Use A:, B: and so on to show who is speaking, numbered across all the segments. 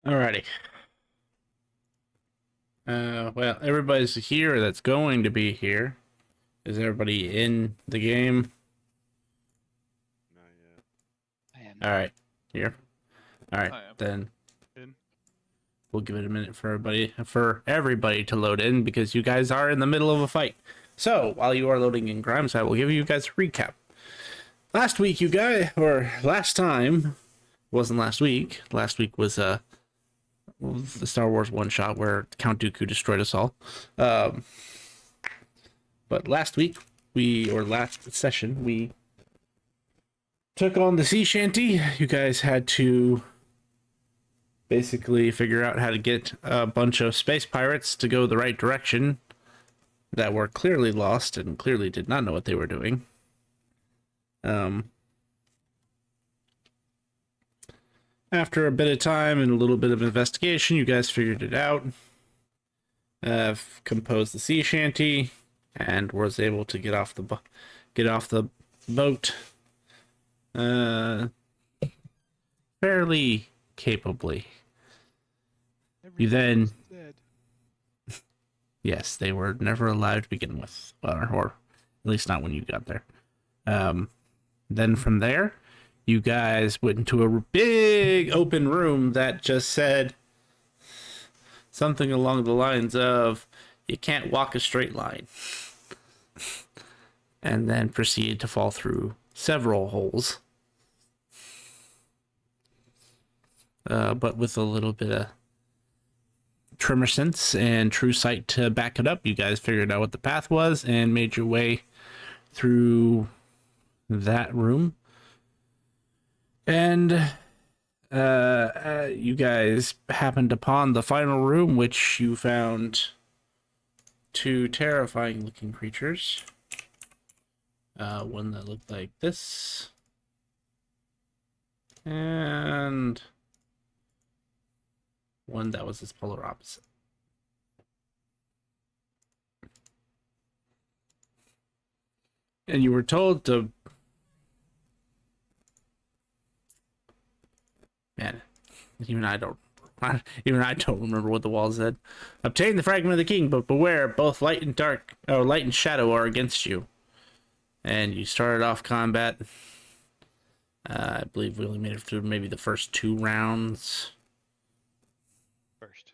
A: Alrighty. Well, everybody's here that's going to be here. Is everybody in the game?
B: Not yet.
C: I am.
A: Alright. Here. Alright,
D: I am.
A: then
D: In.
A: we'll give it a minute for everybody to load in because you guys are in the middle of a fight. So, while you are loading in Grimes, I will give you guys a recap. Last week, last time, wasn't last week. Last week was the Star Wars one-shot where Count Dooku destroyed us all. But last week, last session, we took on the sea shanty. You guys had to basically figure out how to get a bunch of space pirates to go the right direction that were clearly lost and clearly did not know what they were doing. After a bit of time and a little bit of investigation, you guys figured it out. Composed the sea shanty and was able to get off the boat fairly capably. You then,
D: Dead.
A: yes, they were never alive to begin with, or at least not when you got there. Then from there, you guys went into a big open room that just said something along the lines of, "You can't walk a straight line." And then proceeded to fall through several holes. But with a little bit of tremor sense and true sight to back it up, you guys figured out what the path was and made your way through that room. And you guys happened upon the final room, which you found two terrifying looking creatures. One that looked like this, and one that was its polar opposite. And you were told to... Man, even I don't remember what the wall said. Obtain the fragment of the king, but beware, both light and shadow are against you. And you started off combat. I believe we only made it through maybe the first 2 rounds.
C: First.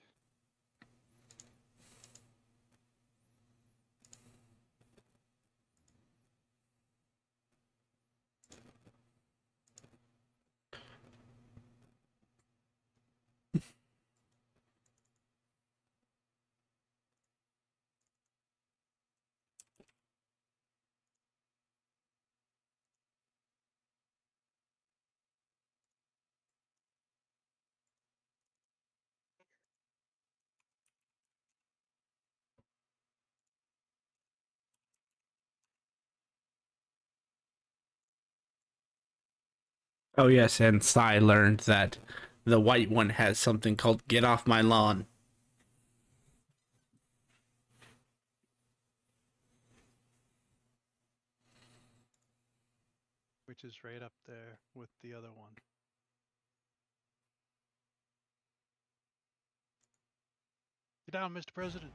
A: Oh yes, and Sai learned that the white one has something called "Get Off My Lawn."
D: Which is right up there with the other one. Get down, Mr. President.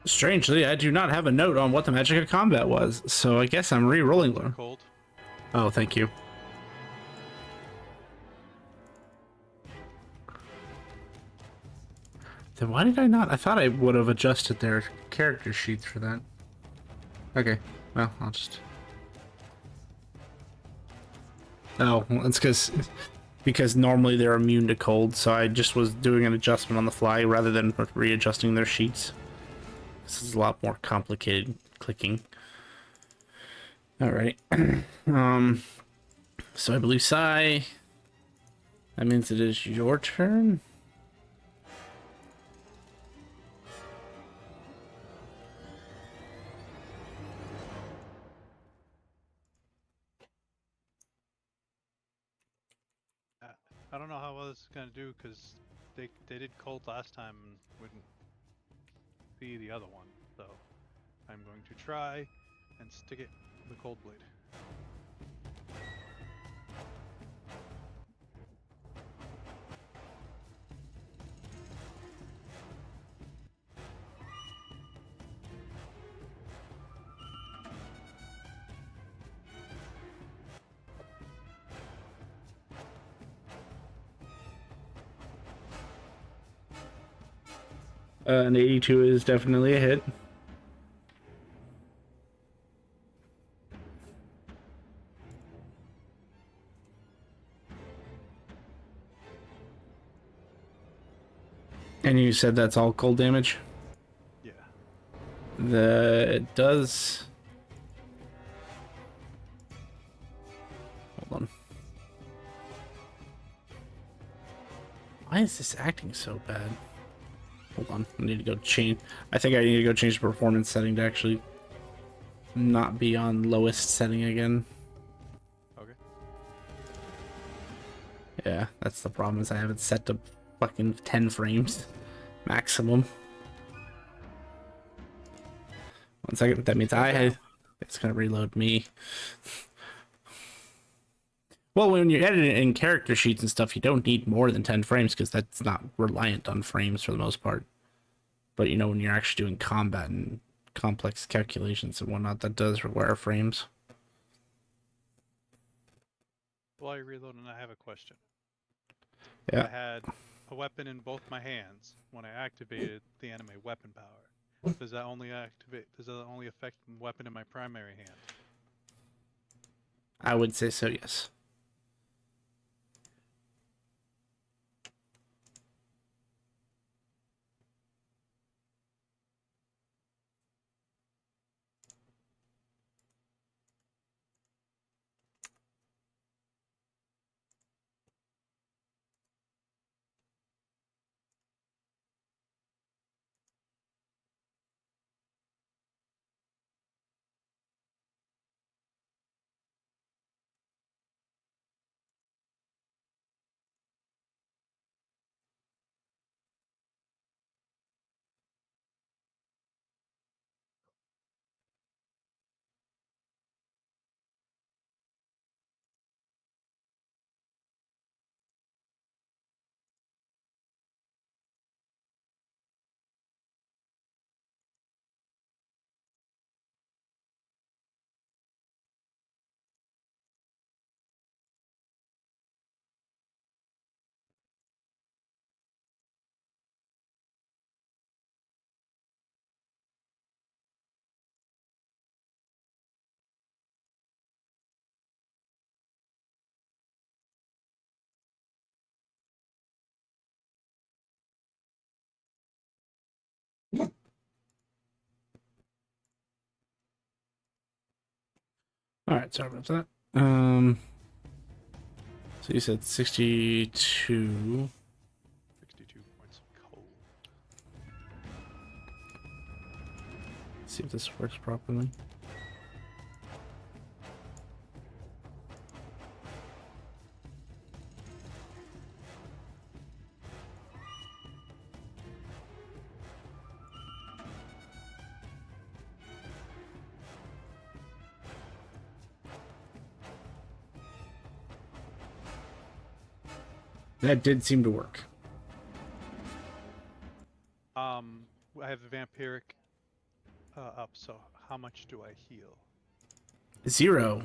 A: Strangely, I do not have a note on what the magic of combat was, so I guess I'm re-rolling one.
D: Cold.
A: Oh, thank you. Then why did I not? I thought I would have adjusted their character sheets for that. Okay, well, I'll just... Oh, well, it's because normally they're immune to cold, so I just was doing an adjustment on the fly rather than readjusting their sheets. This is a lot more complicated clicking. All right. So I believe Sai. That means it is your turn.
D: I don't know how well this is gonna do because they did cold last time and wouldn't be the other one. So I'm going to try and stick it with the cold blade.
A: An 82 is definitely a hit. And you said that's all cold damage?
D: Yeah.
A: It does. Hold on. Why is this acting so bad? Hold on. I need to go change. I think I need to go change the performance setting to actually not be on lowest setting again.
D: Okay.
A: Yeah, that's the problem, is I have it set to fucking 10 frames maximum. 1 second. That means it's gonna reload me. Well, when you're editing in character sheets and stuff, you don't need more than 10 frames because that's not reliant on frames for the most part. But you know, when you're actually doing combat and complex calculations and whatnot, that does require frames.
D: While you're reloading, I have a question.
A: Yeah.
D: I had a weapon in both my hands when I activated the anime weapon power. Does that only affect the weapon in my primary hand?
A: I would say so, yes. All right, sorry about that. So you said 62.
D: 62 points of cold.
A: Let's see if this works properly. That did seem to work.
D: I have the vampiric up. So how much do I heal?
A: 0.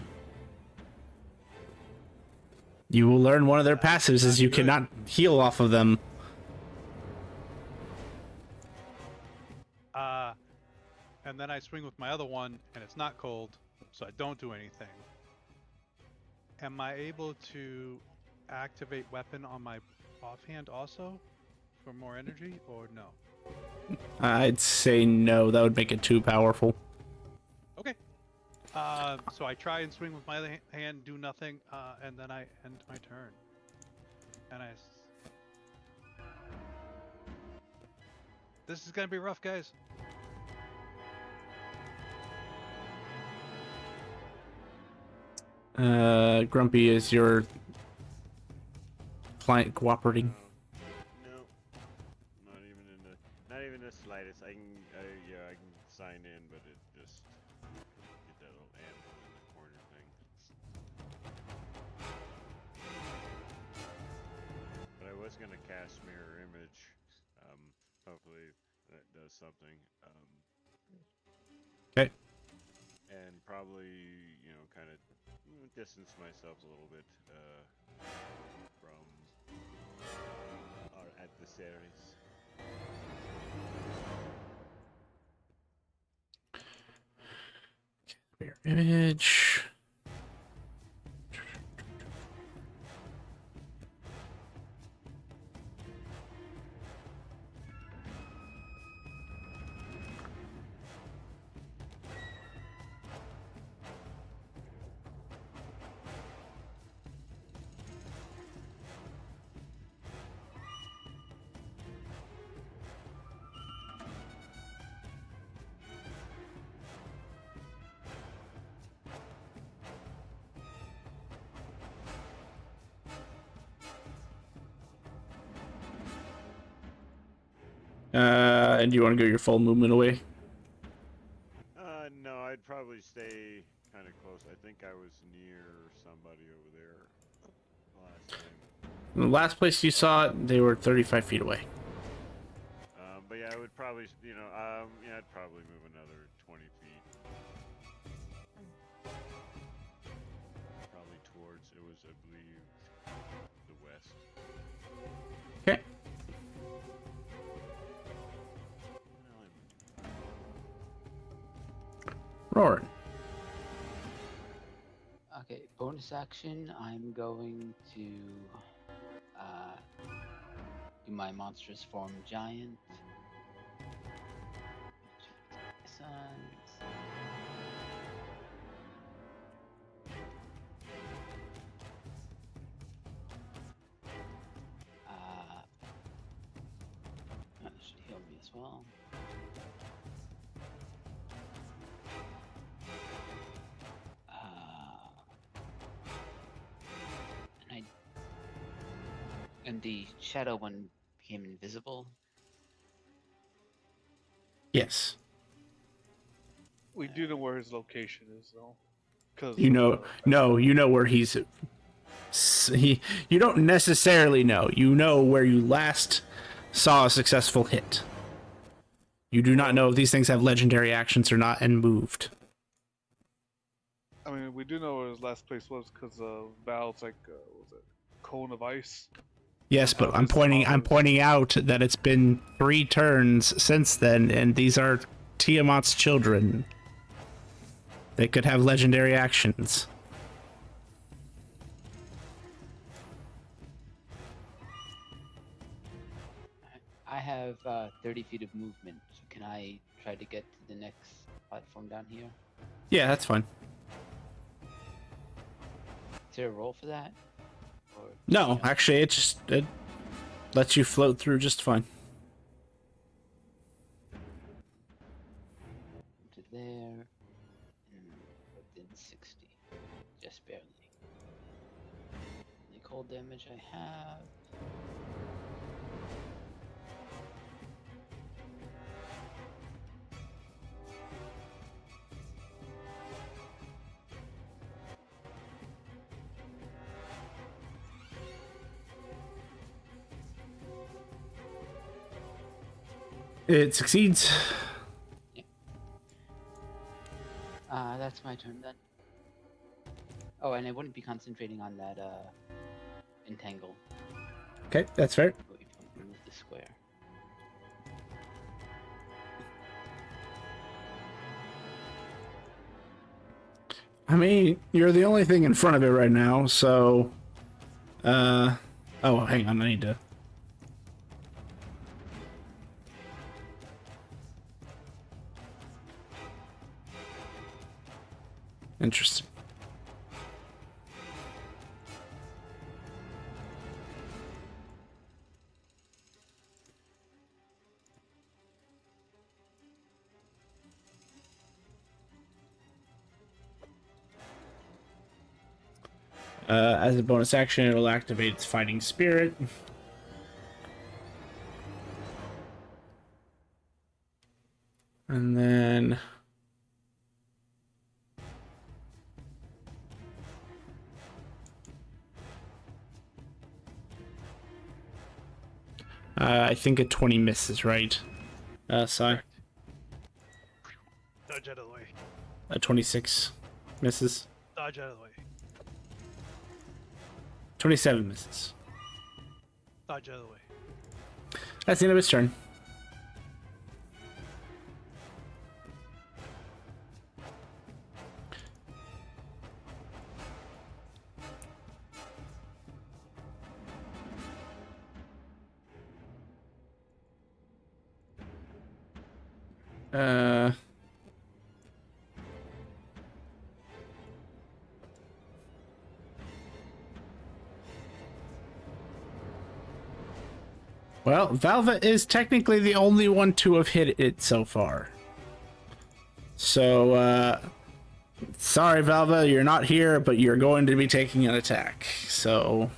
A: You will learn one of their passives as
D: not
A: you
D: good.
A: cannot heal off of them.
D: And then I swing with my other one, and it's not cold, so I don't do anything. Am I able to activate weapon on my offhand also for more energy, or no?
A: I'd say no. That would make it too powerful.
D: Okay. So I try and swing with my other hand, do nothing, and then I end my turn. And this is gonna be rough, guys.
A: Grumpy, is your client cooperating?
B: No, not even the slightest. I can sign in, but it just get that little anvil in the corner thing. But I was gonna cast mirror image. Hopefully that does something.
A: Okay.
B: And probably, kind of distance myself a little bit from our adversaries.
A: Mirror image. And you want to go your full movement away?
B: No, I'd probably stay kind of close. I think I was near somebody over there last time.
A: The last place you saw it, they were 35 feet away.
B: But yeah, I would probably, I'd probably move another 20 feet. Probably towards, it was, I believe, the west.
A: Okay. Roaring.
C: Okay, bonus action. I'm going to do my monstrous form giant. Sons. That should heal me as well. And the shadow one became invisible.
A: Yes.
E: We do know where his location is, though. Cause
A: You know, no, you know where he's. You don't necessarily know. You know where you last saw a successful hit. You do not know if these things have legendary actions or not and moved.
E: I mean, we do know where his last place was because Val's was it cone of ice?
A: Yes, but I'm pointing out that it's been 3 turns since then, and these are Tiamat's children. They could have legendary actions.
C: I have 30 feet of movement. So can I try to get to the next platform down here?
A: Yeah, that's fine.
C: Is there a roll for that? Or
A: No, actually, it lets you float through just fine.
C: to there, and within 60, just barely. Only cold damage I have.
A: It succeeds.
C: Yeah. That's my turn then. Oh, and I wouldn't be concentrating on that entangle.
A: Okay, that's fair.
C: Wait, remove the square.
A: I mean, you're the only thing in front of it right now, so... oh, hang on, I need to... Interesting. As a bonus action, it'll activate its fighting spirit. And then... I think a 20 misses, right? Sorry.
D: Dodge out of the way.
A: A 26 misses.
D: Dodge out of the way.
A: 27 misses.
D: Dodge out of the way.
A: That's the end of its turn. Well, Valva is technically the only one to have hit it so far. So, sorry, Valva, you're not here, but you're going to be taking an attack. So...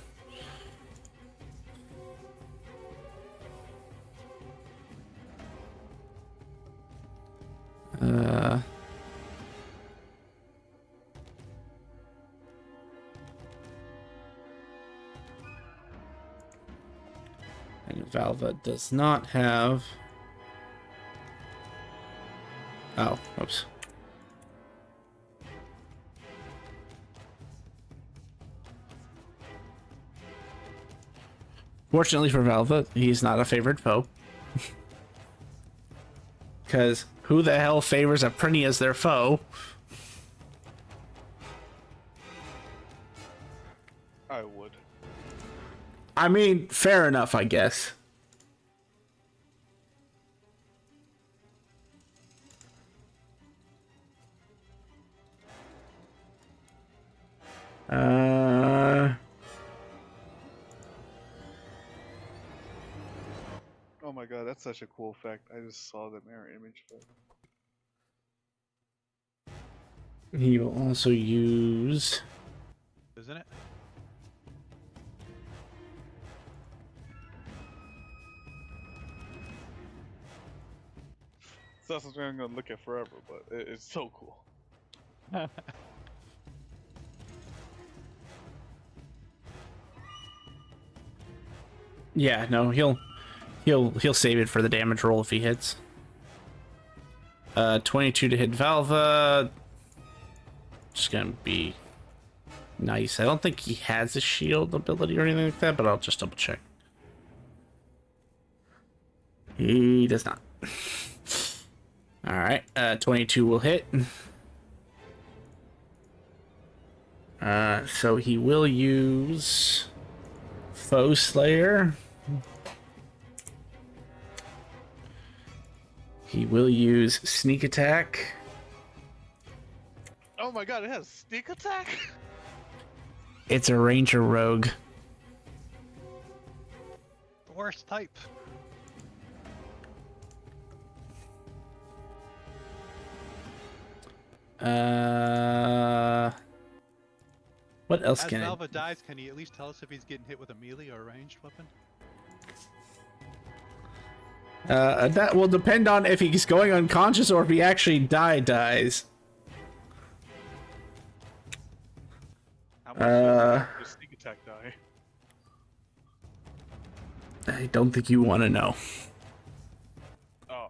A: And Valva does not have... Oh, oops. Fortunately for Valva, he's not a favored foe. Because who the hell favors a Prinny as their foe?
E: I would.
A: I mean, fair enough, I guess.
E: Oh my god, that's such a cool effect. I just saw the mirror image.
A: He will also use...
D: Isn't it?
E: So that's something I'm gonna look at forever, but it's so cool.
A: Yeah, no, he'll save it for the damage roll if he hits. 22 to hit Valva. Just gonna be nice. I don't think he has a shield ability or anything like that, but I'll just double check. He does not. Alright, 22 will hit. So he will use Foe Slayer. He will use Sneak Attack.
E: Oh my god, it has sneak attack?
A: It's a Ranger Rogue.
D: The worst type.
A: What else
D: As
A: can
D: Valva dies, can he at least tell us if he's getting hit with a melee or a ranged weapon?
A: that will depend on if he's going unconscious or if he actually dies.
E: How much does the sneak attack die?
A: I don't think you want to know.
E: Oh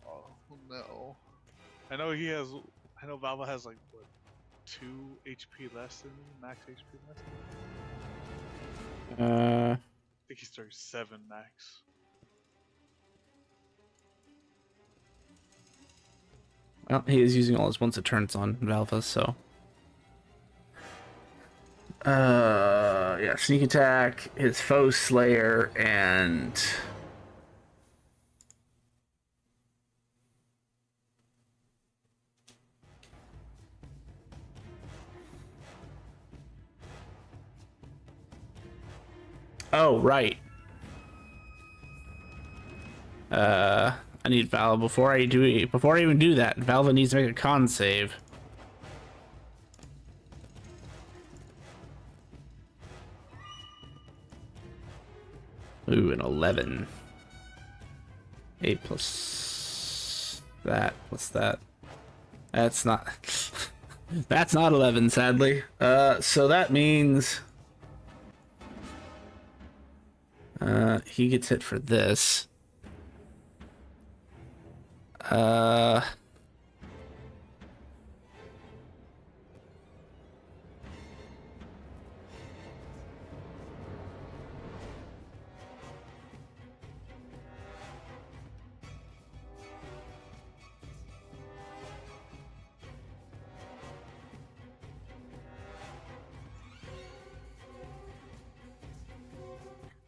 E: no. I know he has. I know Valva has like what, 2 HP less than me, max HP less than me.
A: Uh,
E: I think he's 37 max.
A: well, he is using all his once it turns on Valva, so. Yeah, sneak attack, his foe slayer, and oh right. I need Valva before I even do that. Valva needs to make a con save. Ooh, an 11. 8 plus that. What's that? That's not. That's not 11, sadly. So that means he gets hit for this.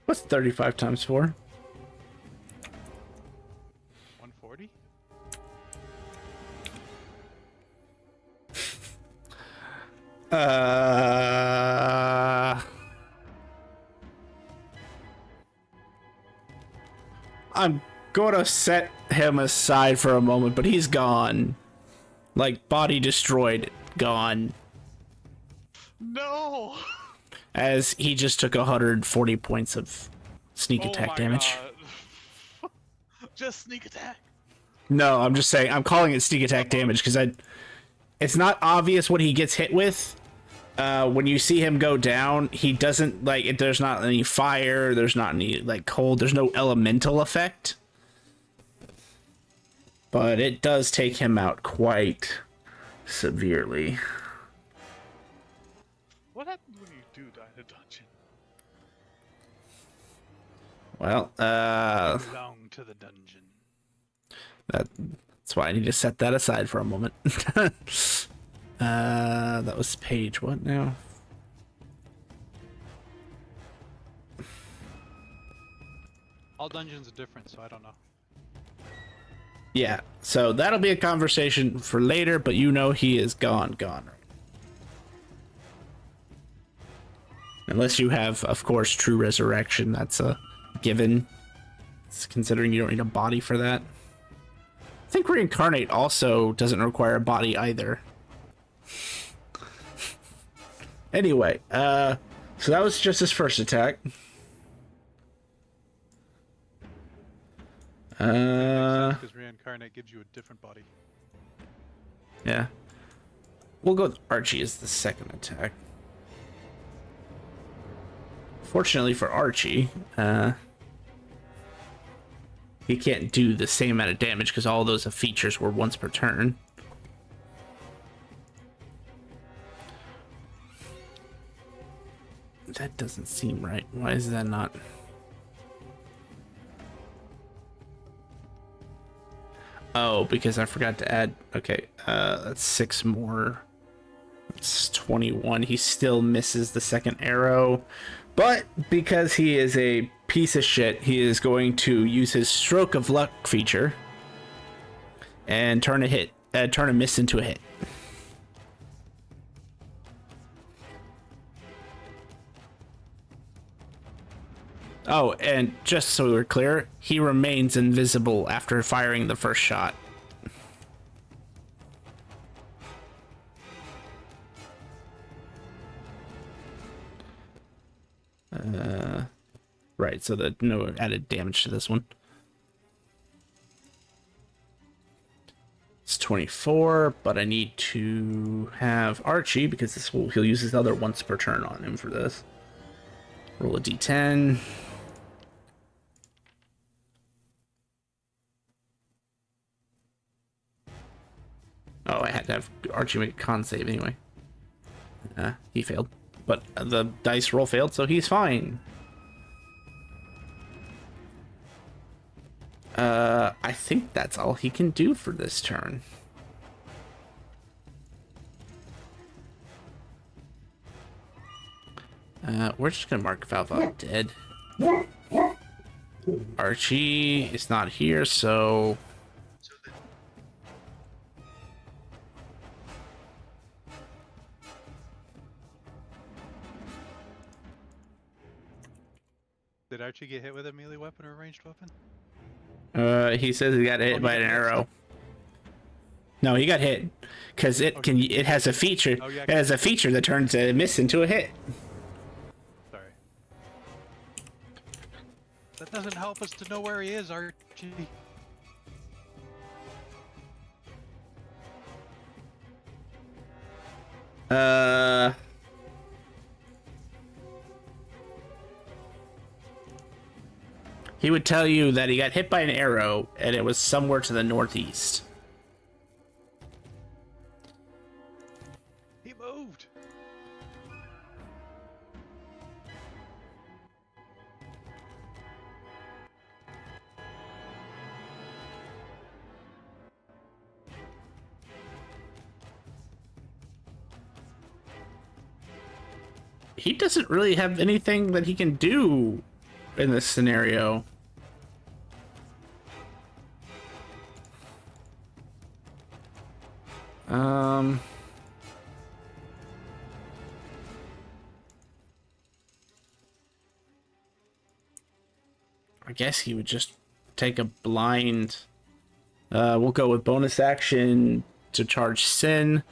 A: What's 35 times 4?
D: 140?
A: I'm gonna set him aside for a moment, but he's gone. Like, body destroyed, gone.
E: No!
A: As he just took 140 points of sneak attack damage.
E: God. Just sneak attack.
A: No, I'm just saying, I'm calling it sneak attack damage because it's not obvious what he gets hit with. When you see him go down, he doesn't, like, there's not any fire, there's not any, like, cold, there's no elemental effect. But it does take him out quite severely.
E: What happens when you do die in a dungeon?
A: Well,
D: Belong to the dungeon.
A: that's why I need to set that aside for a moment. That was page what now?
D: All dungeons are different, so I don't know.
A: Yeah, so that'll be a conversation for later, but you know he is gone. Unless you have, of course, true resurrection, that's a given. It's considering you don't need a body for that. I think reincarnate also doesn't require a body either. Anyway, so that was just his first attack.
D: Because reincarnate gives you a different body.
A: Yeah. We'll go with Archie as the second attack. Fortunately for Archie, he can't do the same amount of damage because all those features were once per turn. That doesn't seem right. Why is that not? Oh, because I forgot to add. Okay, that's 6 more. That's 21. He still misses the second arrow. But because he is a piece of shit, he is going to use his stroke of luck feature and turn a miss into a hit. Oh, and just so we're clear, he remains invisible after firing the first shot. Right, so that no added damage to this one. It's 24, but I need to have Archie because he'll use his other once per turn on him for this. Roll a d10. Oh, I had to have Archie make a con save anyway. He failed. But the dice roll failed, so he's fine. I think that's all he can do for this turn. We're just gonna mark Valva dead. Archie is not here, so...
D: Did Archie get hit with a melee weapon or a ranged weapon?
A: He says he got hit
D: Oh, he
A: by
D: got
A: an
D: hit.
A: arrow. No, he got hit because it has a feature.
D: Oh, yeah,
A: It has a feature that turns a miss into a hit.
D: Sorry. That doesn't help us to know where he is, Archie.
A: He would tell you that he got hit by an arrow and it was somewhere to the northeast.
D: He moved.
A: He doesn't really have anything that he can do in this scenario. I guess he would just take a blind. We'll go with bonus action to charge Sin.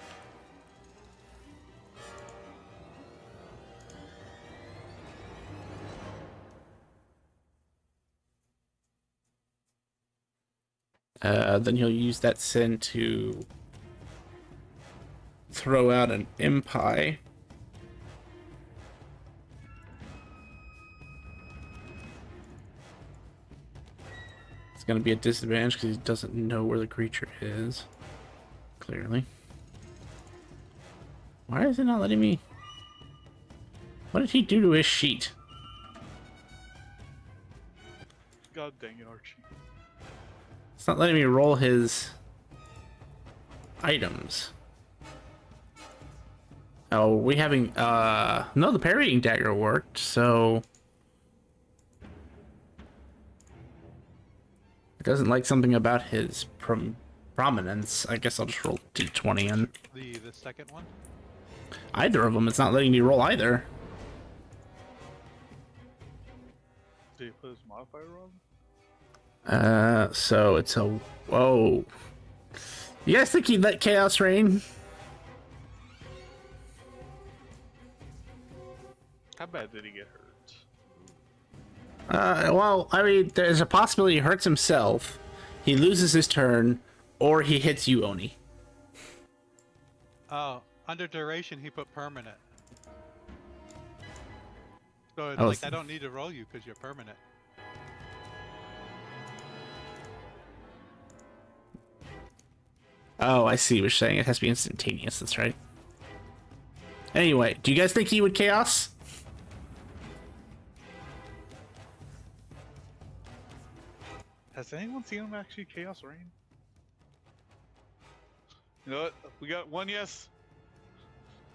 A: Then he'll use that Sin to throw out an Impi. It's going to be a disadvantage because he doesn't know where the creature is. Clearly. Why is it not letting me... What did he do to his sheet?
E: God dang it, Archie.
A: It's not letting me roll his items. Oh, we having no, the parrying dagger worked, so it doesn't like something about his prominence. I guess I'll just roll d20 and
D: The second one?
A: either of them. It's not letting me roll either.
E: Did he put his modifier on?
A: So it's a whoa. You guys think he'd let chaos reign?
E: How bad did he get hurt?
A: Well, I mean, there's a possibility he hurts himself, he loses his turn, or he hits you, Oni.
D: Oh, under duration he put permanent. So it's
A: Oh,
D: like I don't need to roll you because you're permanent.
A: Oh, I see what you're saying. It has to be instantaneous, that's right. Anyway, do you guys think he would chaos?
E: Has anyone seen him actually Chaos Rain? You know what? We got one yes.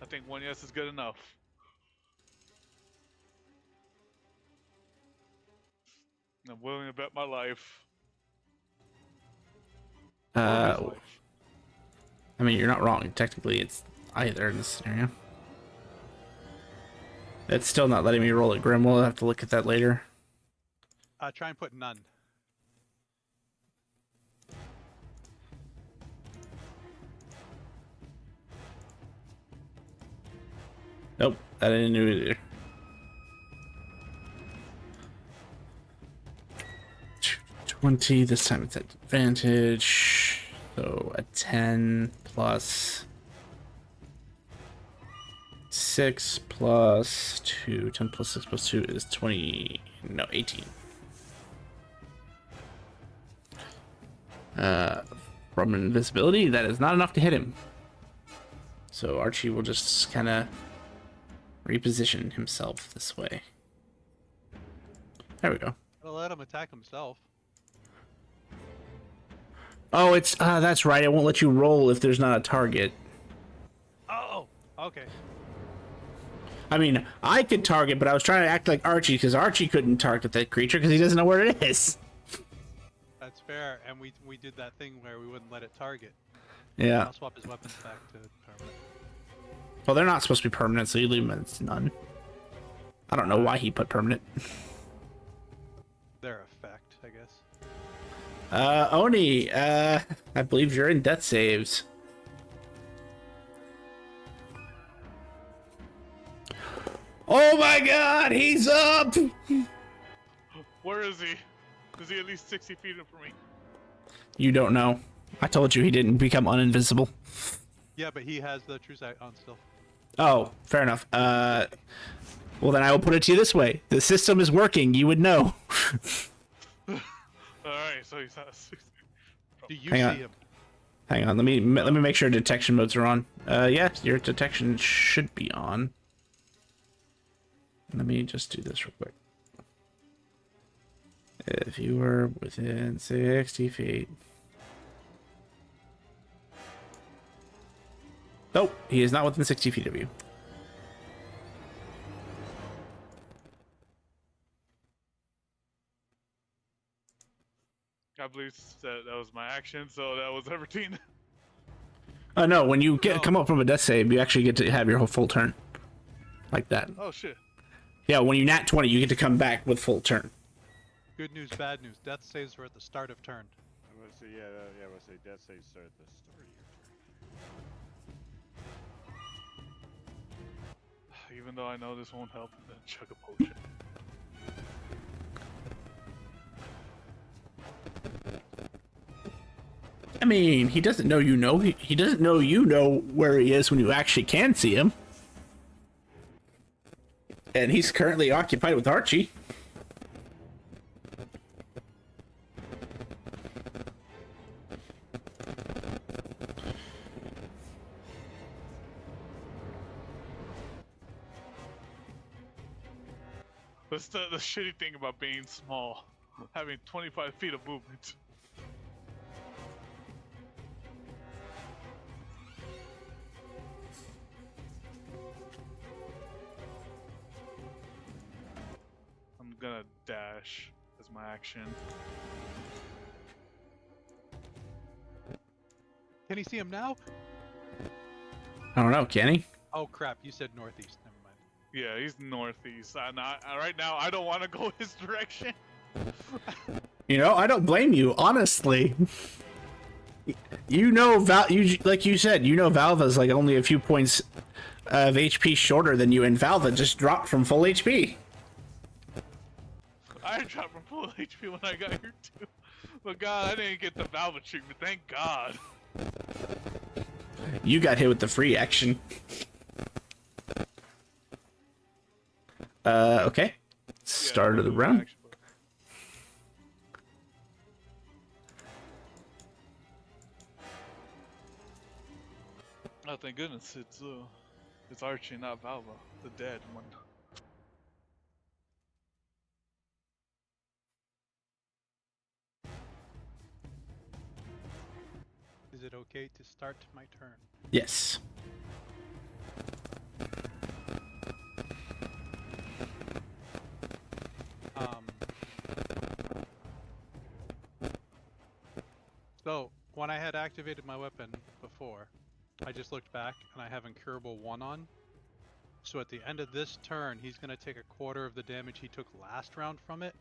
E: I think one yes is good enough. I'm willing to bet my life. Or his life.
A: I mean, you're not wrong. Technically, it's either in this scenario. It's still not letting me roll it, Grim. We'll have to look at that later.
D: Try and put none.
A: Nope, that didn't do it either. $20, this time it's at advantage. So a 10 plus 6 plus 2. 10 plus 6 plus 2 is 20. No, 18. From invisibility, that is not enough to hit him. So Archie will just kind of reposition himself this way. There we go.
D: I'll let him attack himself.
A: Oh, it's that's right. It won't let you roll if there's not a target.
D: Oh, okay.
A: I mean, I could target, but I was trying to act like Archie because Archie couldn't target that creature because he doesn't know where it is.
D: That's fair, and we did that thing where we wouldn't let it target.
A: Yeah.
D: I'll swap his weapons back to permanent.
A: Well, they're not supposed to be permanent, so you leave them as none. I don't know why he put permanent.
D: Their effect, I guess.
A: Oni, I believe you're in death saves. Oh my god, he's up!
E: Where is he? Is he at least 60 feet in from me?
A: You don't know. I told you he didn't become uninvisible.
D: Yeah, but he has the true sight on still.
A: Oh, fair enough. Well then I will put it to you this way. The system is working, you would know.
E: Alright, so he's not 60.
D: Do you
A: Hang
D: see
A: on.
D: him?
A: Hang on, let me make sure detection modes are on. Yes, your detection should be on. Let me just do this real quick. If you were within 60 feet. Nope, he is not within 60 feet of you.
E: I believe that was my action, so that was everything.
A: No, when you
D: No.
A: come up from a death save, you actually get to have your whole full turn. Like that.
E: Oh shit.
A: Yeah, when you nat 20, you get to come back with full turn.
D: Good news, bad news. Death saves were at the start of turn.
B: I would say, yeah, I would say death save start at the start of your turn.
E: Even though I know this won't help, then chug a potion.
A: I mean, he doesn't know you know. He doesn't know you know where he is when you actually can see him. And he's currently occupied with Archie.
E: That's the shitty thing about being small. Having 25 feet of movement. I'm gonna dash as my action.
D: Can he see him now?
A: I don't know, can he?
D: Oh crap! You said northeast. Never mind.
E: Yeah, he's northeast. Right now, I don't want to go his direction.
A: You know, I don't blame you, honestly. You know, like you said, you know Valva's like only a few points of HP shorter than you, and Valva just dropped from full HP.
E: I dropped from full HP when I got here too. But God, I didn't get the Valva treatment. Thank God.
A: You got hit with the free action. Okay. Start of the round.
E: Oh, thank goodness, it's Archie, not Valva, the dead one.
D: Is it okay to start my turn?
A: Yes.
D: So when I had activated my weapon before, I just looked back and I have Incurable 1 on. So at the end of this turn, he's going to take a quarter of the damage he took last round from it.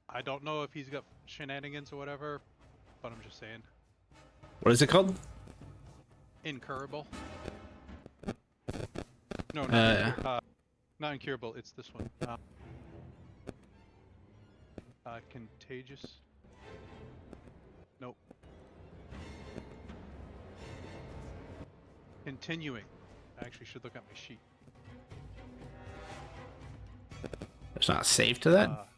D: I don't know if he's got shenanigans or whatever, but I'm just saying.
A: What is it called?
D: Incurable. No, not incurable. It's this one. Contagious. Nope. Continuing. I actually should look at my sheet.
A: There's not a save to that.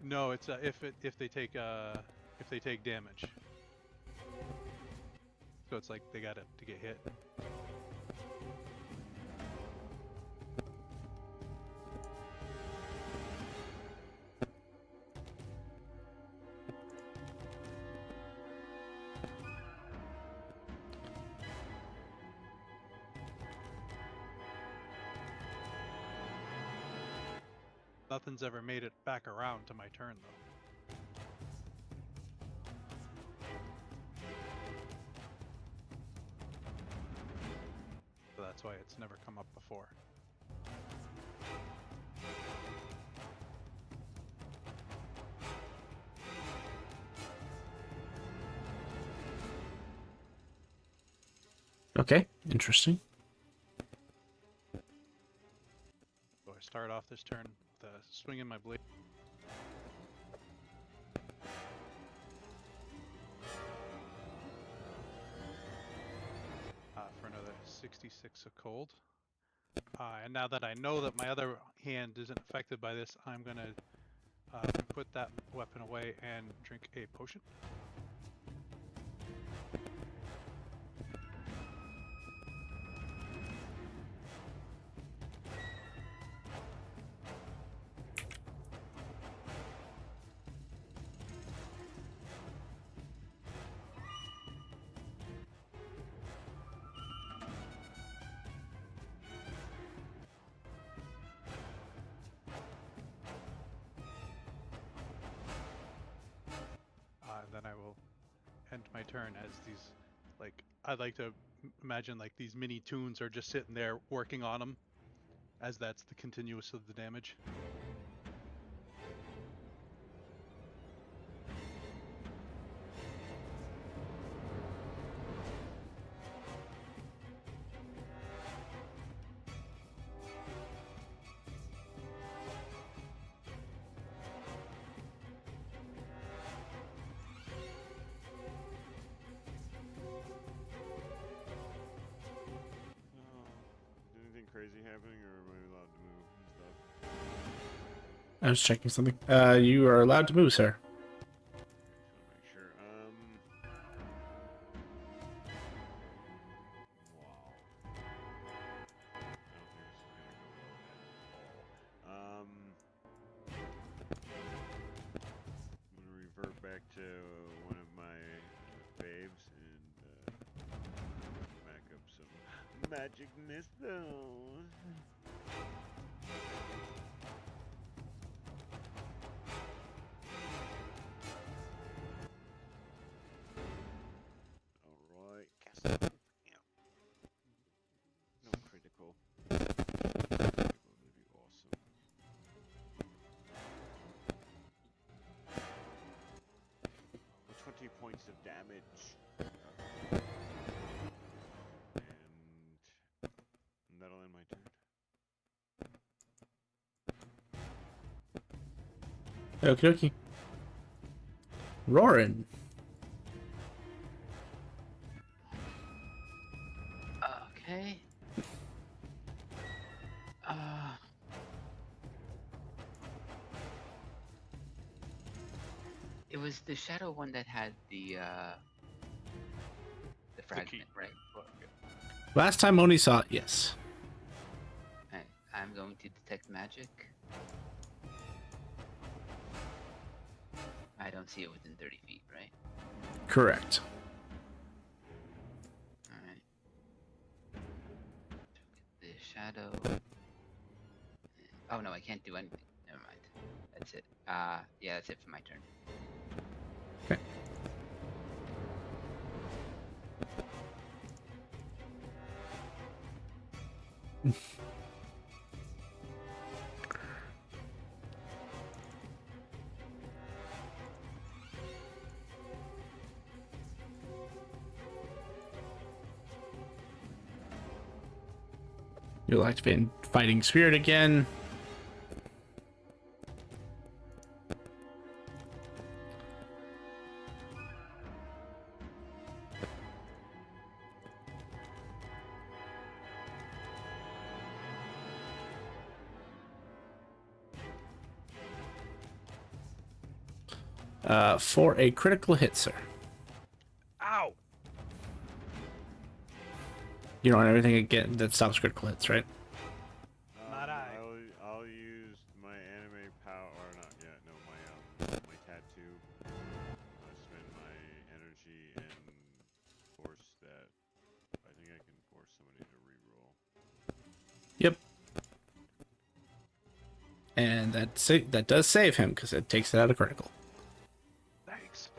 D: No, it's if they take damage. So it's like they got to get hit. Nothing's ever made it back around to my turn, though. So that's why it's never come up before.
A: Okay, interesting.
D: So I start off this turn with a swing in my blade. For another 66 of cold. And now that I know that my other hand isn't affected by this, I'm going to put that weapon away and drink a potion. And then I will end my turn as these, like, I'd like to imagine like these mini tunes are just sitting there working on them, as that's the continuous of the damage.
B: Is anything crazy happening, or am I allowed to move and stuff?
A: I was checking something. You are allowed to move, sir.
B: Just want to make sure. Wow. I don't think this is gonna go well at all. I'm gonna revert back to one of my faves and back up some magic missiles. Alright, cast. Yeah. No critical. Critical would be awesome. 20 points of damage. And that'll end my turn.
A: Okie dokie. Roaring.
C: Okay. It was the shadow one that had the fragment,
D: key.
C: right?
A: Last time Oni saw it, yes.
C: Alright, I'm going to detect magic. I don't see it within 30 feet, right?
A: Correct.
C: Alright. The shadow. Oh no, I can't do anything. Never mind. That's it. Yeah, that's it for my turn.
A: Okay. You'll activate Fighting Spirit again. For a critical hit, sir.
D: Ow!
A: You don't want everything again that stops critical hits, right?
D: Not I.
B: I'll use my anime power, or not yet. No, my tattoo. Spend my energy and force that. I think I can force somebody to reroll.
A: Yep. And that does save him because it takes it out of critical.
D: Thanks.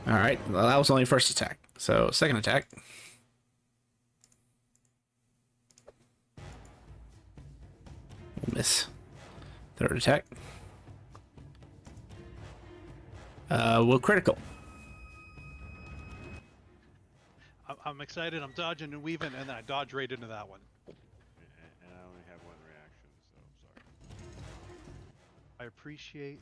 A: All right. Well, that was only first attack. So second attack. Miss. Third attack. Will critical.
D: I'm excited. I'm dodging and weaving, and then I dodge right into that one.
B: And I only have one reaction, so sorry.
D: I appreciate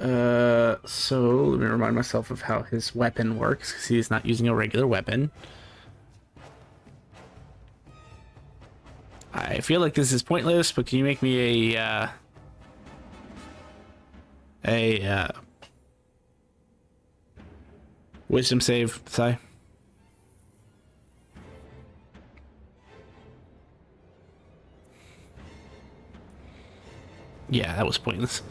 D: the help.
A: So let me remind myself of how his weapon works because he is not using a regular weapon. I feel like this is pointless, but can you make me a wisdom save, Sai? Yeah, that was pointless.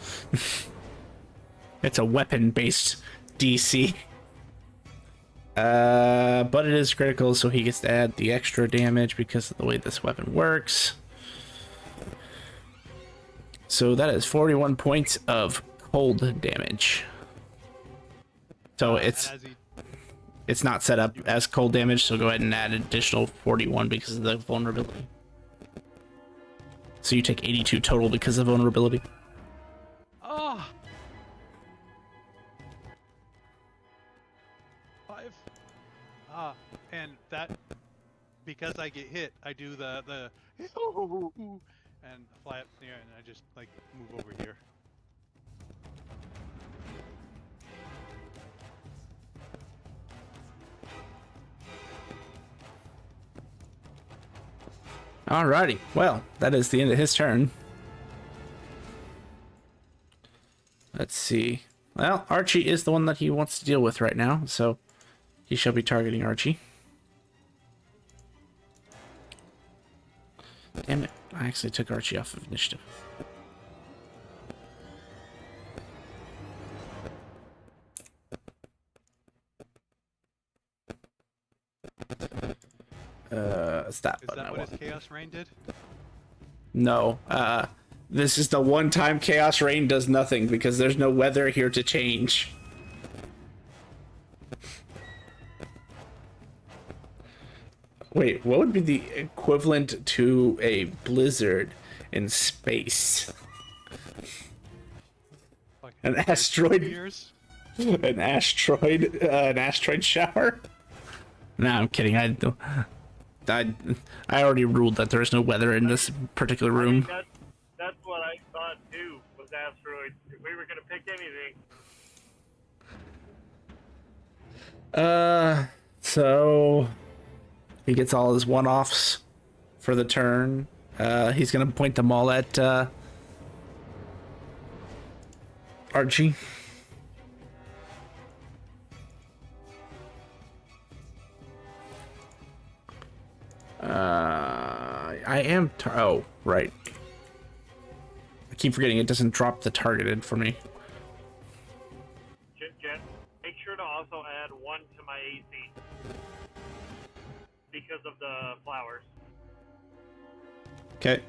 A: It's a weapon-based DC. But it is critical, so he gets to add the extra damage because of the way this weapon works. So that is 41 points of cold damage. So it's not set up as cold damage, so go ahead and add an additional 41 because of the vulnerability. So you take 82 total because of vulnerability.
D: Oh! 5. And that, because I get hit, I do the and fly up there, and I just like move over here.
A: Alrighty, well, that is the end of his turn. Let's see. Well, Archie is the one that he wants to deal with right now, so he shall be targeting Archie. Damn it, I actually took Archie off of initiative. Stop.
D: Is that what his Chaos Rain did?
A: No, this is the one time Chaos Rain does nothing because there's no weather here to change. Wait, what would be the equivalent to a blizzard in space?
D: Like
A: An asteroid?
D: years?
A: An asteroid shower? No, I'm kidding. I already ruled that there's no weather in this particular room.
F: That's what I thought too, was asteroids. If we were gonna pick anything.
A: So he gets all his one-offs for the turn. He's gonna point them all at Archie. I am. Oh, right. I keep forgetting it doesn't drop the targeted for me.
F: Jen, make sure to also add 1 to my AC because of the flowers.
A: Okay.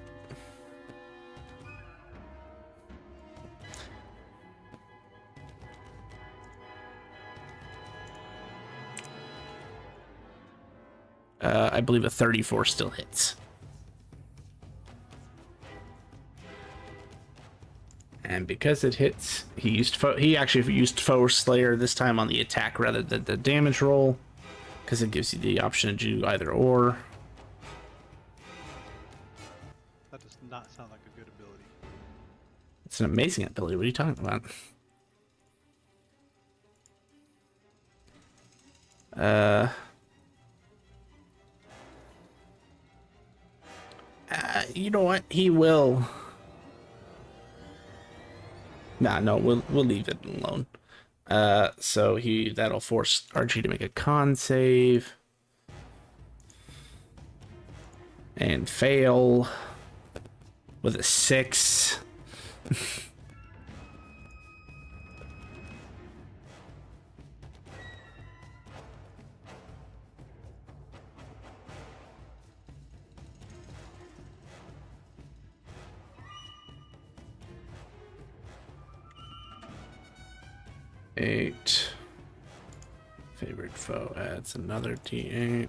A: I believe a 34 still hits. And because it hits, he actually used Foe Slayer this time on the attack rather than the damage roll, because it gives you the option to do either or.
D: That does not sound like a good ability.
A: It's an amazing ability. What are you talking about? You know what? He will. Nah, no, we'll leave it alone. So that'll force Archie to make a con save. And fail with a 6. 8. Favorite foe adds another D8.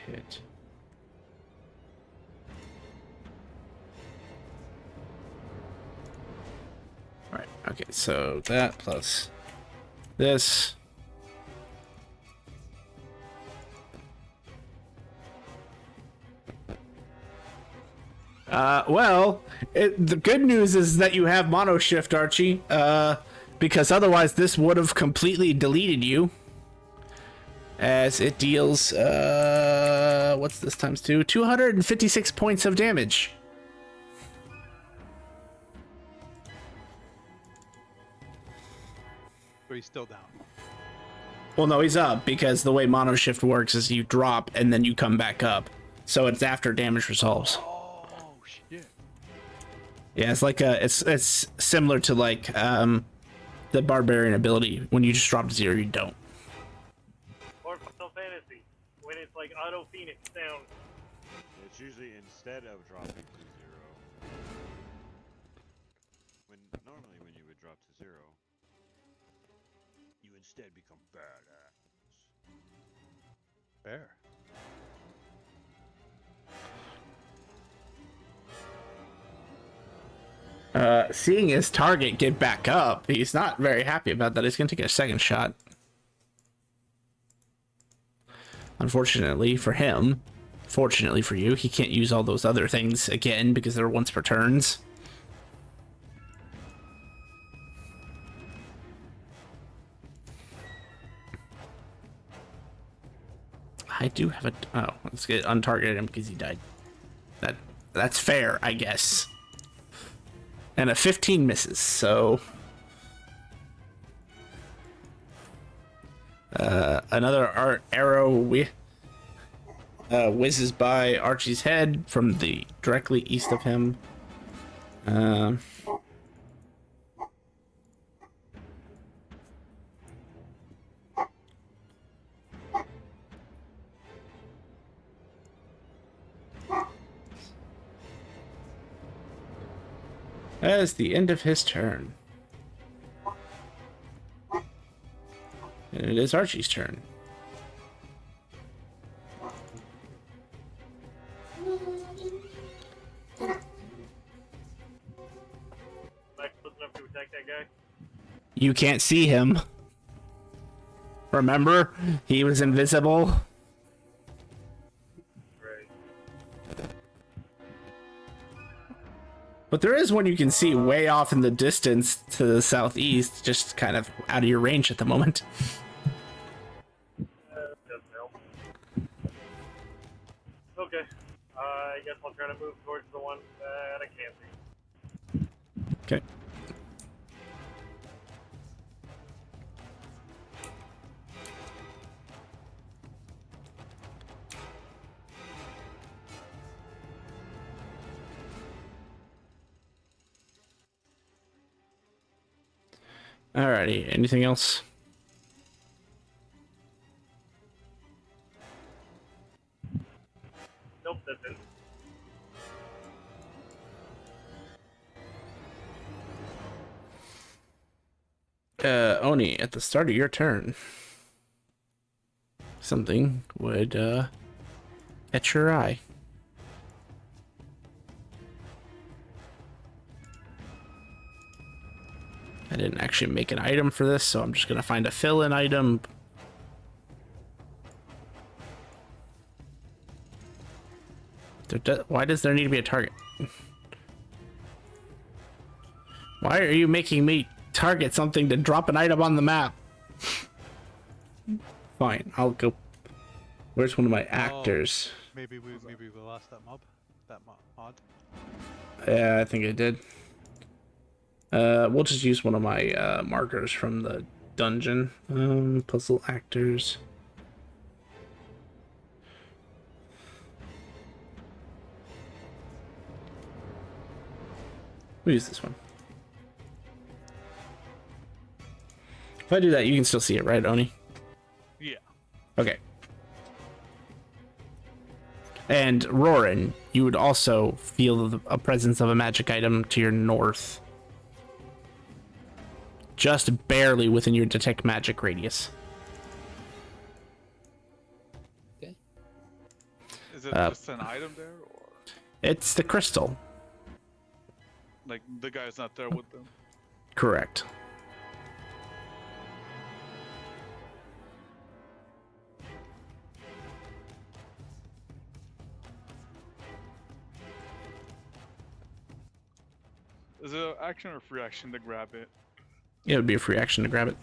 A: Hit. Right, okay, so that plus this. Well, the good news is that you have mono shift, Archie, because otherwise this would have completely deleted you. As it deals, what's this times 2? 256 points of damage.
D: So he's still down.
A: Well, no, he's up because the way mono shift works is you drop and then you come back up. So it's after damage resolves.
D: Oh shit.
A: Yeah, it's like it's similar to like the barbarian ability. When you just drop to 0, you don't.
F: Or Final Fantasy, when it's like auto Phoenix down.
B: It's usually instead of dropping to 0. Normally when you would drop to 0, you instead become badass.
D: Fair.
A: Seeing his target get back up, he's not very happy about that. He's gonna take a second shot. Unfortunately for him, fortunately for you, he can't use all those other things again because they're once per turns. I do have a... Oh, let's get untargeted him because he died. That's fair, I guess. And a 15 misses, so... another arrow whizzes by Archie's head from the directly east of him. That is the end of his turn. And it is Archie's turn.
F: Am I close enough to attack that guy?
A: You can't see him. Remember? He was invisible.
F: Right.
A: But there is one you can see way off in the distance to the southeast, just kind of out of your range at the moment.
F: Doesn't help. Okay. I guess I'll try to move towards the one that I can't see.
A: Okay. Alrighty, anything else?
F: Nope, that's it.
A: Oni, at the start of your turn, something would catch your eye. I didn't actually make an item for this, so I'm just gonna find a fill-in item. Why does there need to be a target? Why are you making me target something to drop an item on the map? Fine, I'll go. Where's one of my actors?
D: Maybe we lost that mob. That mod.
A: Yeah, I think I did. We'll just use one of my markers from the dungeon. Puzzle actors. We'll use this one. If I do that, you can still see it, right, Oni?
E: Yeah.
A: Okay. And Roran, you would also feel a presence of a magic item to your north. Just barely within your detect magic radius.
C: Okay.
E: Is it just an item there, or
A: It's the crystal.
E: like the guy's not there with them?
A: Correct.
E: Is it an action or free action to grab it?
A: It would be a free action to grab it.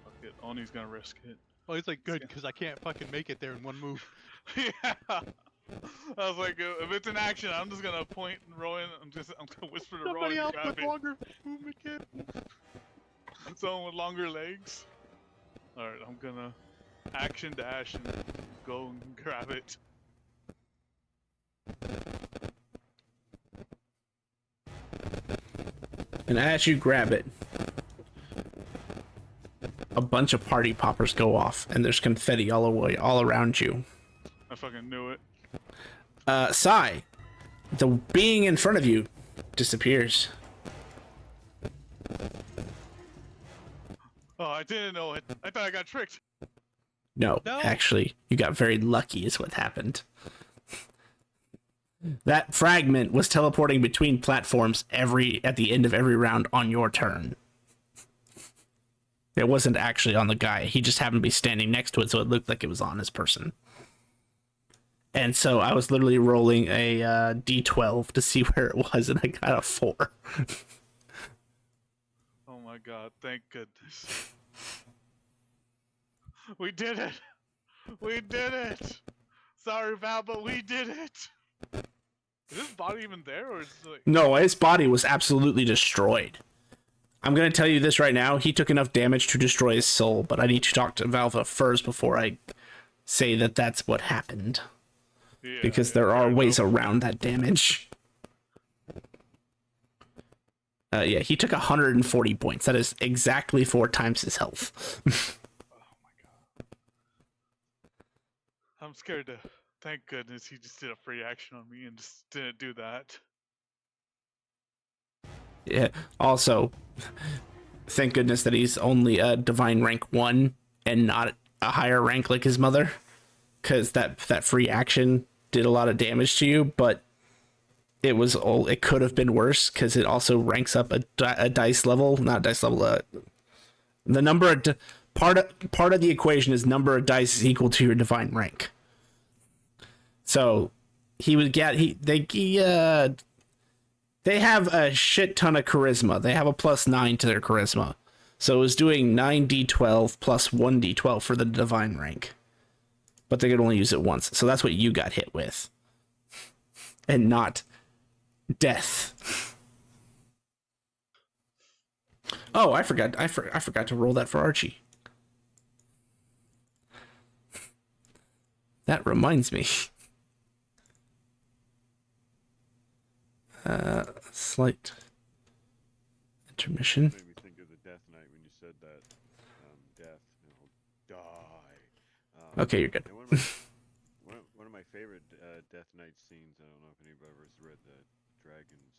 E: Fuck it, Oni's gonna risk it.
D: Oh, he's like, good, because I can't fucking make it there in one move.
E: Yeah. I was like, if it's an action, I'm just gonna point and roll in. I'm gonna whisper to
D: Somebody
E: Rowan
D: else
E: to grab
D: with
E: it.
D: longer movement kit.
E: And someone with longer legs. All right, I'm gonna action dash and go and grab it.
A: And as you grab it, a bunch of party poppers go off, and there's confetti all around you.
E: I fucking knew it.
A: Sai, the being in front of you disappears.
E: Oh, I didn't know it. I thought I got tricked.
A: No,
D: No.
A: actually, you got very lucky is what happened. That fragment was teleporting between platforms at the end of every round on your turn. It wasn't actually on the guy. He just happened to be standing next to it, so it looked like it was on his person. And so I was literally rolling a d12 to see where it was, and I got a 4.
E: Oh my god, thank goodness. We did it! We did it! Sorry, Val, but we did it! Is this body even there, or is it like...
A: No, his body was absolutely destroyed. I'm going to tell you this right now. He took enough damage to destroy his soul, but I need to talk to Valva first before I say that that's what happened.
E: Yeah,
A: Because there are
E: fair
A: ways
E: enough.
A: around that damage. Yeah, he took 140 points. That is exactly 4 times his health.
E: I'm scared to... Thank goodness he just did a free action on me and just didn't do that.
A: Yeah. Also, thank goodness that he's only a divine rank 1 and not a higher rank like his mother, because that free action did a lot of damage to you, but it could have been worse because it also ranks up a dice level, not dice level. The number of part of the equation is number of dice is equal to your divine rank. So he would get they have a shit ton of charisma. They have a +9 to their charisma. So it was doing 9d12 plus 1d12 for the divine rank. But they could only use it once. So that's what you got hit with. And not death. Oh, I forgot to roll that for Archie. That reminds me. Slight intermission.
B: Made me think of the Death Knight when you said that. Death, die.
A: Okay, you're good.
B: And one of my favorite Death Knight scenes. I don't know if anybody ever has read the Dragons,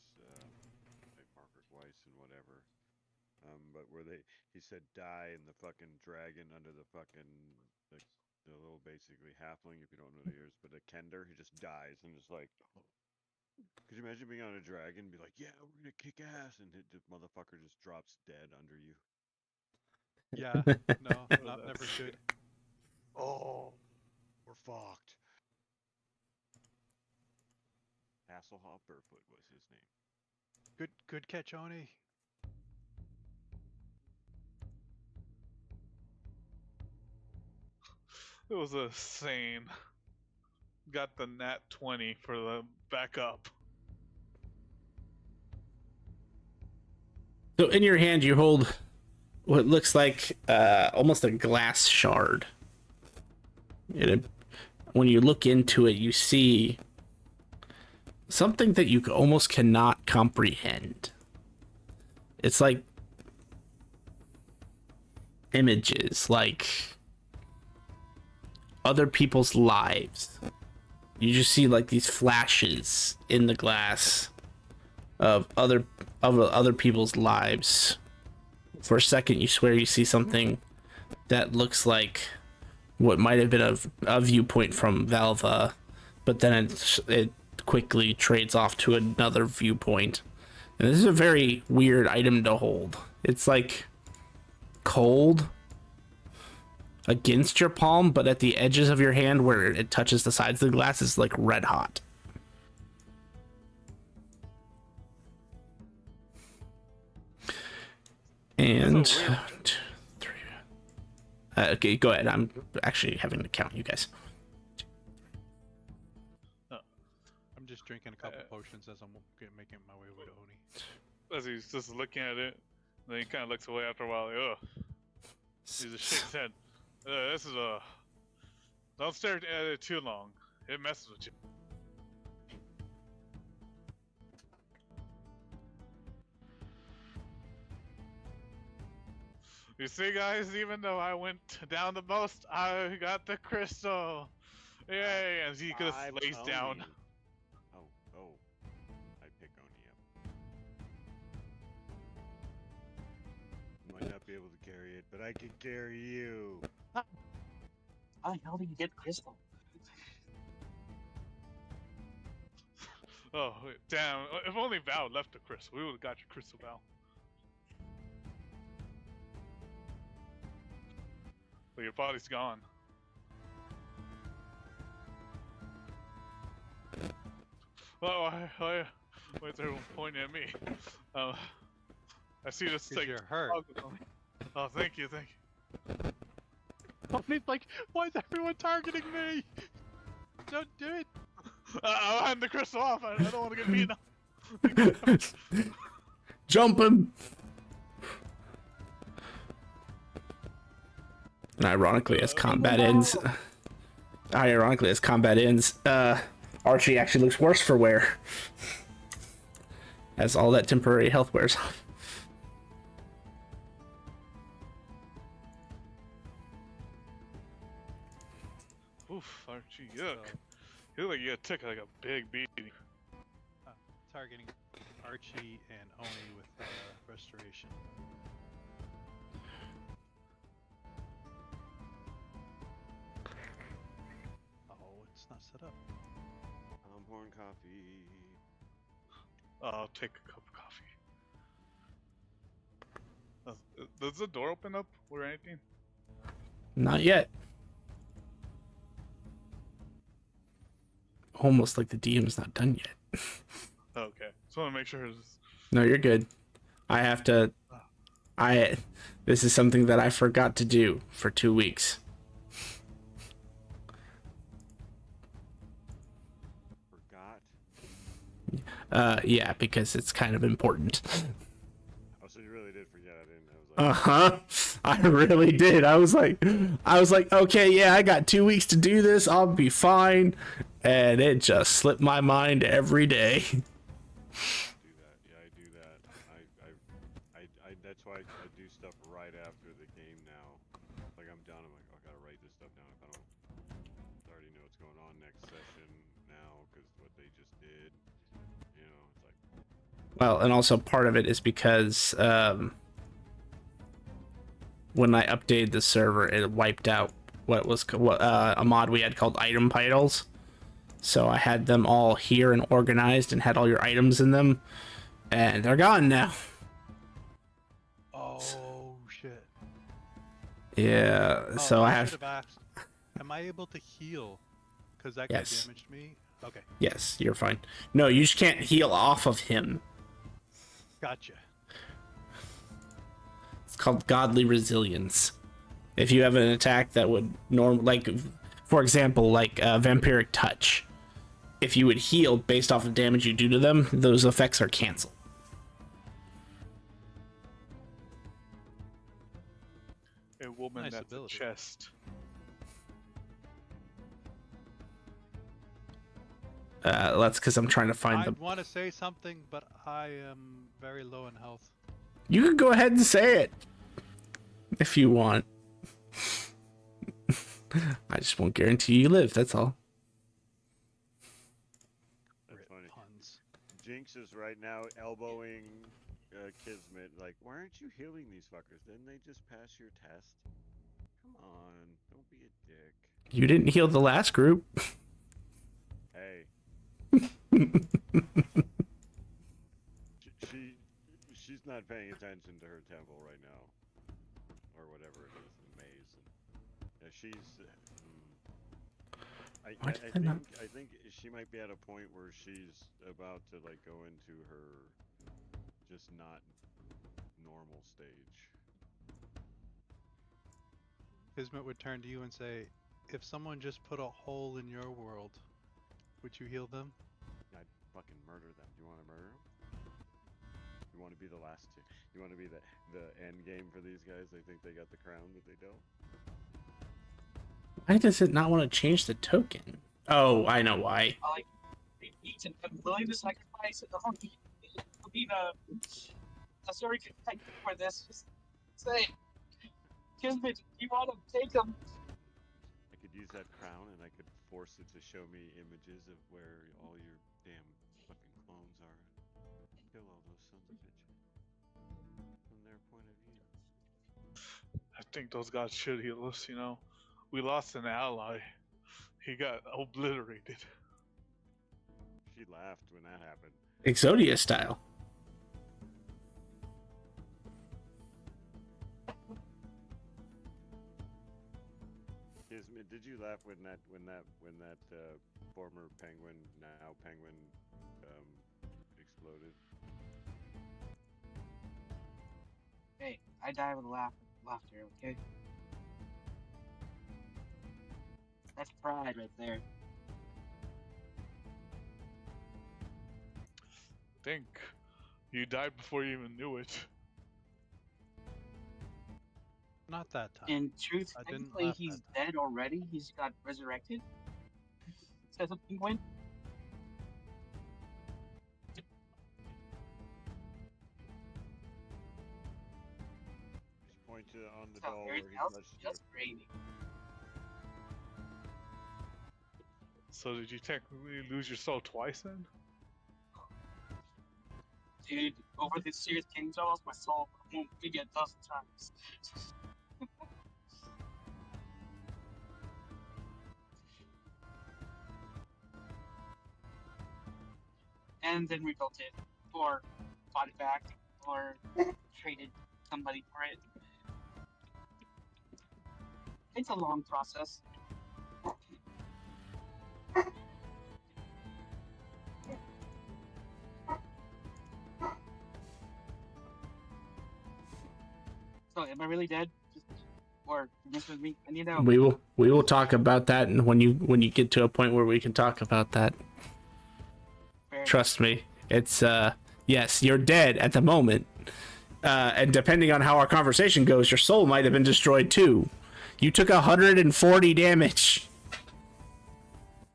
B: like Margaret Weiss and whatever. But where he said die and the fucking dragon under the fucking the little basically halfling, if you don't know the ears, but a Kender, he just dies and it's like. Could you imagine being on a dragon and be like, yeah, we're gonna kick ass, and the motherfucker just drops dead under you?
D: Yeah, no, never should.
B: Oh, we're fucked. Hasselhoff Barefoot was his name.
D: Good catch, Oni.
E: It was insane. Got the nat 20 for the backup.
A: So in your hand, you hold what looks like almost a glass shard. When you look into it, you see something that you almost cannot comprehend. It's like images, like other people's lives. You just see like these flashes in the glass of other people's lives. For a second, you swear you see something that looks like what might have been a viewpoint from Valva, but then it quickly trades off to another viewpoint. And this is a very weird item to hold. It's like cold against your palm, but at the edges of your hand where it touches the sides of the glass is like red hot. And
E: That's a weird-
A: 1, 2, 3. Okay, go ahead. I'm actually having to count you guys.
D: I'm just drinking a couple potions as I'm making my way over to Oni.
E: As he's just looking at it, then he kind of looks away after a while. Like, ugh. He just shakes his head. This is a. Don't stare at it too long. It messes with you. You see, guys, even though I went down the most, I got the crystal. Yay! And he just
B: I
E: lays
B: own
E: down.
B: you. Oh. I pick Oni up. Might not be able to carry it, but I can carry you.
G: How the hell did you get crystal?
E: Oh, damn. If only Val left the crystal, we would have got your crystal, Val. But your body's gone. Oh, why is everyone pointing at me? I see this
D: Because
E: like.
D: you're hurt.
E: Oh, thank you.
D: Oni's like, why is everyone targeting me? Don't do it.
E: I'll hand the crystal off. I don't want to get beaten up.
A: Jump him! And ironically, as combat ends, Archie actually looks worse for wear, as all that temporary health wears off.
E: Oof, Archie, yeah. You look like you took like a big beating.
D: Targeting Archie and Oni with restoration. Oh, it's not set up.
B: Horn coffee.
E: I'll take a cup of coffee. Does the door open up or anything?
A: Not yet. Almost like the DM's not done yet.
E: Okay, just want to make sure. It's...
A: No, you're good. I have to. This is something that I forgot to do for 2 weeks.
B: Forgot?
A: Yeah, because it's kind of important.
B: Oh, so you really did forget. I was like,
A: I really did. I was like, okay, yeah, I got 2 weeks to do this. I'll be fine. And it just slipped my mind every day.
B: do that. Yeah, I do that. That's why I do stuff right after the game now. Like I'm done. I'm like, oh, I gotta write this stuff down if I don't already know what's going on next session now because what they just did. You know, it's like.
A: Well, and also part of it is because when I updated the server, it wiped out a mod we had called item titles. So I had them all here and organized and had all your items in them, and they're gone now.
D: Oh shit.
A: Yeah,
D: Oh,
A: so I
D: should
A: have.
D: asked, am I able to heal? Because that
A: Yes.
D: guy damaged me. Okay,
A: Yes, you're fine. No, you just can't heal off of him.
D: gotcha.
A: It's called godly resilience. If you have an attack that would like, for example, like vampiric touch, if you would heal based off of damage you do to them, those effects are canceled.
E: A woman
D: Nice
E: that's
D: ability.
E: a chest.
A: That's because I'm trying to find
D: I
A: them.
D: want to say something, but I am very low in health.
A: You can go ahead and say it if you want. I just won't guarantee you live. That's all.
B: That's
D: Rip
B: funny.
D: puns.
B: Jinx is right now elbowing Kismet. Like, why aren't you healing these fuckers? Didn't they just pass your test? Come on, don't be a dick.
A: You didn't heal the last group.
B: Hey. She's not paying attention to her temple right now, or whatever it is, the maze. And, she's. I think she might be at a point where she's about to like go into her just not normal stage.
D: Kismet would turn to you and say, if someone just put a hole in your world, would you heal them?
B: I'd fucking murder them. Do you want to murder them? You want to be the last two? You want to be the end game for these guys? They think they got the crown, but they don't.
A: Why does it not want to change the token? Oh, I know why.
G: Like, I'm willing to sacrifice it. I'll be the story for this. Just say, Kismet, you want to take them?
B: I could use that crown and I could force it to show me images of where all your damn fucking clones are. Kill all those sons of bitches. From their point of view.
E: I think those guys should heal us, you know. We lost an ally. He got obliterated.
B: She laughed when that happened.
A: Exodia style.
B: Kismet, did you laugh when that former penguin, now penguin, exploded?
G: Hey, I die with laughter, okay? That's pride right there.
E: Think you died before you even knew it.
D: Not that time.
G: In truth,
D: I didn't
G: technically
D: laugh
G: he's
D: that
G: dead already. He's got resurrected. Says a penguin.
B: Just point to on the
G: So
B: doll where
G: everything
B: he
G: else
B: touched
G: is
B: you.
G: just gravy.
E: So did you technically lose your soul twice then?
G: Dude, over this serious games, I lost my soul maybe 1,000 times. And then rebuilt it, or bought it back, or traded somebody for it. It's a long process. So, am I really dead? Or this with me? I need to know.
A: We will talk about that, and when you get to a point where we can talk about that.
G: Fair
A: Trust me. It's yes, you're dead at the moment. And depending on how our conversation goes, your soul might have been destroyed too. You took 140 damage.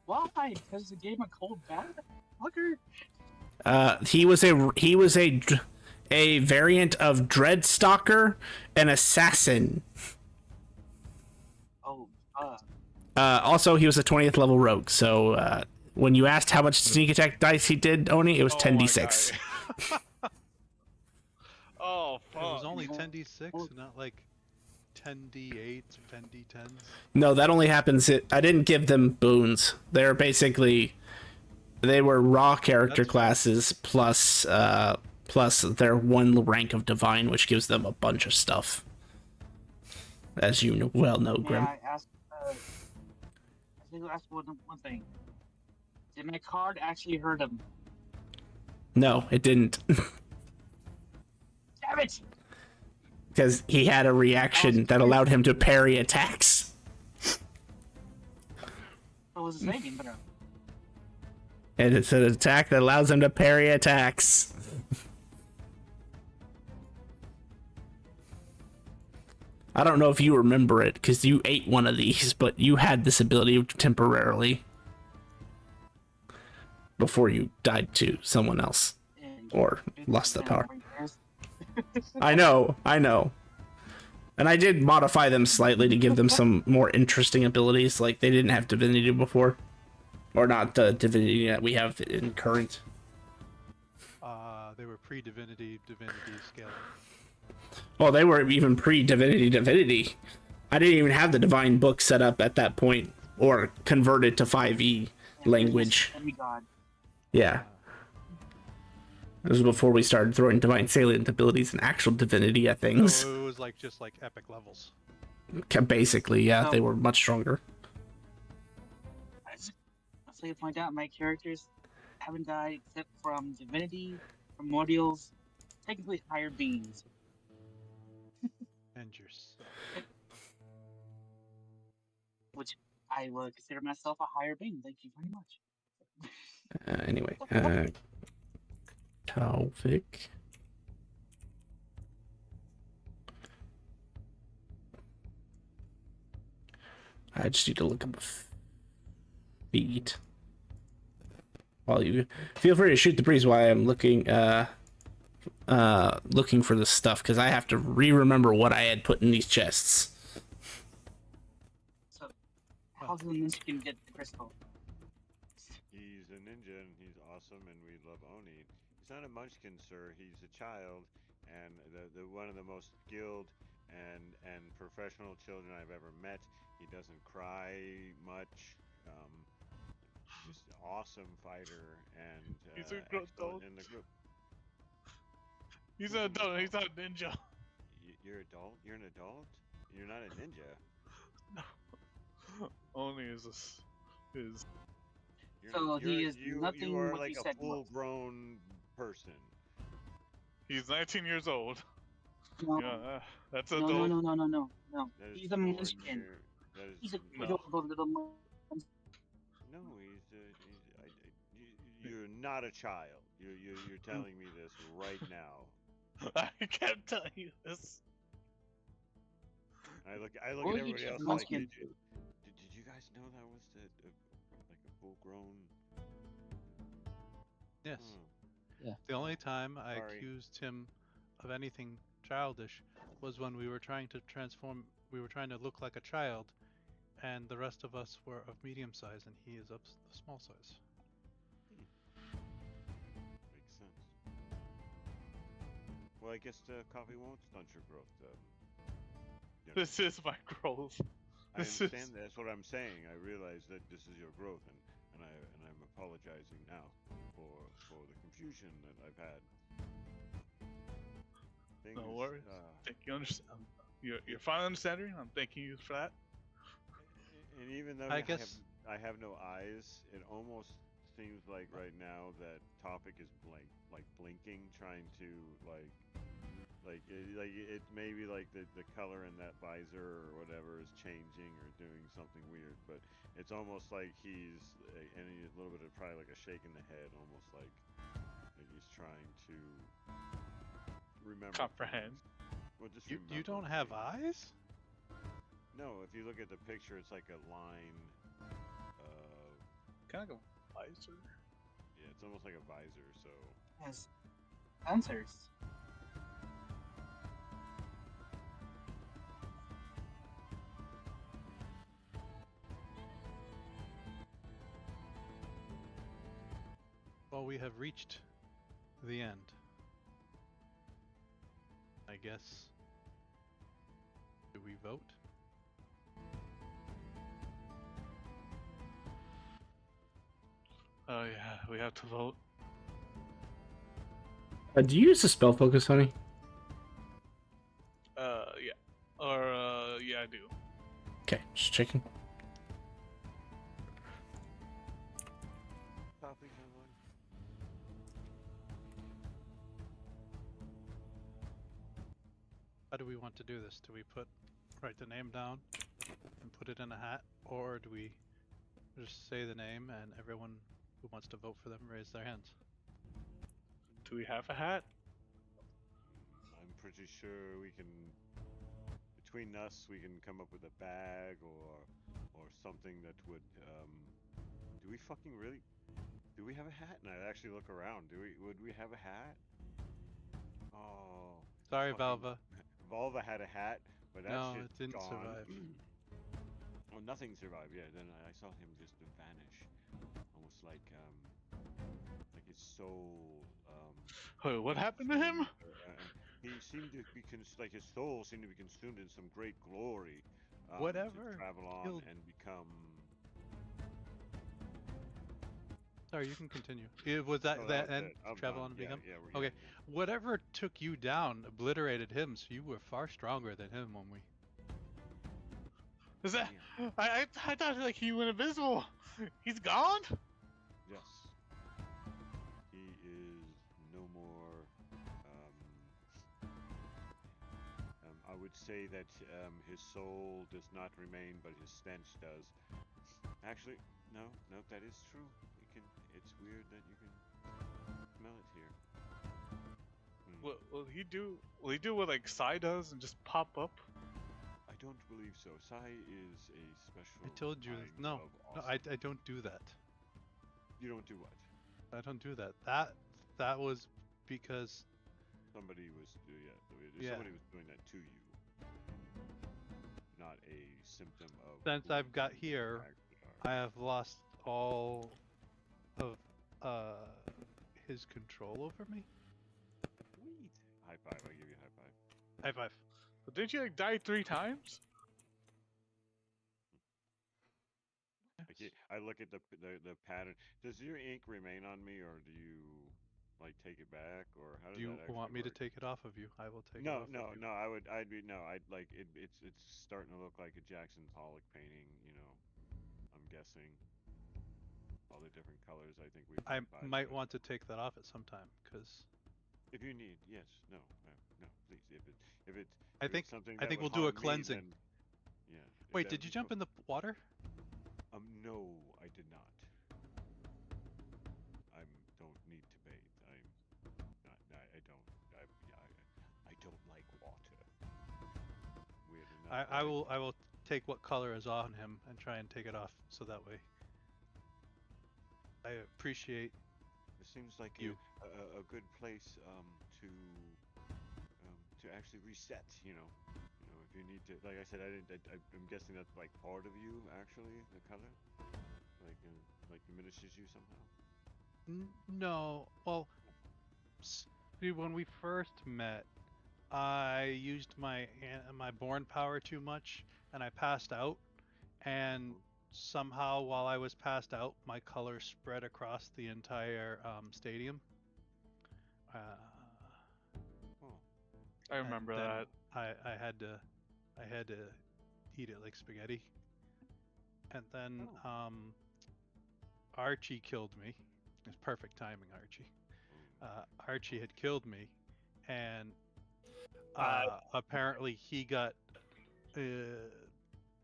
G: Why? Because the game a cold bath? Fucker.
A: He was a variant of Dreadstalker and Assassin.
G: Oh,
A: Also, he was a 20th level rogue. So when you asked how much sneak attack dice he did, Oni, it was 10d6.
E: Oh, fuck.
D: It was only 10d6, not like 10d8s or 10d10s.
A: No, that only happens. I didn't give them boons. They're basically they were raw character classes plus their one rank of divine, which gives them a bunch of stuff. As you well know, Grim.
G: I asked. I think I asked one thing. Did my card actually hurt him?
A: No, it didn't.
G: Damn it!
A: Because he had a reaction that allowed him to parry attacks.
G: What was his name? But
A: And it's an attack that allows him to parry attacks. I don't know if you remember it, because you ate one of these, but you had this ability temporarily. before you died to someone else
G: And
A: or
G: you
A: lost the
G: can
A: power.
G: reverse-
A: I know. And I did modify them slightly to give them some more interesting abilities, like they didn't have divinity before. Or not the divinity that we have in current.
D: They were pre-divinity scaling.
A: Well, they were even pre-divinity. I didn't even have the divine book set up at that point, or converted to 5e
G: and there's
A: language.
G: just demigod.
A: Yeah. This was before we started throwing divine salient abilities and actual divinity at things.
D: So it was like just like epic levels.
A: Basically, yeah,
G: So-
A: they were much stronger.
G: I'll say to point out, my characters haven't died except from divinity, primordials, technically higher beings.
D: And yourself.
G: Which I would consider myself a higher being. Thank you very much.
A: Anyway, Talvik. I just need to look up the feet. While you feel free to shoot the breeze while I'm looking for the stuff, because I have to remember what I had put in these chests.
G: So, how does the ninja can get the crystal?
B: He's a ninja and he's awesome and we love Oni. He's not a munchkin, sir. He's a child and the one of the most skilled and professional children I've ever met. He doesn't cry much. Just awesome fighter and
E: He's a
B: excellent
E: adult.
B: in the group.
E: He's an adult. He's not a ninja.
B: You're adult? You're an adult? You're not a ninja.
E: No. Only is this is.
G: So he is nothing
B: You are
G: what
B: like
G: you
B: a
G: said he was.
B: full-grown person.
E: He's 19 years old.
G: No,
E: Yeah, that's
G: no,
E: adult.
G: no.
B: That is
G: He's a
B: nowhere
G: munchkin.
B: near- That is
G: He's a
E: No.
G: adorable little munchkin.
B: No, you're not a child. You're telling me this right now.
E: I can't tell you this.
B: I look
G: Well,
B: at
G: you
B: everybody
G: just
B: else like,
G: munchkin.
B: did you guys know that was like a full-grown?
D: Yes.
B: Hmm.
D: The only time I
B: Sorry.
D: accused him of anything childish was when we were trying to look like a child, and the rest of us were of medium size, and he is of the small size.
B: Makes sense. Well, I guess the coffee won't stunt your growth. You know.
E: This is my growth.
B: I
E: This
B: understand
E: is.
B: that's what I'm saying. I realize that this is your growth, and I'm apologizing now for the confusion that I've had. Things,
E: No worries. Thank you. Understand. You're finally understanding. I'm thanking you for that.
B: And even though
D: I guess-
B: I have no eyes, it almost seems like right now that topic is blinking, trying to it maybe like the color in that visor or whatever is changing or doing something weird, but it's almost like he's and he's a little bit of probably like a shake in the head, almost like he's trying to remember
E: Comprehend.
B: things. Well, just
D: You
B: remember
D: don't have
B: things.
D: eyes?
B: No, if you look at the picture, it's like a line.
E: Kind of like a visor.
B: Yeah, it's almost like a visor. So
G: Has sensors.
D: Well, we have reached the end. I guess. Do we vote?
E: Oh yeah, we have to vote.
A: Do you use the spell focus, honey?
E: Yeah. Or yeah, I do.
A: Okay, just checking.
B: topic number one.
D: How do we want to do this? Do we write the name down and put it in a hat, or do we just say the name and everyone who wants to vote for them raise their hands?
E: Do we have a hat?
B: I'm pretty sure we can. Between us, we can come up with a bag or something that would. Do we fucking really? Do we have a hat? And I actually look around. Would we have a hat? Oh.
D: Sorry,
B: fucking-
D: Valva.
B: Valva had a hat, but that
D: No,
B: shit's
D: it didn't
B: gone.
D: survive.
B: Oh, nothing survived. Yeah, then I saw him just vanish, almost like his soul.
E: Wait, what happened to him?
B: He seemed to be like his soul seemed to be consumed in some great glory.
D: Whatever
B: To travel on
D: killed-
B: and become.
D: Sorry, you can continue. Was that
B: No,
D: that
B: was
D: end?
B: it. I'm
D: Travel
B: done.
D: on and
B: Yeah,
D: become?
B: yeah, we're
D: Okay.
B: yeah.
D: Whatever took you down obliterated him, so you were far stronger than him when we.
E: Is that?
B: Yeah.
E: I thought like he went invisible. He's gone.
B: Yes. He is no more. I would say that his soul does not remain, but his stench does. Actually, no, that is true. You can. It's weird that you can smell it here.
E: Will he do? Will he do what like Psy does and just pop up?
B: I don't believe so. Sai is a special.
D: I told you.
B: kind
D: No,
B: of
D: no,
B: awesome.
D: I don't do that.
B: You don't do what?
D: I don't do that. That was because
B: Somebody was.
D: Yeah.
B: Somebody was doing that to you. Not a symptom of.
D: since
B: who
D: I've got
B: you
D: here,
B: actually are.
D: I have lost all of his control over me.
B: Sweet. High five. I give you a high five.
D: High five.
E: But didn't you like die 3 times?
B: Okay, I look at the pattern. Does your ink remain on me, or do you like take it back, or how does
D: Do you
B: that actually
D: want me to
B: work?
D: take it off of you? I will take it
B: No,
D: off
B: no,
D: of you.
B: no. I'd like it. It's starting to look like a Jackson Pollock painting. You know, I'm guessing all the different colors. I think we.
D: I might want to take that off at some time, because
B: If you need, yes, no, no, please. If it's something
D: I
B: that
D: think
B: would
D: we'll do a
B: harm me,
D: cleansing.
B: then, yeah. if
D: Wait,
B: that
D: did
B: would
D: you
B: be
D: jump in the water?
B: No, I did not. I don't need to bathe. I'm not. I don't. I don't like water. Weird enough.
D: I will take what color is on him and try and take it off, so that way. I appreciate.
B: It seems like
D: You.
B: a good place to actually reset. You know, if you need to. Like I said, I'm guessing that's like part of you actually. The color, like diminishes you somehow.
D: No, well, see, when we first met, I used my born power too much, and I passed out. And somehow, while I was passed out, my color spread across the entire stadium.
B: Oh.
E: I remember
D: and then
E: that.
D: I had to eat it like spaghetti. And then Archie killed me. It's perfect timing, Archie. Archie had killed me, and apparently he got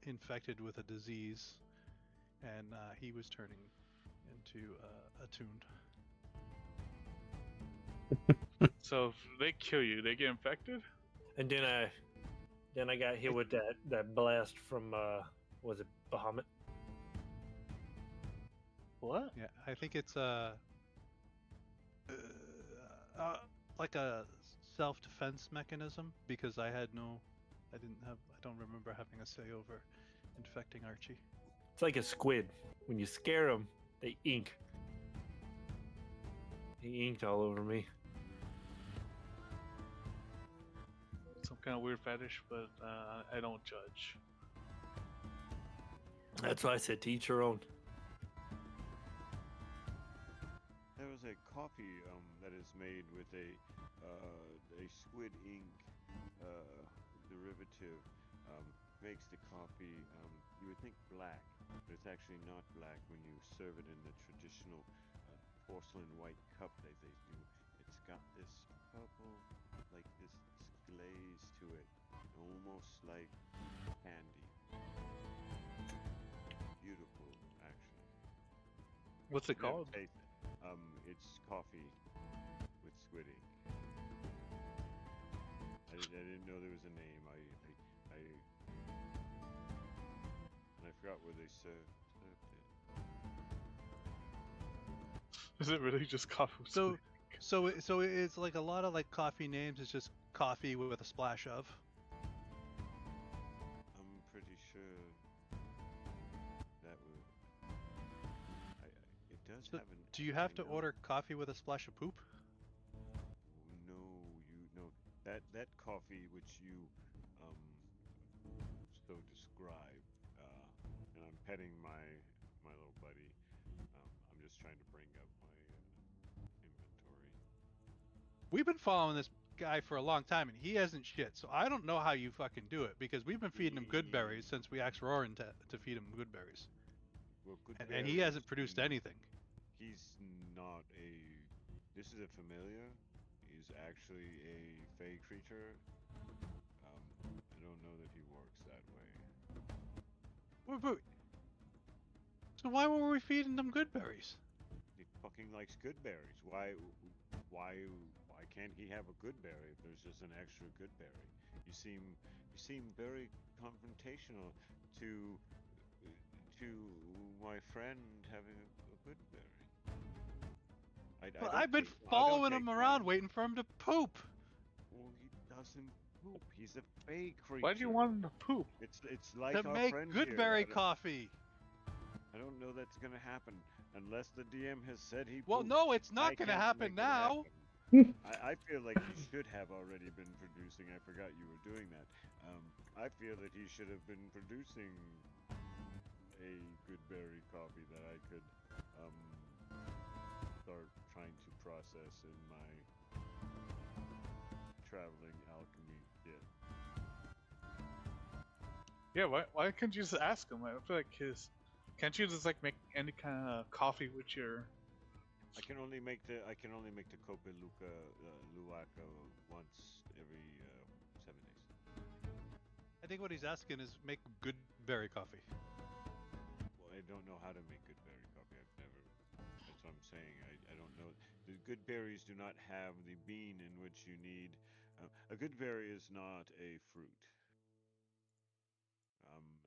D: infected with a disease, and he was turning into attuned.
E: So if they kill you, they get infected.
F: And then I got hit with that blast from was it Bahamut?
E: What?
D: Yeah, I think it's like a self-defense mechanism, because I don't remember having a say over infecting Archie.
F: It's like a squid. When you scare them, they ink. He inked all over me.
E: Some kind of weird fetish, but I don't judge.
F: That's why I said to each your own.
B: There was a coffee that is made with a squid ink derivative. Makes the coffee you would think black, but it's actually not black when you serve it in the traditional porcelain white cup that they do. It's got this purple, like this glaze to it, almost like candy. Beautiful, actually.
E: What's it
B: Never
E: called?
B: tasted it. It's coffee with squid ink. I didn't know there was a name. I forgot where they served it.
E: Is it really just coffee? With
D: So,
E: squeak?
D: so it's like a lot of like coffee names. It's just coffee with a splash of.
B: I'm pretty sure that would. It does
D: So
B: have an.
D: do you have
B: I
D: to
B: know.
D: order coffee with a splash of poop?
B: No, that coffee which you um so describe. And I'm petting my little buddy. I'm just trying to bring up my inventory.
D: We've been following this guy for a long time, and he hasn't shit. So I don't know how you fucking do it because we've been feeding him good berries since we asked Roran to feed him good berries,
B: Well, good
D: and he
B: berries.
D: hasn't produced anything.
B: He's not a. This is a familiar. He's actually a fey creature. I don't know that he works that way.
D: But, so why were we feeding them good berries?
B: He fucking likes good berries. Why, why can't he have a good berry if there's just an extra good berry? You seem very confrontational to, to my friend having a good berry.
D: Well,
B: don't
D: I've been
B: take, I don't
D: following
B: take
D: him around,
B: one.
D: waiting for him to poop.
B: Well, he doesn't poop. He's a fey creature.
E: Why do you want him to poop?
B: It's like
D: To
B: our
D: make
B: friend
D: good
B: here.
D: berry coffee.
B: I don't know that's gonna happen unless the DM has said he.
D: Well,
B: poops.
D: no, it's
B: I
D: not gonna
B: can't
D: happen
B: make it
D: now.
B: happen. I feel like he should have already been producing. I forgot you were doing that. I feel that he should have been producing a good berry coffee that I could start trying to process in my traveling alchemy kit.
E: Yeah, why can't you just ask him? I feel like his. Can't you just like make any kind of coffee with your?
B: I can only make the Copa Luwaka once every 7 days.
D: I think what he's asking is make good berry coffee.
B: Well, I don't know how to make good berry coffee. I've never. That's what I'm saying. I don't know. The good berries do not have the bean in which you need. A good berry is not a fruit.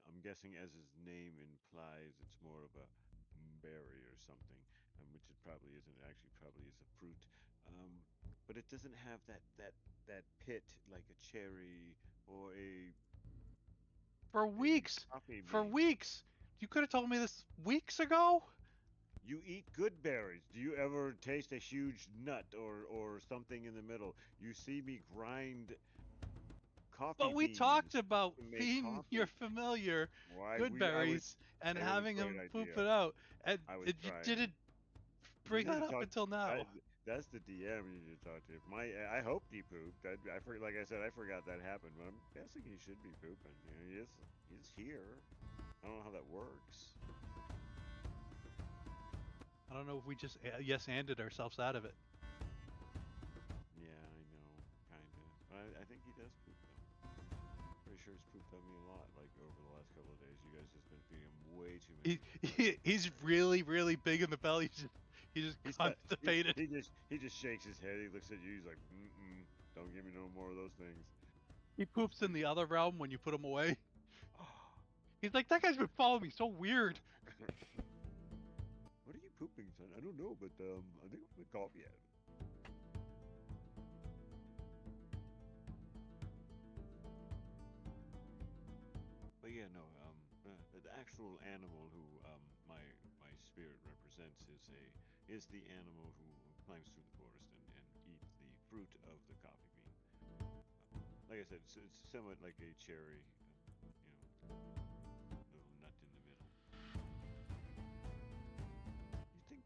B: I'm guessing, as his name implies, it's more of a berry or something, which it probably isn't. It actually probably is a fruit, but it doesn't have that pit like a cherry or a
D: For weeks,
B: coffee
D: for
B: bean.
D: weeks. You could have told me this weeks ago.
B: You eat good berries. Do you ever taste a huge nut or something in the middle? You see me grind coffee
D: But we
B: beans
D: talked about
B: to make
D: feeding your
B: coffee.
D: familiar
B: Why
D: good
B: I was
D: berries and
B: it was a
D: having
B: great
D: him poop
B: idea.
D: it out, and
B: I was
D: you
B: trying.
D: didn't
B: You
D: bring
B: need
D: that
B: to
D: up
B: talk.
D: until
B: That,
D: now.
B: that's the DM you need to talk to. I hoped he pooped. Like I said, I forgot that happened, but I'm guessing he should be pooping. You know, he's here. I don't know how that works.
D: I don't know if we just yes-anded ourselves out of it.
B: Yeah, I know, kinda. But I think he does poop though. Pretty sure he's pooped on me a lot. Like over the last couple of days, you guys just been feeding him way too many.
D: He's really, really big in the belly. He's just
B: He's got,
D: constipated.
B: he just shakes his head. He looks at you. He's like, don't give me no more of those things.
D: He poops in the other realm when you put him away. He's like, that guy's been following me so weird.
B: What are you pooping, son? I don't know, but I think I'm gonna coffee at it. But yeah, no. The actual animal who my spirit represents is the animal who climbs through the forest and eats the fruit of the coffee bean. Like I said, it's somewhat like a cherry, little nut in the middle. You think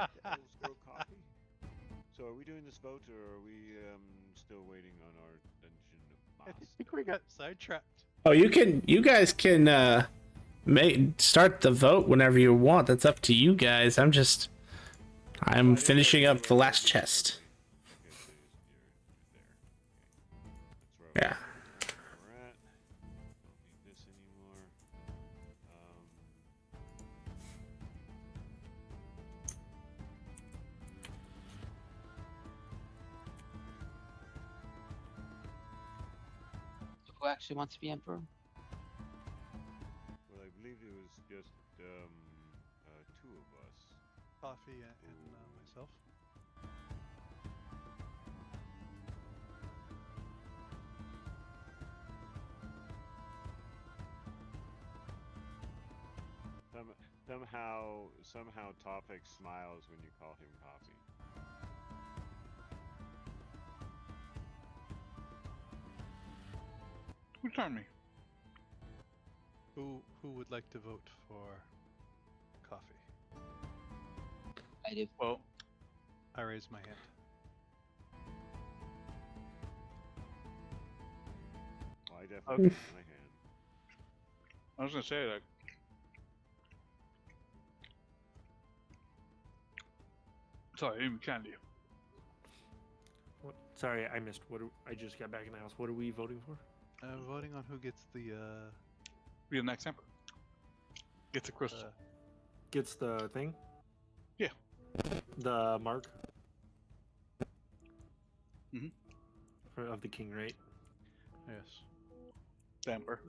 B: that elves grow coffee? So are we doing this vote, or are we still waiting on our dungeon
D: I
B: master?
D: think we got sidetracked.
A: Oh, you guys can start the vote whenever you want. That's up to you guys. I'm finishing up the last chest.
B: Okay, so you're there. Okay.
A: Yeah.
B: That's where we're at. Don't need this anymore.
C: Who actually wants to be emperor?
B: Well, I believe it was just two of us.
D: Coffee and myself.
B: Somehow Tophic smiles when you call him coffee.
E: Who turned me?
D: Who would like to vote for coffee?
C: I do.
E: Well,
D: I raise my hand.
B: Well, I definitely raised my hand.
E: I was gonna say that. Sorry, even candy.
H: What? Sorry, I missed. I just got back in the house. What are we voting for?
D: Voting on who gets the
E: Be the next emperor. Gets a crystal.
H: Gets the thing?
E: Yeah.
H: The mark?
E: Mhm.
H: Of the king, right?
D: yes.
E: The emperor.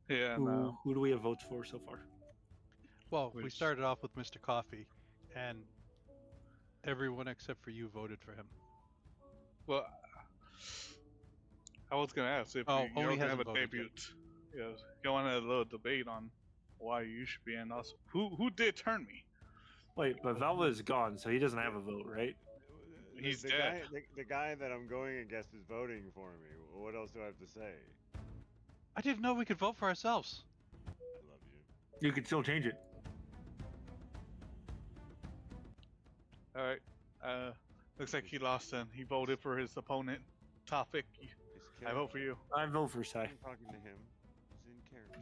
E: Yeah,
H: Who,
E: no.
H: who do we have votes for so far?
D: Well, we
E: Which-
D: started off with Mr. Coffee, and everyone except for you voted for him.
E: Well, I was gonna ask if
D: Oh,
E: you
D: only
E: gonna have
D: hasn't
E: a
D: voted
E: debut.
D: yet.
E: Yes, you want a little debate on why you should be, and also who did turn me.
H: Wait, but Valva is gone, so he doesn't have a vote, right?
E: He's
B: the
E: dead.
B: Guy, the guy that I'm going against is voting for me. What else do I have to say?
D: I didn't know we could vote for ourselves.
B: I love you.
H: You could still change it.
E: All right. Looks like he lost, and he voted for his opponent. Topic.
B: His
E: I vote for you.
H: I vote for Sai.
B: I'm talking to him. He's in character.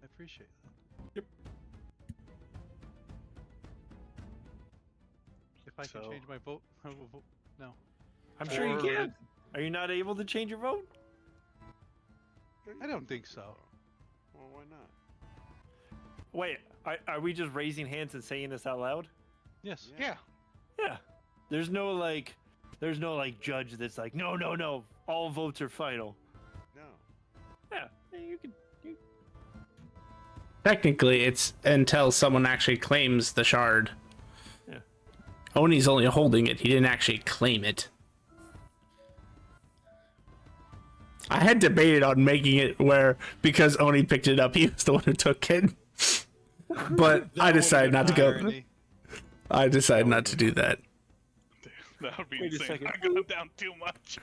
D: I appreciate that.
H: Yep.
D: If I can
E: So-
D: change my vote, I will vote. No.
H: I'm sure you
E: Or-
H: can. Are you not able to change your vote?
B: Sure you
D: I don't
B: can
D: think
B: vote
D: so.
B: for him. Well, why not?
H: Wait, are we just raising hands and saying this out loud?
D: Yes.
E: Yeah.
H: Yeah. There's no like judge that's like, no, all votes are final.
B: No.
H: Yeah, you can.
A: Technically, it's until someone actually claims the shard.
H: Yeah.
A: Oni's only holding it. He didn't actually claim it. I had debated on making it where, because Oni picked it up, he was the one who took it. But I decided not to go.
D: Irony.
A: I decided not to do that.
E: That would be
H: Wait a
E: insane.
H: second.
E: I got down too much.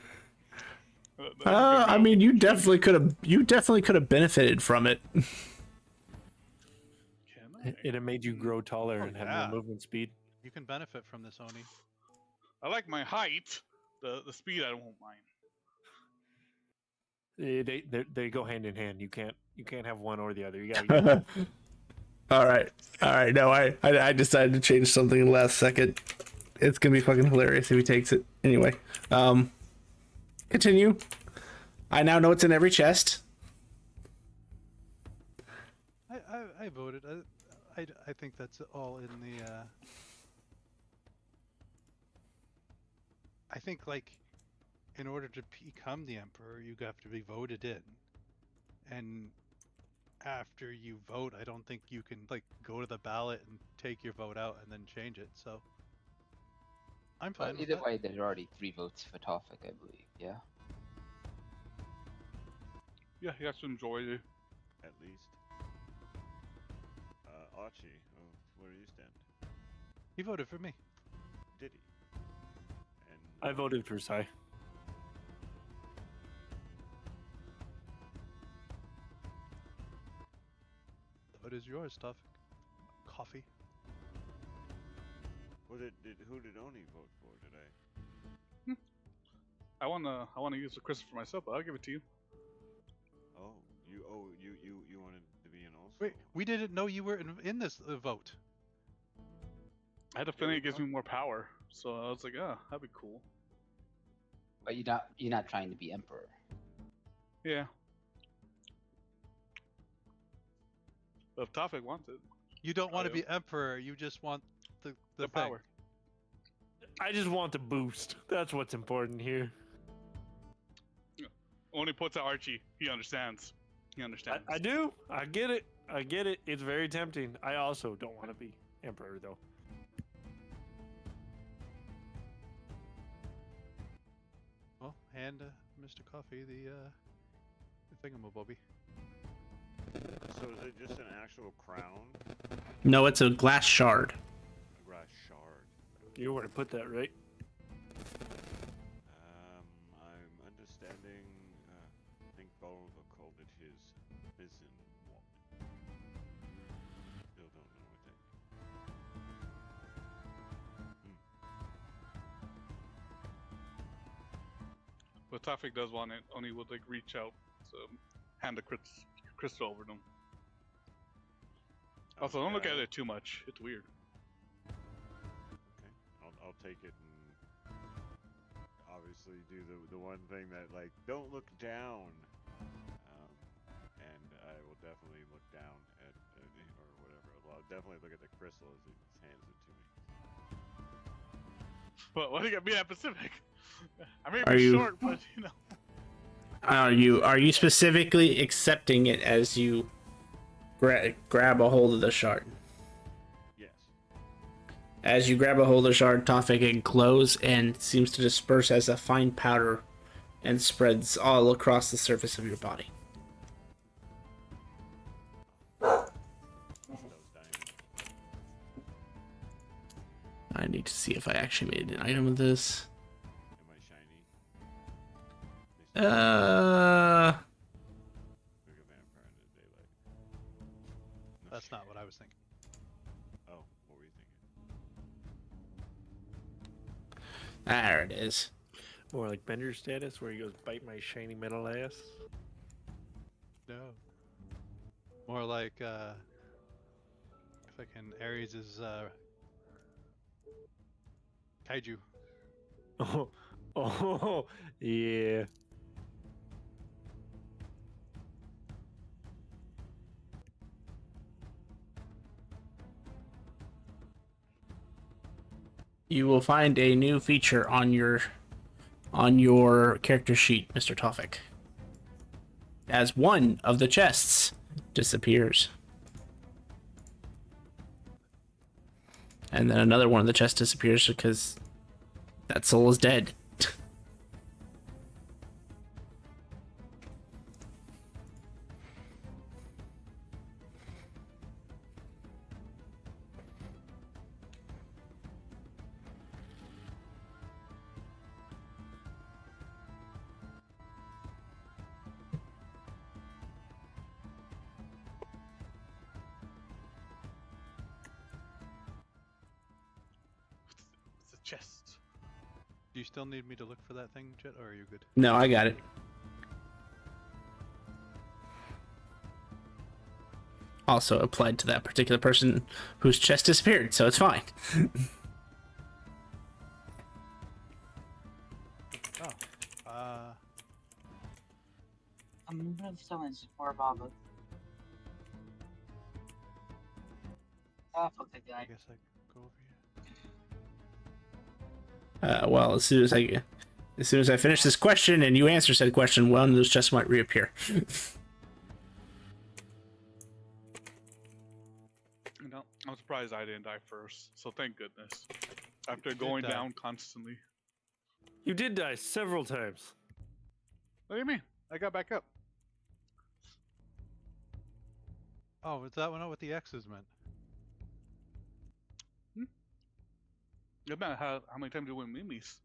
A: I mean, you definitely could have. You definitely could have benefited from it.
E: Can I?
H: It have made you grow taller
D: Oh,
H: and have
D: yeah.
H: more movement speed.
D: You can benefit from this, Oni.
E: I like my height. The speed I won't mind.
H: They go hand in hand. You can't have one or the other. You gotta.
A: All right. No, I decided to change something in the last second. It's gonna be fucking hilarious if he takes it. Anyway, continue. I now know it's in every chest.
D: I voted. I think that's all in the. I think like, in order to become the emperor, you have to be voted in, and after you vote, I don't think you can like go to the ballot and take your vote out and then change it. So I'm fine.
C: Well,
D: with
C: either
D: that.
C: way, there's already 3 votes for Tophic, I believe. Yeah.
E: Yeah, you have to enjoy it.
B: At least. Archie, where do you stand?
D: He voted for me.
B: Did he? And
H: I voted for Sai.
D: What is yours, Tophic? Coffee.
B: who did Oni vote for today?
E: I wanna use the crystal for myself, but I'll give it to you.
B: You wanted to be in also?
D: Wait, we didn't know you were in this vote.
E: I had a feeling it gives me more power, so I was like, that'd be cool.
C: But you're not trying to be emperor.
E: Yeah. But if Tophic wants it,
D: You don't want to
E: I
D: be emperor. You just want the
E: the
D: thing.
E: power.
H: I just want the boost. That's what's important here.
E: Only puts out Archie. He understands. He understands.
H: I do. I get it. I get it. It's very tempting. I also don't want to be emperor though.
D: Well, hand Mr. Coffee the thingamabobby.
B: So is it just an actual crown?
A: No, it's a glass shard.
B: A glass shard.
H: You want to put that right?
B: I'm understanding. I think Bulba called it his prison wall. Still don't know what that means.
E: But Tafik does want it, only would like reach out, so hand the crystal over them. Also, don't look at it too much. It's weird.
B: Okay, I'll take it and obviously do the one thing that like don't look down. And I will definitely look down at or whatever. I'll definitely look at the crystal as he hands it to me.
E: But what do you got me at Pacific? I may
A: Are
E: be
A: you-
E: short, but you know.
A: Are you specifically accepting it as you grab a hold of the shard?
B: Yes.
A: As you grab a hold of the shard, Tofik, it glows and seems to disperse as a fine powder and spreads all across the surface of your body.
B: Those diamonds.
A: I need to see if I actually made an item of this.
B: Am I shiny?
A: Uh,
B: Look at vampire in the daylight. No
D: That's
B: shit.
D: not what I was thinking.
B: Oh, what were you thinking?
A: there it is.
H: More like Bender status, where he goes, "Bite my shiny metal ass."
D: No. More like fucking Ares is kaiju.
H: Oh, yeah.
A: You will find a new feature on your character sheet, Mr. Tofik. As one of the chests disappears. And then another one of the chests disappears because that soul is dead.
E: It's a chest.
D: Do you still need me to look for that thing, Jet, or are you good?
A: No, I got it. Also applied to that particular person whose chest disappeared, so it's fine.
D: Oh.
G: I'm moving of silence for Baba. Ah, fuck that
D: I
G: guy.
D: guess I could go over here.
A: Well, as soon as I finish this question and you answer said question, one of those chests might reappear.
E: You know, I'm surprised I didn't die first. So thank goodness. After
D: did
E: going
D: die.
E: down constantly.
H: You did die several times.
E: What do you mean? I got back up.
D: Oh, is that one out with the X's meant?
E: No matter how many times you win mimis.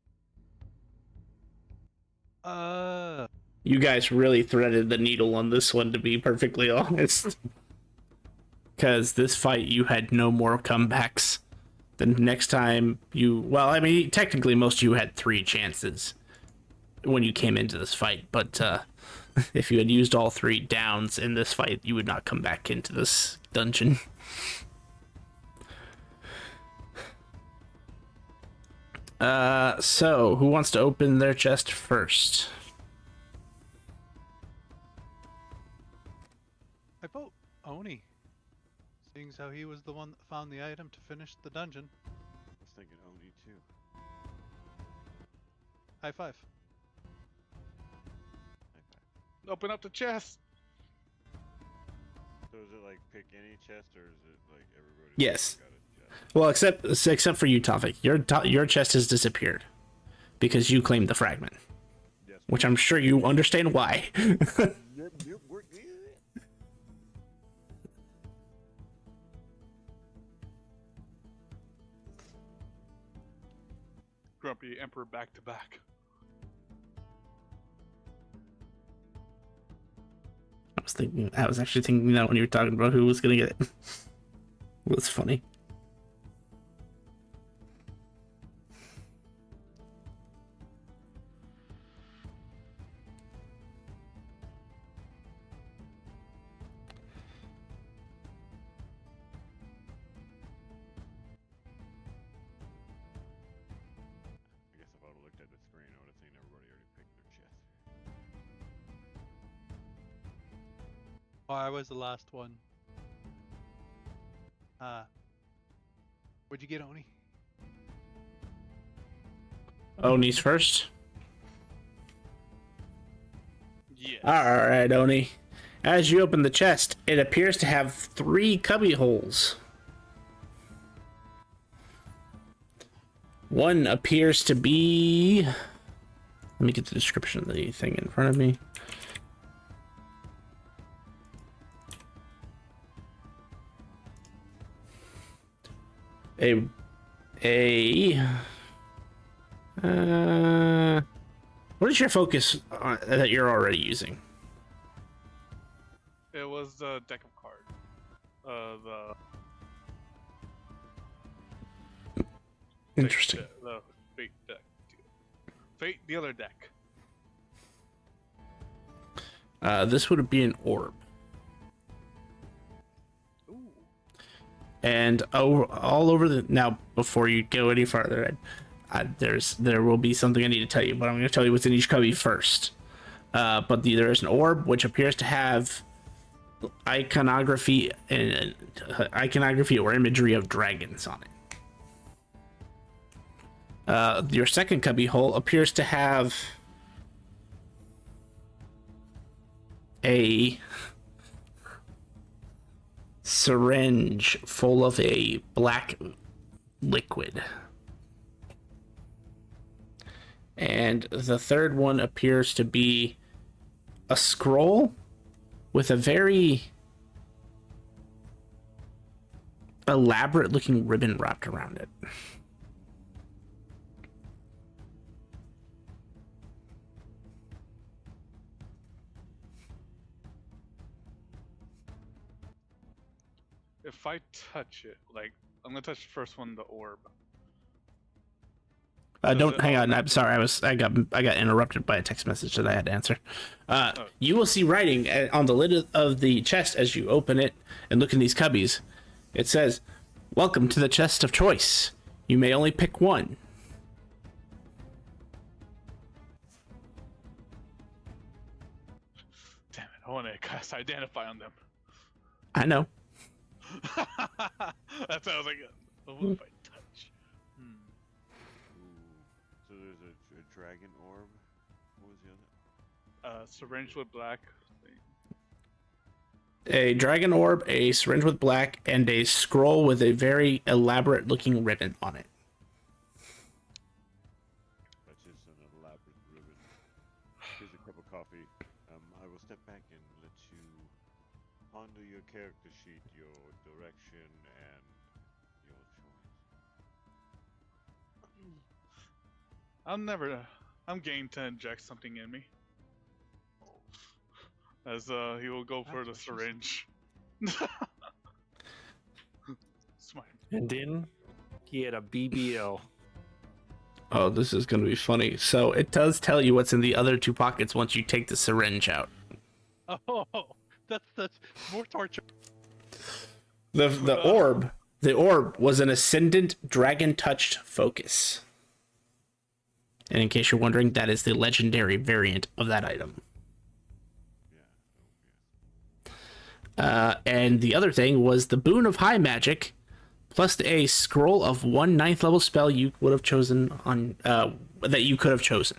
A: You guys really threaded the needle on this one, to be perfectly honest. Because this fight, you had no more comebacks. The next time you... Well, I mean, technically most of you had 3 chances when you came into this fight. But if you had used all 3 downs in this fight, you would not come back into this dungeon. So, who wants to open their chest first?
D: I vote Oni. Seeing as how he was the one that found the item to finish the dungeon.
B: I was thinking Oni too.
D: High five.
B: High five.
E: Open up the chest.
B: So is it like pick any chest, or is it like everybody?
A: Yes.
B: Got a chest?
A: Well, except for you, Tofik. Your chest has disappeared because you claimed the fragment,
B: Yes.
A: which I'm sure you understand why.
B: Yep, we're good.
E: Grumpy Emperor back to back.
A: I was actually thinking that when you were talking about who was gonna get it. It was funny.
B: I guess if I would have looked at the screen, I would have seen everybody already picked their chest.
D: Oh, I was the last one. What'd you get, Oni?
A: Oni's first.
E: Yes.
A: All right, Oni. As you open the chest, it appears to have 3 cubby holes. One appears to be... Let me get the description of the thing in front of me. What is your focus that you're already using?
E: It was the deck of cards.
A: Interesting.
E: The fate deck. Fate dealer deck.
A: This would be an orb.
E: Ooh.
A: And all over the... Now, before you go any farther, there will be something I need to tell you, but I'm going to tell you what's in each cubby first. There is an orb which appears to have iconography or imagery of dragons on it. Your second cubby hole appears to have a syringe full of a black liquid. And the third one appears to be a scroll with a very elaborate looking ribbon wrapped around it.
E: If I touch it, like, I'm gonna touch the first one, the orb.
A: Don't hang on. I'm sorry. I got interrupted by a text message that I had to answer. You will see writing on the lid of the chest as you open it and look in these cubbies. It says, "Welcome to the chest of choice. You may only pick one."
E: Damn it! I want to cast identify on them.
A: I know.
E: That sounds like what if I touch?
B: Ooh. So there's a dragon orb. What was the other?
E: Syringe with black.
A: A dragon orb, a syringe with black, and a scroll with a very elaborate looking ribbon on it.
B: That's just an elaborate ribbon. Here's a cup of coffee. I will step back and let you ponder your character sheet, your direction, and your choice.
E: I'm game to inject something in me. As he will go for the syringe. Smart.
H: And then he had a BBL.
A: Oh, this is going to be funny. So it does tell you what's in the other 2 pockets once you take the syringe out.
D: Oh, that's more torture.
A: The orb was an ascendant dragon touched focus. And in case you're wondering, that is the legendary variant of that item. And the other thing was the boon of high magic, plus a scroll of 1 9th level spell you would have chosen on that you could have chosen.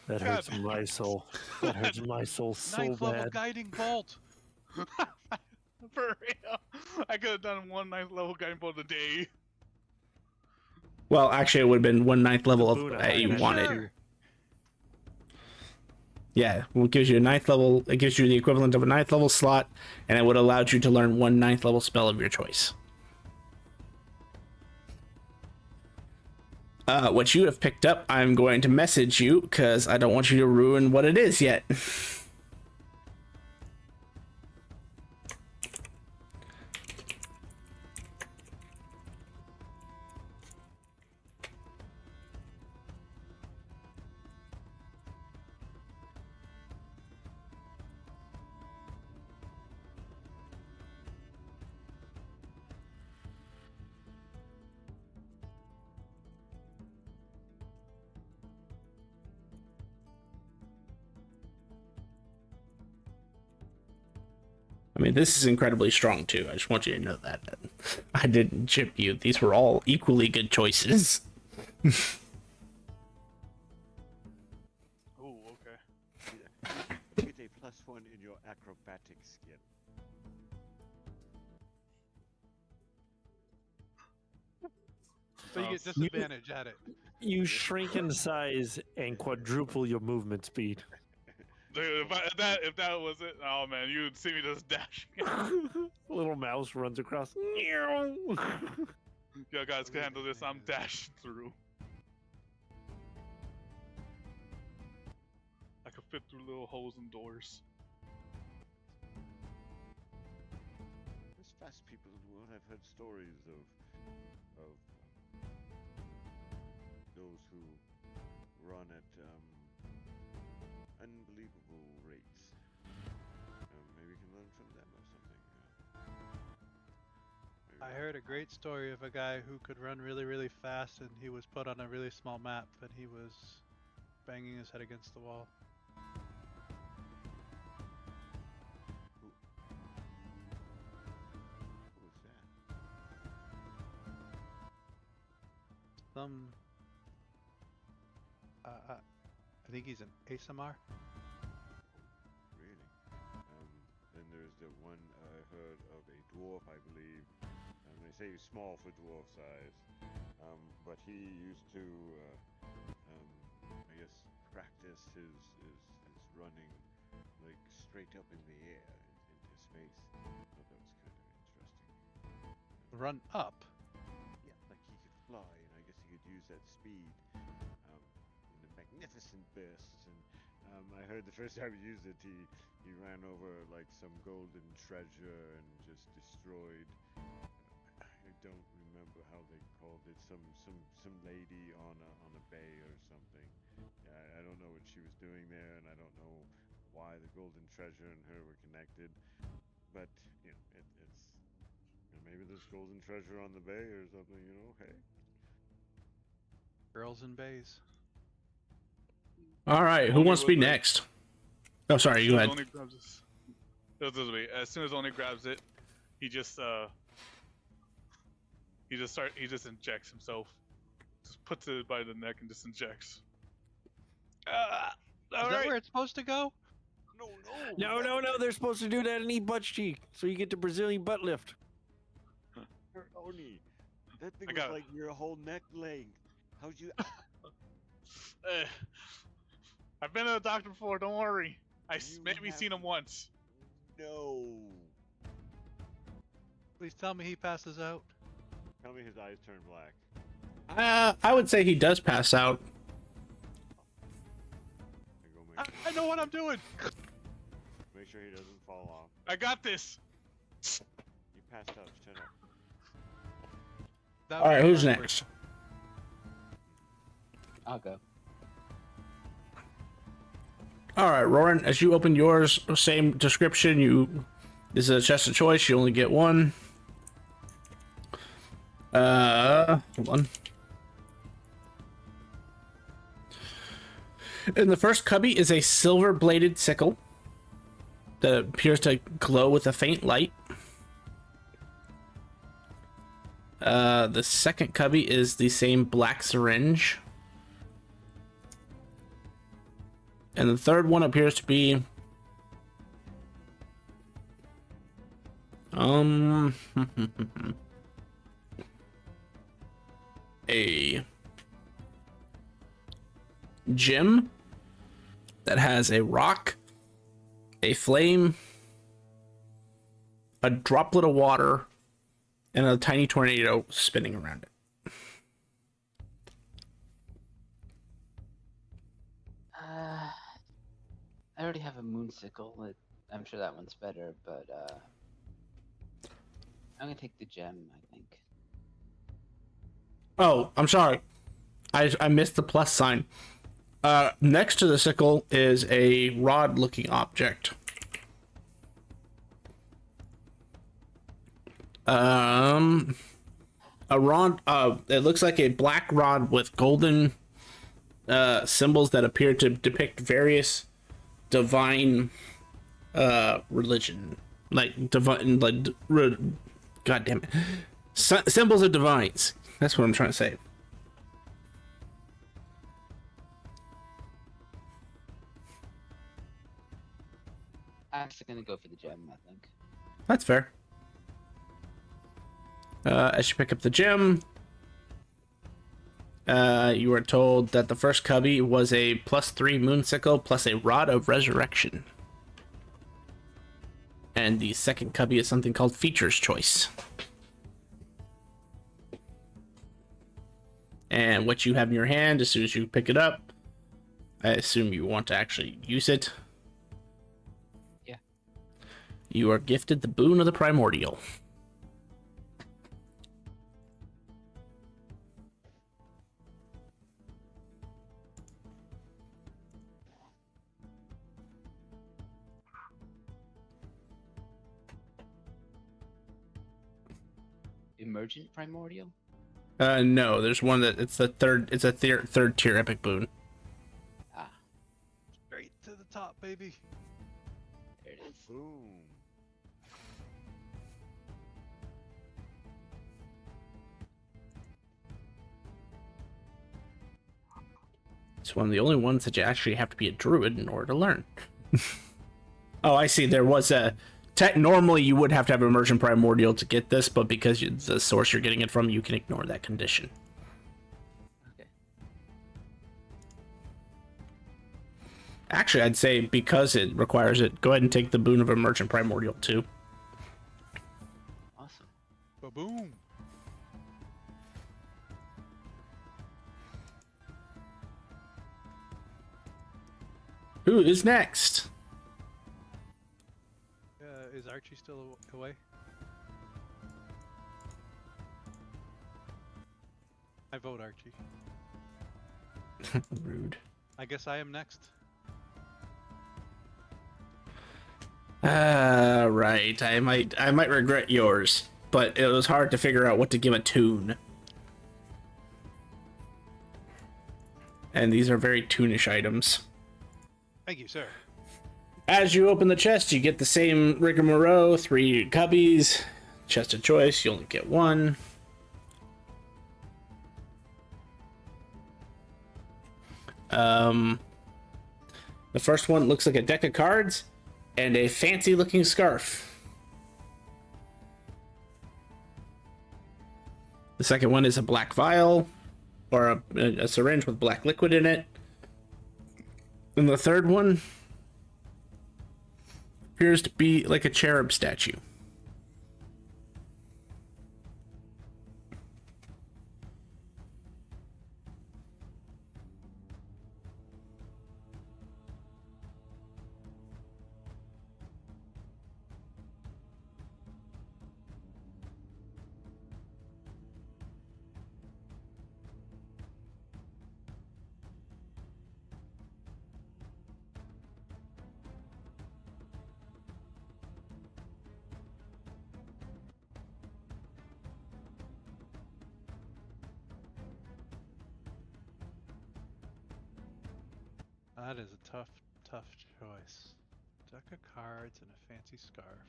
H: That hurts my soul. That hurts my soul so
D: 9th level
H: bad.
D: guiding bolt.
E: For real. I could have done one 9th level guiding bolt a day.
A: Well, actually, it would have been 1/9 level of
H: boon I
A: that
H: had
A: you
H: that
A: wanted.
H: sure.
A: Yeah, well, it gives you a 9th level. It gives you the equivalent of a 9th level slot, and it would have allowed you to learn one 9th level spell of your choice. What you have picked up, I'm going to message you because I don't want you to ruin what it is yet. I mean, this is incredibly strong too. I just want you to know that. I didn't chip you. These were all equally good choices.
E: Oh, okay.
B: Get a +1 in your acrobatic skill.
D: So you get disadvantage at it.
H: You shrink in size and quadruple your movement speed.
E: Dude, if that was it, oh man, you would see me just dashing.
H: Little mouse runs across.
E: Yo, guys can handle this. I'm dashing through. I could fit through little holes in doors.
B: There's fast people in the world. I've heard stories of those who run at unbelievable rates. Maybe we can learn from them or something.
D: I heard a great story of a guy who could run really, really fast, and he was put on a really small map, and he was banging his head against the wall.
B: Who was that?
D: Some, I think he's an ASMR.
B: Really? Then there's the one I heard of a dwarf, I believe. They say he's small for dwarf size. But he used to, I guess, practice his running like straight up in the air into space. I thought that was kind of interesting.
D: Run up.
B: Yeah, like he could fly, and I guess he could use that speed in the magnificent bursts. And I heard the first time he used it, he ran over like some golden treasure and just destroyed. I don't remember how they called it. Some lady on a bay or something. Yeah, I don't know what she was doing there, and I don't know why the golden treasure and her were connected. But you know, it's maybe there's golden treasure on the bay or something. You know, hey.
D: Girls in bays.
A: All right, who
E: Only
A: wants to be
E: with the-
A: next? Oh, sorry, you go ahead.
E: Only grabs this. As soon as Oni grabs it, he just injects himself. Just puts it by the neck and just injects.
D: Is that where it's supposed to go?
H: No. They're supposed to do that and eat butt cheek, so you get the Brazilian butt lift.
B: Oni, that thing
E: I
B: was
E: got it.
B: like your whole neck length. How'd you?
E: I've been to the doctor before. Don't worry. I
B: You
E: maybe
B: have-
E: seen him once.
B: No.
D: Please tell me he passes out.
B: Tell me his eyes turn black.
A: I would say he does pass out.
B: I go
D: I know what I'm doing.
B: make sure he doesn't fall off.
E: I got this.
B: You passed out. Shut up.
D: That
A: All right,
D: was
A: who's
D: awkward.
A: next?
C: I'll go.
A: All right, Roran, as you open yours, same description. This is a chest of choice. You only get one. Hold on. In the first cubby is a silver-bladed sickle that appears to glow with a faint light. The second cubby is the same black syringe. And the third one appears to be Um, a gym that has a rock, a flame, a droplet of water, and a tiny tornado spinning around it.
C: I already have a moonsicle. I'm sure that one's better, but I'm gonna take the gem, I think.
A: Oh, I'm sorry. I missed the plus sign. Next to the sickle is a rod-looking object. A rod. It looks like a black rod with golden symbols that appear to depict various divine religion, like divine, God damn it, symbols of divines. That's what I'm trying to say.
C: I'm still gonna go for the gem, I think.
A: That's fair. As you pick up the gem, you are told that the first cubby was a +3 moonsicle plus a rod of resurrection. And the second cubby is something called Features Choice. And what you have in your hand, as soon as you pick it up, I assume you want to actually use it.
C: Yeah.
A: You are gifted the boon of the primordial.
C: Emergent primordial?
A: No, there's one that it's a third tier epic boon.
C: Ah,
D: Straight to the top, baby.
C: there it is.
B: Boom.
A: It's one of the only ones that you actually have to be a druid in order to learn. Oh, I see. There was a normally you would have to have Emergent Primordial to get this, but because the source you're getting it from, you can ignore that condition.
C: Okay.
A: Actually, I'd say because it requires it, go ahead and take the boon of Emergent Primordial too.
C: Awesome.
D: Ba-boom.
A: Who is next?
D: Is Archie still away? I vote Archie.
A: Rude.
D: I guess I am next.
A: Right. I might regret yours, but it was hard to figure out what to give a tune. And these are very tunish items.
D: Thank you, sir.
A: As you open the chest, you get the same rigmarole, 3 cubbies. Chest of choice, you only get 1. The first one looks like a deck of cards and a fancy looking scarf. The second one is a black vial or a syringe with black liquid in it. And the third one appears to be like a cherub statue.
D: That is a tough choice. Deck of cards and a fancy scarf.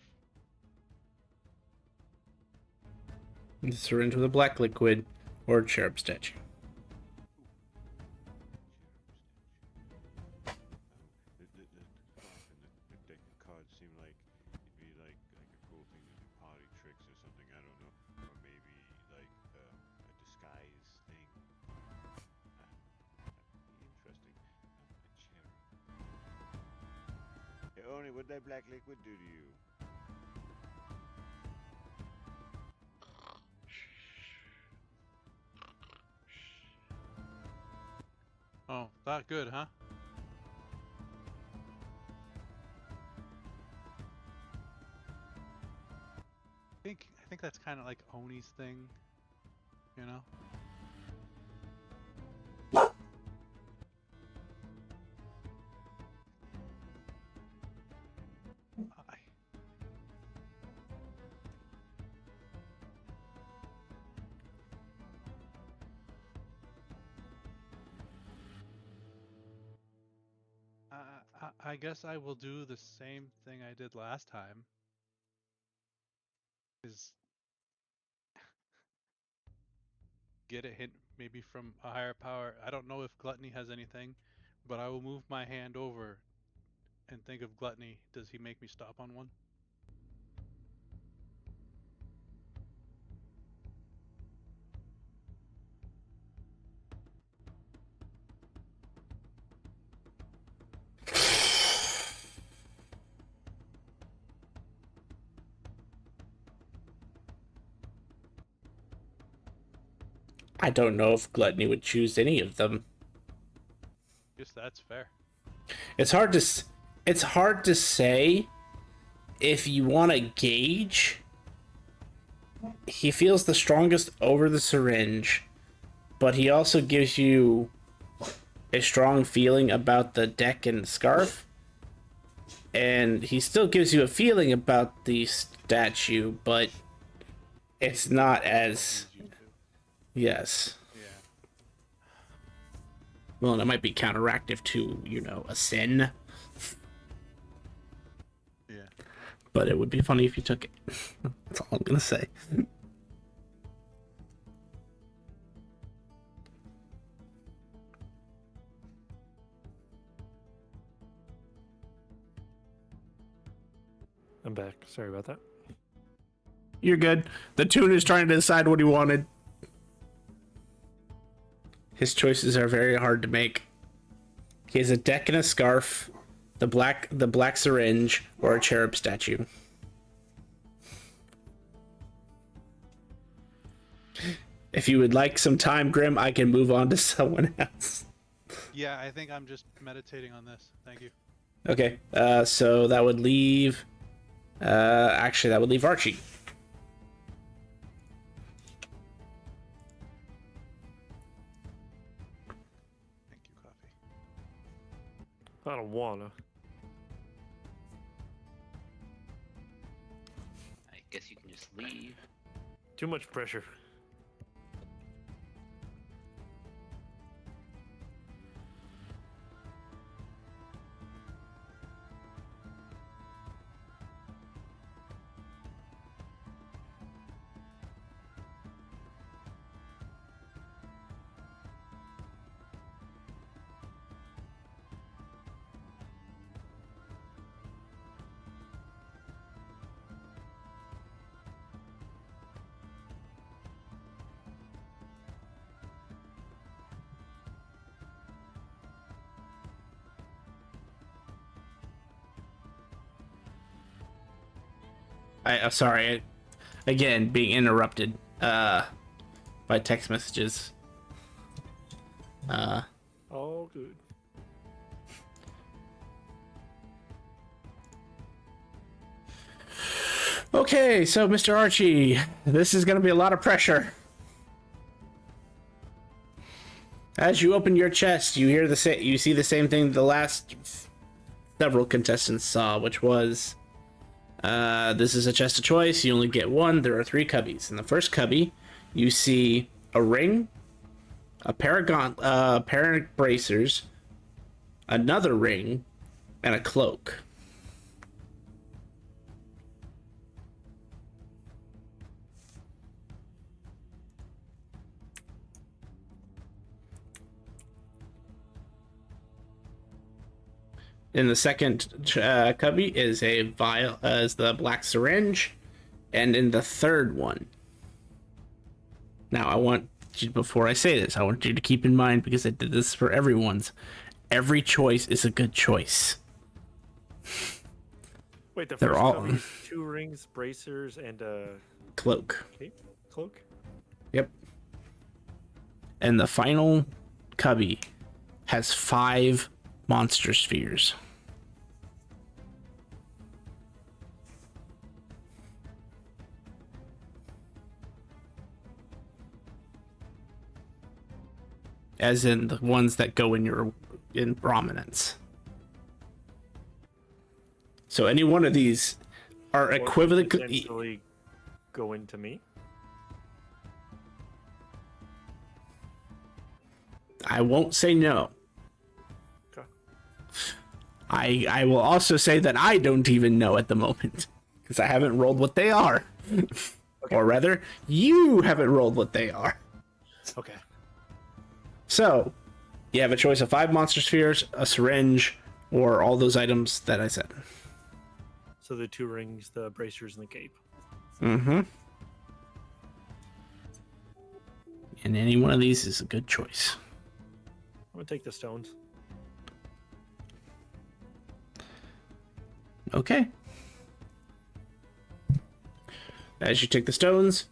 A: The syringe with a black liquid or a cherub statue.
B: The deck of cards seem like it'd be like a cool thing to do pottery What that black liquid do to you?
D: Oh, that good, huh? I think that's kind of like Oni's thing, you know? I- I guess I will do the same thing I did last time. Is get a hint maybe from a higher power. I don't know if Gluttony has anything, but I will move my hand over and think of Gluttony. Does he make me stop on one?
A: I don't know if Gluttony would choose any of them.
D: Guess that's fair.
A: It's hard to say if you want to gauge. He feels the strongest over the syringe, but he also gives you a strong feeling about the deck and scarf. And he still gives you a feeling about the statue, but it's not as... Yes.
D: Yeah.
A: Well, and it might be counteractive to, you know, a sin.
D: Yeah.
A: But it would be funny if you took it. That's all I'm gonna say.
H: I'm back. Sorry about that.
A: You're good. The tune is trying to decide what he wanted. His choices are very hard to make. He has a deck and a scarf, the black syringe, or a cherub statue. If you would like some time, Grim, I can move on to someone else.
D: Yeah, I think I'm just meditating on this. Thank you.
A: Okay, so that would leave... actually, that would leave Archie.
D: Thank you, Coffee.
H: I don't wanna.
C: I guess you can just leave.
H: Too much pressure.
A: I'm sorry. Again, being interrupted by text messages.
H: All good.
A: Okay, so Mr. Archie, this is going to be a lot of pressure. As you open your chest, you see the same thing the last several contestants saw, which was this is a chest of choice. You only get one. There are 3 cubbies. In the first cubby, you see a ring, a pair of bracers, another ring, and a cloak. In the second cubby is a vial, as the black syringe, and in the third one. Now, I want you, before I say this, I want you to keep in mind, because I did this for everyone's. Every choice is a good choice.
H: Wait, the
A: They're
H: first
A: all-
H: cubby is 2 rings, bracers, and a
A: Cloak.
H: cloak.
A: Yep. And the final cubby has 5 monster spheres. As in the ones that go in prominence. So any one of these are
H: Or could
A: equivalent.
H: potentially go into me.
A: I won't say no.
H: Okay.
A: I will also say that I don't even know at the moment because I haven't rolled what they are. Or rather, you haven't rolled what they are.
H: Okay.
A: So, you have a choice of 5 monster spheres, a syringe, or all those items that I said.
H: So the 2 rings, the bracers, and the cape.
A: Mm-hmm. And any one of these is a good choice.
H: I'm gonna take the stones.
A: Okay. As you take the stones,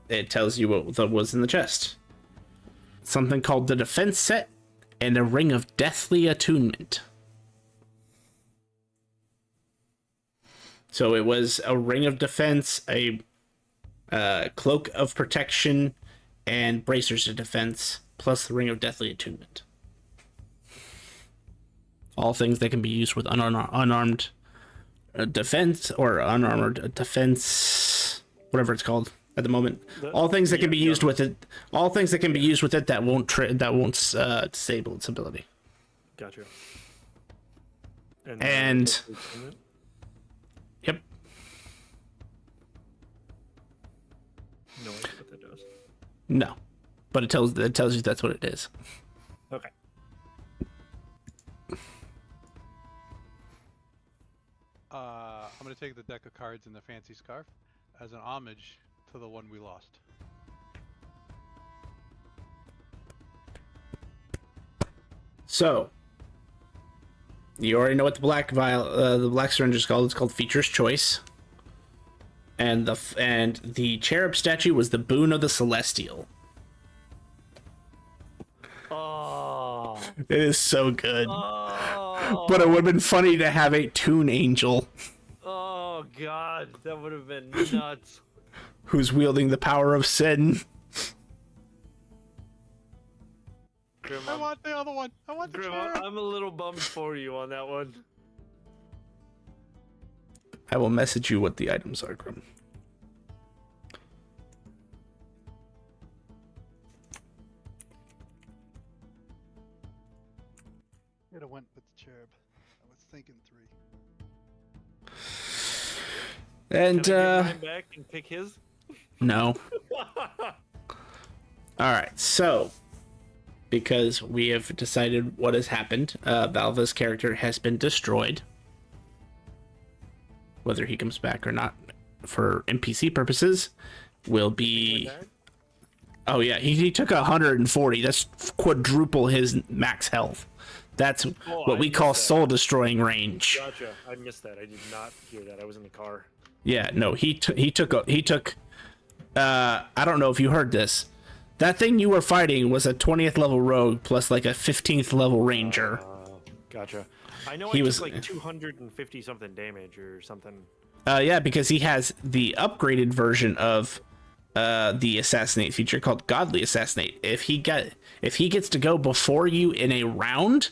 A: it tells you what was in the chest. Something called the defense set and a ring of deathly attunement. So it was a ring of defense, a cloak of protection, and bracers of defense, plus the ring of deathly attunement. All things that can be used with unarmed defense or unarmored defense, whatever it's called at the moment. All things that can be used with it. All things that can be used with it that won't disable its ability.
H: Gotcha.
A: And yep.
H: No idea what that does.
A: No, but it tells you that's what it is.
H: Okay.
D: I'm gonna take the deck of cards and the fancy scarf as an homage to the one we lost.
A: So, you already know what the the black syringe is called. It's called Feature's Choice. And the cherub statue was the boon of the celestial.
H: Oh.
A: It is so good.
H: Oh.
A: But it would have been funny to have a toon angel
H: Oh god, that would have been nuts.
A: who's wielding the power of sin.
H: Grim,
D: I want the other one. I want the
H: Grim,
D: cherub.
H: I'm a little bummed for you on that one.
A: I will message you what the items are, Grim.
D: Could have went with the cherub. I was thinking 3.
A: And
H: Can I get mine back and pick his?
A: no. All right, so because we have decided what has happened, Valva's character has been destroyed. Whether he comes back or not, for NPC purposes, will be. Oh yeah, he took 140. That's quadruple his max health. That's what we call soul destroying range.
H: Gotcha. I missed that. I did not hear that. I was in the car.
A: Yeah, no, he took. I don't know if you heard this. That thing you were fighting was a 20th level rogue plus like a 15th level ranger.
H: Gotcha. I know
A: He
H: I
A: was-
H: took like 250 something damage or something.
A: Yeah, because he has the upgraded version of the assassinate feature called Godly Assassinate. If he gets to go before you in a round,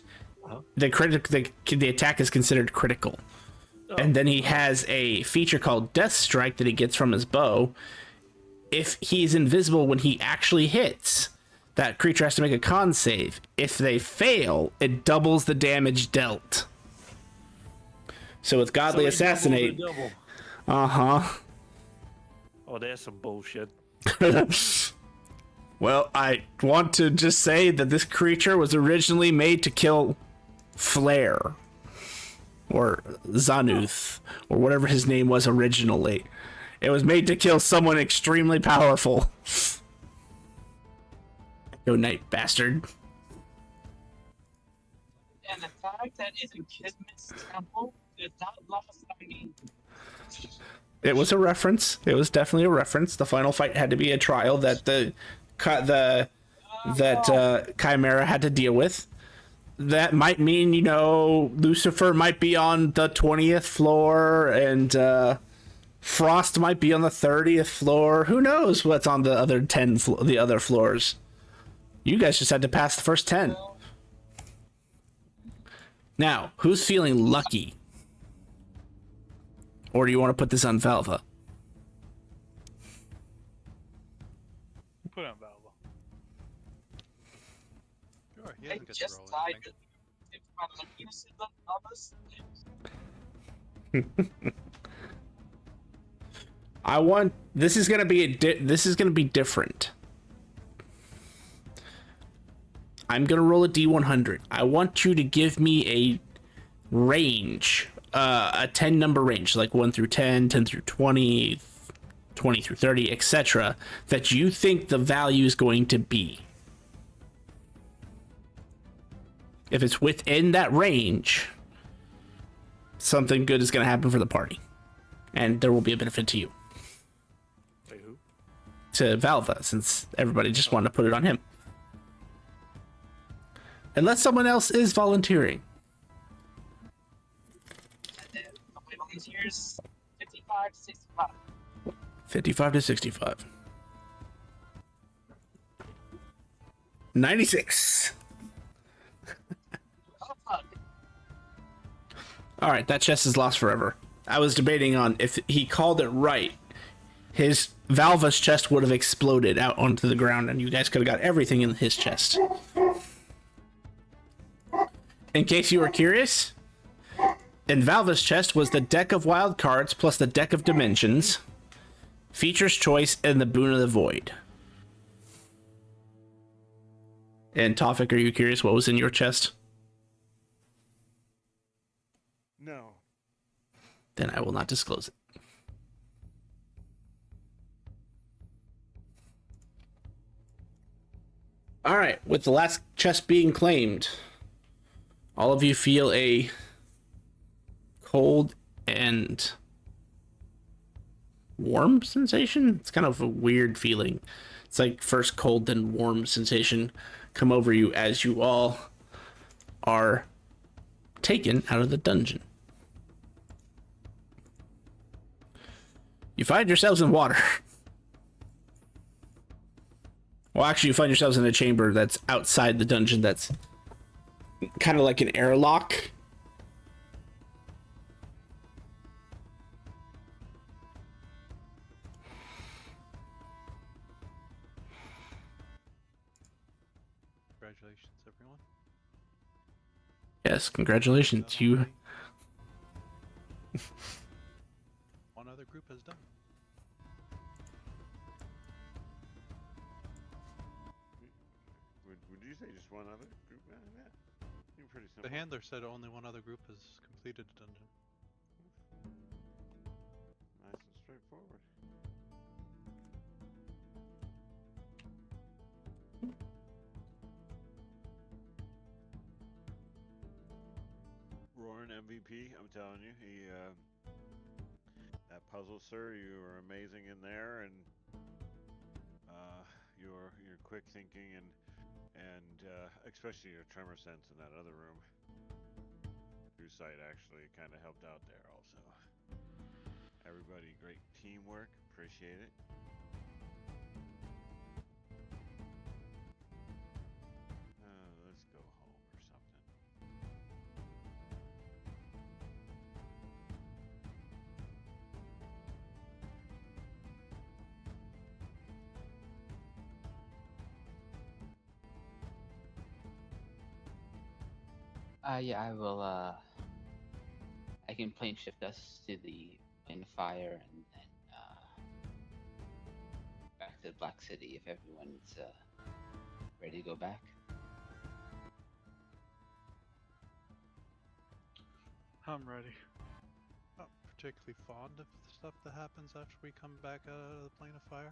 A: the attack is considered critical. And then he has a feature called Death Strike that he gets from his bow. If he's invisible when he actually hits, that creature has to make a con save. If they fail, it doubles the damage dealt. So with Godly Assassinate, uh-huh.
H: Oh, that's some bullshit.
A: Well, I want to just say that this creature was originally made to kill Flare. Or Zanuth. Or whatever his name was originally. It was made to kill someone extremely powerful. Go night, bastard.
G: And the fact that it's a Kismet's temple That last, I mean,
A: It was a reference. It was definitely a reference. The final fight had to be a trial that Chimera had to deal with. That might mean, Lucifer might be on the 20th floor and Frost might be on the 30th floor. Who knows what's on the other the other floors? You guys just had to pass the first 10. Now, who's feeling lucky? Or do you want to put this on Valva?
E: Put on Valva.
D: Sure, he
G: I
D: hasn't got to
G: just
D: roll
G: died.
D: anything.
G: If my luckiness is on others,
A: This is gonna be different. I'm gonna roll a D100. I want you to give me a range, a 10 number range, like 1 through 10, 10 through 20, 20 through 30, etc., that you think the value is going to be. If it's within that range, something good is going to happen for the party, and there will be a benefit to you.
H: Wait, who?
A: To Valva, since everybody just wanted to put it on him. Unless someone else is volunteering.
G: my volunteers 55 to 65.
A: 55 to 65. 96.
G: Oh, fuck.
A: All right, that chest is lost forever. I was debating on if he called it right, his Valva's chest would have exploded out onto the ground and you guys could have got everything in his chest. In case you were curious, in Valva's chest was the deck of wild cards plus the deck of dimensions, features choice, and the boon of the void. And Tofik, are you curious what was in your chest?
B: No.
A: Then I will not disclose it. All right, with the last chest being claimed, all of you feel a cold and warm sensation. It's kind of a weird feeling. It's like first cold then warm sensation come over you as you all are taken out of the dungeon. You find yourselves in water. Well, actually, you find yourselves in a chamber that's outside the dungeon that's kind of like an airlock.
D: Congratulations, everyone.
A: Yes, congratulations. You
D: One other group has done.
B: Would you say just one other group? Yeah. Seemed pretty simple.
D: The handler said only one other group has completed the dungeon.
B: Nice and straightforward. Roaring MVP, I'm telling you, that puzzle, sir, you were amazing in there, and your quick thinking and especially your tremor sense in that other room. Through sight actually kind of helped out there also. Everybody, great teamwork, appreciate it. Let's go home or something.
C: Yeah, I will, I can plane shift us to the plane of fire and then, back to Black City if everyone's, ready to go back.
D: I'm ready. Not particularly fond of the stuff that happens after we come back out of the plane of fire.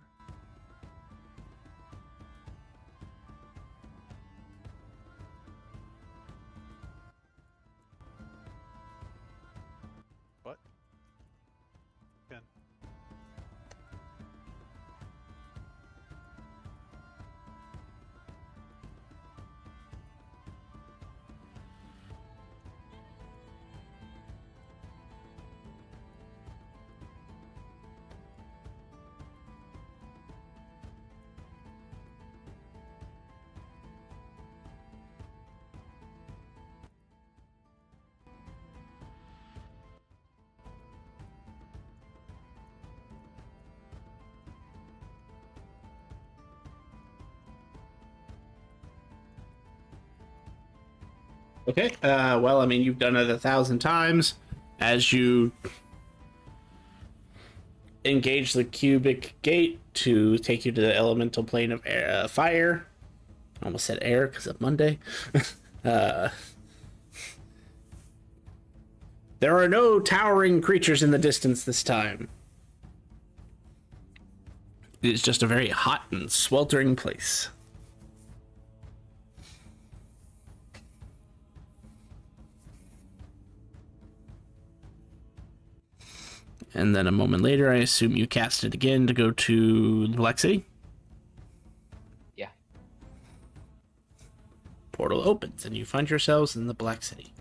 A: Okay. Well, I mean, you've done it 1,000 times. As you engage the cubic gate to take you to the elemental plane of air, fire. I almost said air because of Monday. uh, there are no towering creatures in the distance this time. It is just a very hot and sweltering place. And then a moment later, I assume you cast it again to go to the Black City.
C: Yeah.
A: Portal opens, and you find yourselves in the Black City.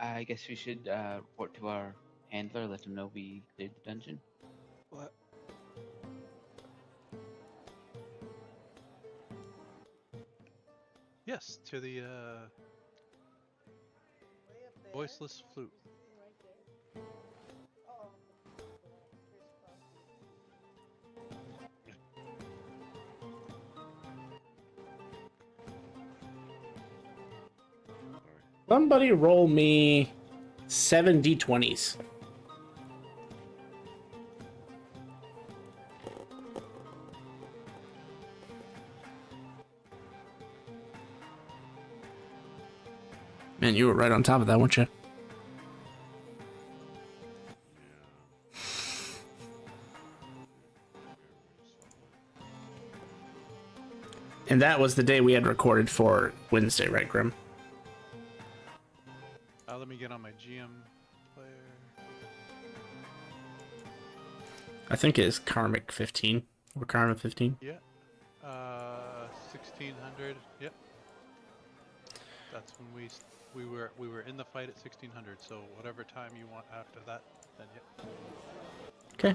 C: I guess we should report to our handler, let him know we cleared the dungeon.
D: What? Yes, to the voiceless flute.
A: Somebody roll me 7 d20s. Man, you were right on top of that, weren't you? And that was the day we had recorded for Wednesday, right, Grim?
D: Let me get on my GM player.
A: I think it is Karmic 15 or Karma 15.
D: Yeah. 1600. Yep. That's when we were in the fight at 1600. So whatever time you want after that, then yep.
A: Okay.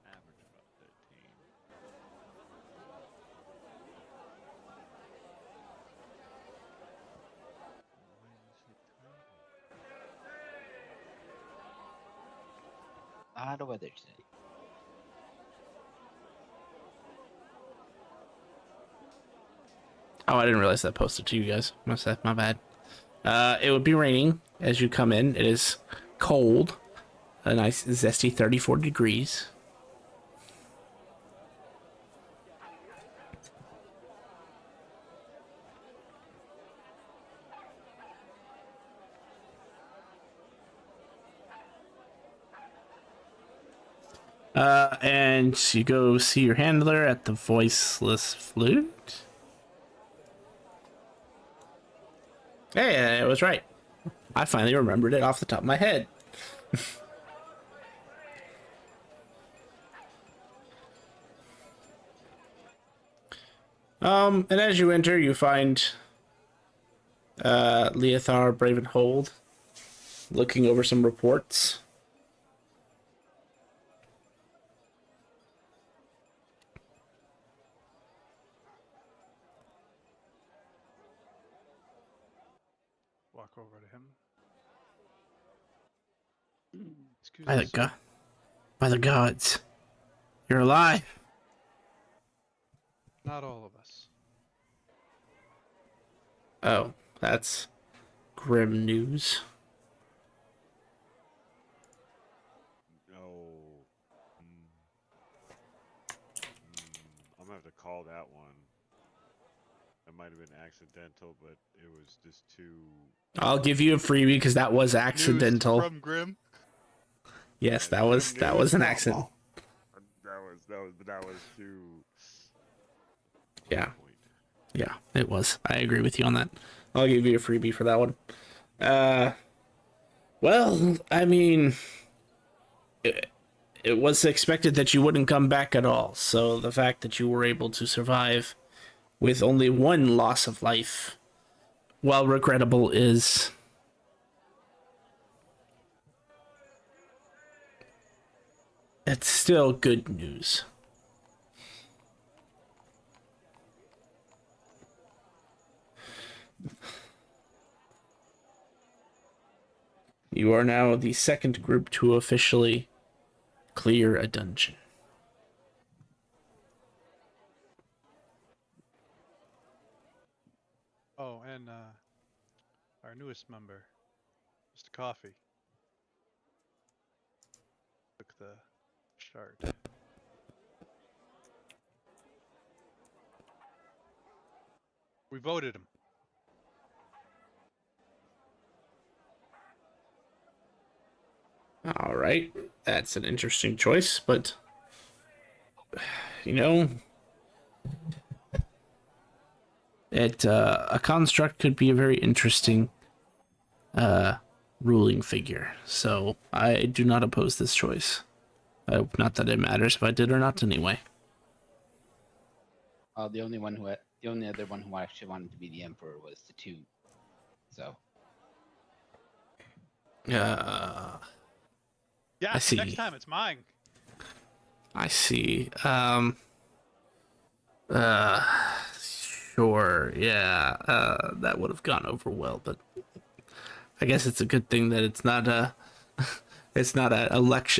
B: Average about 13.
C: The weather today.
A: Oh, I didn't realize that posted to you guys. My bad. It would be raining as you come in. It is cold. A nice zesty 34 degrees. And you go see your handler at the voiceless flute. Hey, it was right. I finally remembered it off the top of my head. And as you enter, you find Leothar Bravenhold looking over some reports.
D: Walk over to him. Excuse
A: By the
D: us.
A: by the gods, you're alive.
D: Not all of us.
A: Oh, that's grim news.
B: No. I'm gonna have to call that one. That might have been accidental, but it was just too.
A: I'll give you a freebie because that was accidental.
D: News from Grim.
A: Yes,
B: Yeah,
A: that
B: grim
A: was
B: news
A: an
B: from-
A: accident.
B: That was too.
A: Yeah.
B: Point.
A: Yeah, it was. I agree with you on that. I'll give you a freebie for that one. Well, I mean, it was expected that you wouldn't come back at all. So the fact that you were able to survive with only one loss of life, while regrettable, is it's still good news. You are now the second group to officially clear a dungeon.
D: Oh, and our newest member, Mr. Coffee, took the start. We voted him.
A: All right, that's an interesting choice, but you know, a construct could be a very interesting ruling figure. So I do not oppose this choice. Not that it matters if I did or not anyway.
C: The only other one who actually wanted to be the emperor was the two. So
A: Uh,
D: Yeah,
A: I see.
D: next time it's mine.
A: I see. Uh, sure. Yeah. That would have gone over well, but I guess it's a good thing that it's not a, it's not a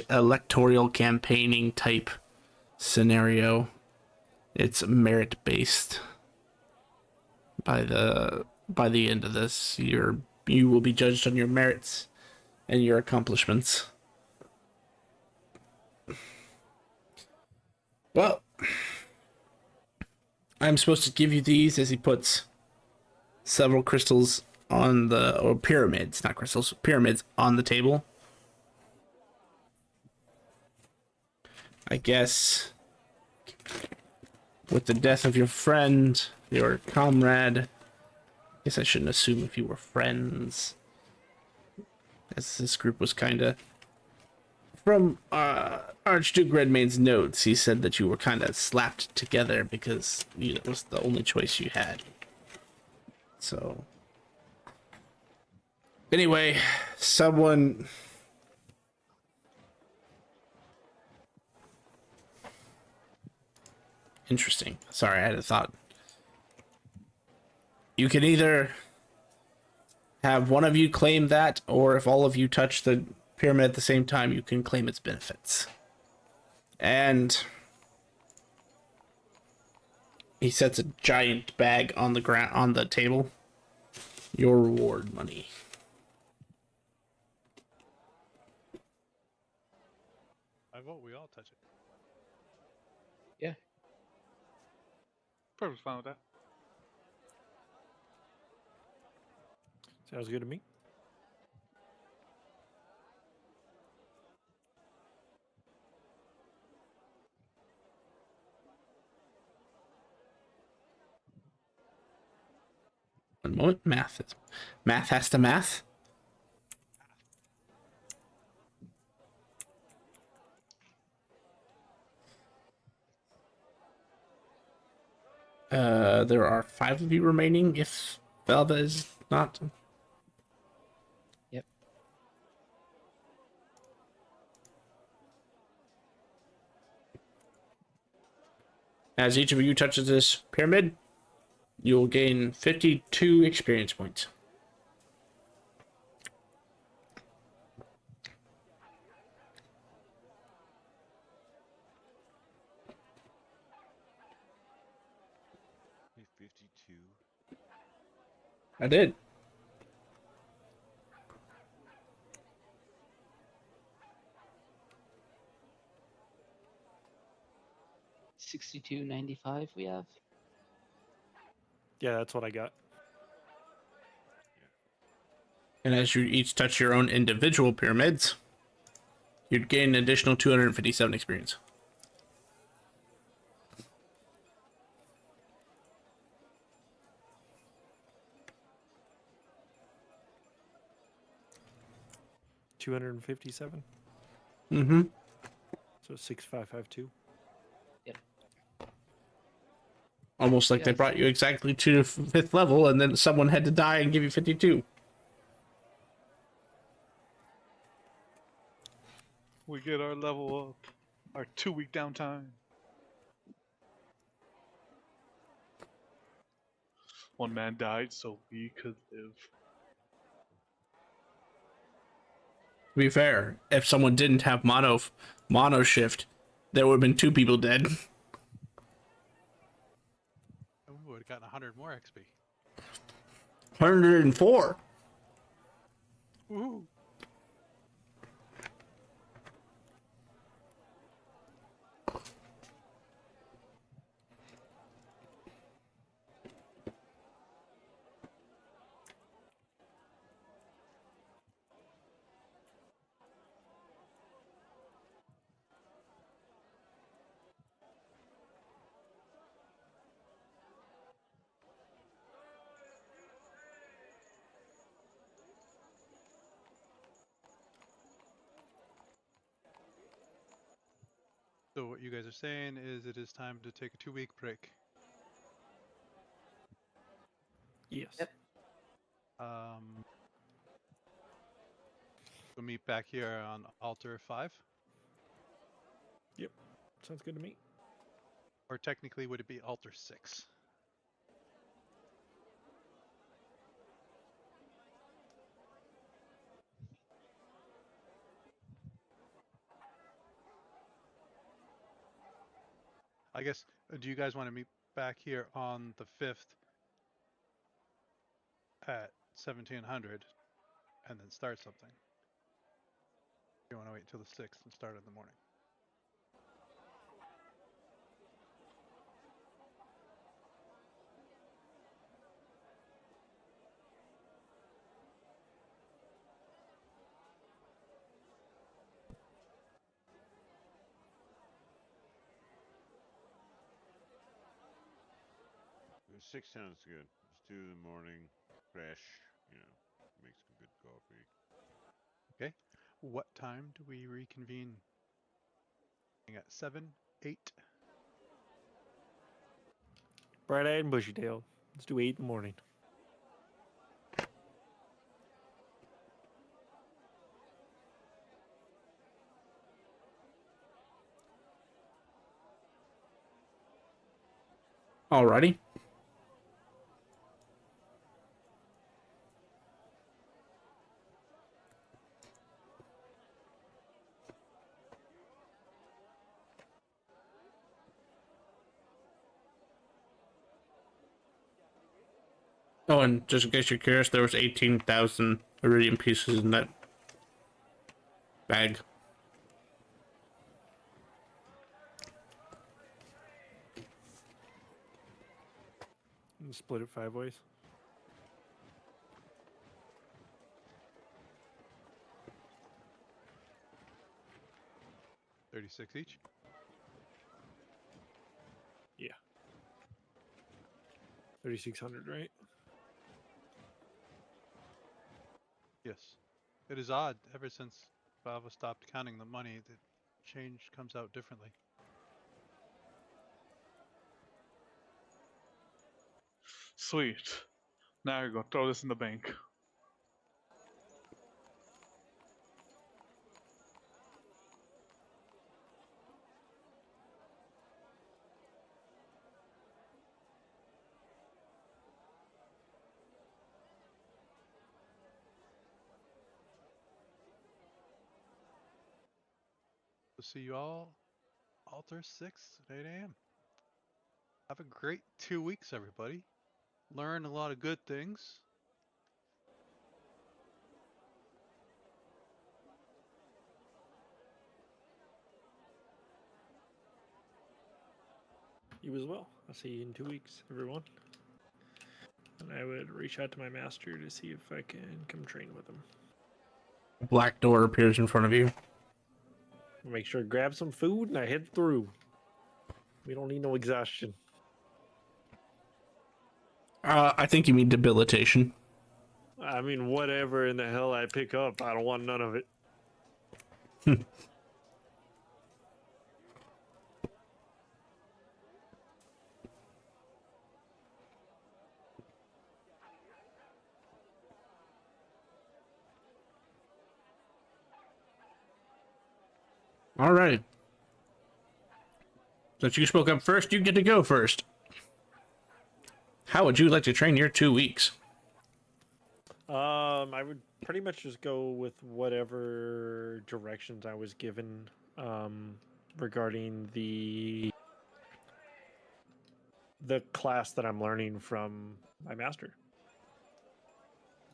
A: electoral campaigning type scenario. It's merit based. By the end of this, you will be judged on your merits and your accomplishments. Well, I'm supposed to give you these as he puts several crystals on or pyramids, not crystals, pyramids on the table. I guess with the death of your friend, your comrade, I guess I shouldn't assume if you were friends, as this group was kind of from Archduke Redmane's notes. He said that you were kind of slapped together because it was the only choice you had. So anyway, someone interesting. Sorry, I had a thought. You can either have one of you claim that, or if all of you touch the pyramid at the same time, you can claim its benefits. And he sets a giant bag on the ground on the table. Your reward money.
D: I vote we all touch it.
C: yeah,
E: Perfectly fine with that.
H: Sounds good to me.
A: One moment, math has to math. There are 5 of you remaining if Velva is not.
C: yep.
A: As each of you touches this pyramid, you will gain 52 experience points.
B: Only 52.
A: I did.
C: $62.95 we have.
H: Yeah, that's what I got.
A: And as you each touch your own individual pyramids, you'd gain an additional 257 experience.
H: $257.
A: Mm-hmm.
H: So 6552.
A: Almost like they
C: Yes.
A: brought you exactly to the fifth level, and then someone had to die and give you 52.
E: We get our level up. Our 2-week downtime. One man died so we could live.
A: To be fair, if someone didn't have mono shift, there would have been 2 people dead.
D: And we would have gotten 100 more XP.
A: 104.
D: Woohoo! So what you guys are saying is it is time to take a 2-week break.
H: Yes.
C: Yep.
D: We'll meet back here on Altar 5.
H: Sounds good to me.
D: Or technically, would it be Altar 6? I guess, do you guys want to meet back here on the 5th at 1700 and then start something? You want to wait till the 6th and start in the morning?
B: Six sounds good. Let's do the morning, fresh, make some good coffee.
D: Okay. What time do we reconvene? At 7, 8?
H: Bright-eyed and bushy-tailed. Let's do 8 in the morning.
A: Alrighty. Oh, and just in case you're curious, there was 18,000 iridium pieces in that bag.
H: And split it 5 ways.
D: $36 each?
H: Yeah. 3,600, right?
D: Yes. It is odd. Ever since Bava stopped counting the money, the change comes out differently.
E: Sweet. Now you're gonna throw this in the bank.
D: We'll see you all Altar 6 at 8 a.m. Have a great 2 weeks, everybody. Learn a lot of good things.
I: You as well. I'll see you in 2 weeks, everyone. And I would reach out to my master to see if I can come train with him.
A: A black door appears in front of you.
I: Make sure to grab some food and I head through. We don't need no exhaustion.
A: I think you mean debilitation.
I: I mean, whatever in the hell I pick up, I don't want none of it.
A: All right. Since you spoke up first, you get to go first. How would you like to train your 2 weeks?
I: I would pretty much just go with whatever directions I was given regarding the class that I'm learning from my master.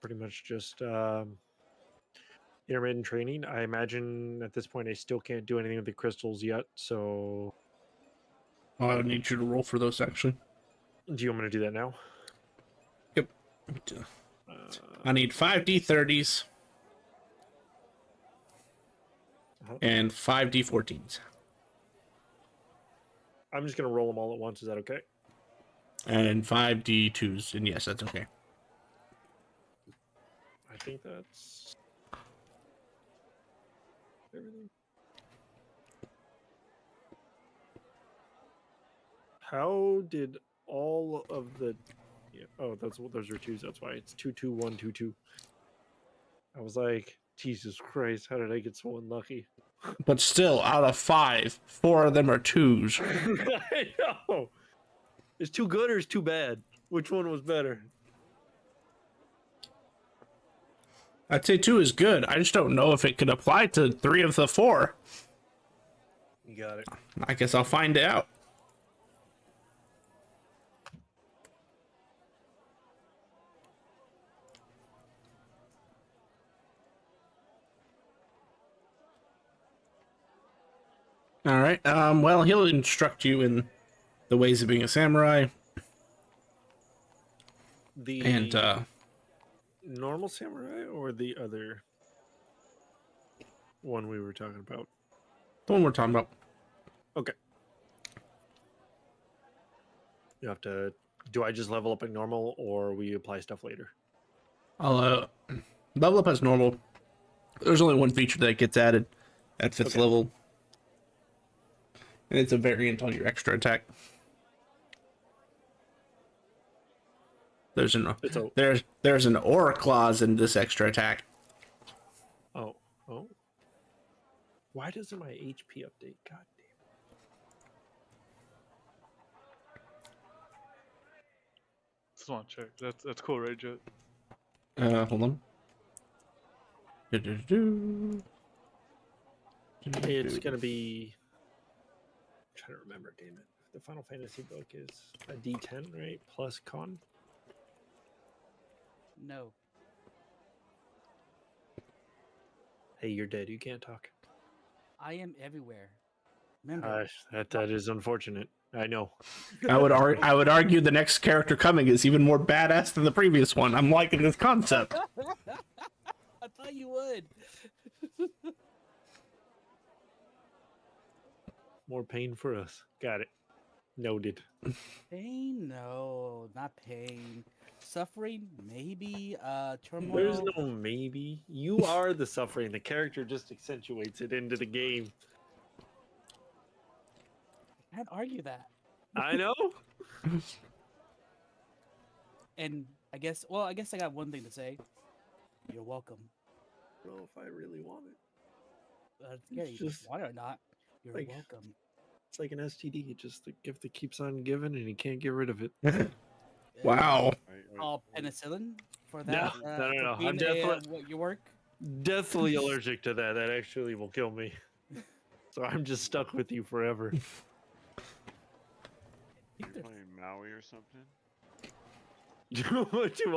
I: Pretty much just intermittent training. I imagine at this point I still can't do anything with the crystals yet, so
A: Oh, I would need you to roll for those, actually.
I: do you want me to do that now?
A: Yep. I need 5 D30s and 5 D14s.
I: I'm just gonna roll them all at once. Is that okay?
A: And 5 D2s. And yes, that's okay.
I: I think that's everything. How did all of the? Yeah, oh, those are twos. That's why it's 2, 2, 1, 2, 2. I was like, Jesus Christ, how did I get so unlucky?
A: But still, out of 5, 4 of them are 2s.
I: I know. Is 2 good or is 2 bad? Which one was better?
A: I'd say 2 is good. I just don't know if it could apply to 3 of the 4.
I: You got it.
A: I guess I'll find out. All right. Well, he'll instruct you in the ways of being a samurai.
I: The
A: And
I: normal samurai or the other one we were talking about?
A: the one we're talking about.
I: Okay. You have to. Do I just level up at normal, or we apply stuff later?
A: I'll level up as normal. There's only one feature that gets added at 5th
I: Okay.
A: level. And it's a variant on your extra attack. There's an aura clause in this extra attack.
I: Oh. Why doesn't my HP update? God damn.
E: Just want to check. That's cool, right, Jet?
A: Hold on.
I: It's gonna be. I'm trying to remember. Damn it! The Final Fantasy book is a D10, right? Plus con.
J: No.
I: Hey, you're dead. You can't talk.
J: I am everywhere. Remember.
I: That is unfortunate. I know.
A: I would argue the next character coming is even more badass than the previous one. I'm liking this concept.
J: I thought you would.
I: More pain for us. Got it. Noted.
J: Pain? No, not pain. Suffering? Maybe. Turmoil?
I: There's no maybe. You are the suffering. The character just accentuates it into the game.
J: I can't argue that.
I: I know.
J: And I guess I got one thing to say. You're welcome.
I: I don't know if I really want it.
J: Yeah,
I: It's
J: you
I: just
J: want it or not. You're
I: like-
J: welcome.
I: It's like an STD. It's just the gift that keeps on giving, and you can't get rid of it.
A: Wow.
J: Oh, penicillin for
I: No,
J: that?
I: no.
J: for
I: I'm
J: being
I: definitely
J: your work.
I: deathly allergic to that. That actually will kill me. So I'm just stuck with you forever.
B: You're playing Maui or something?
I: Do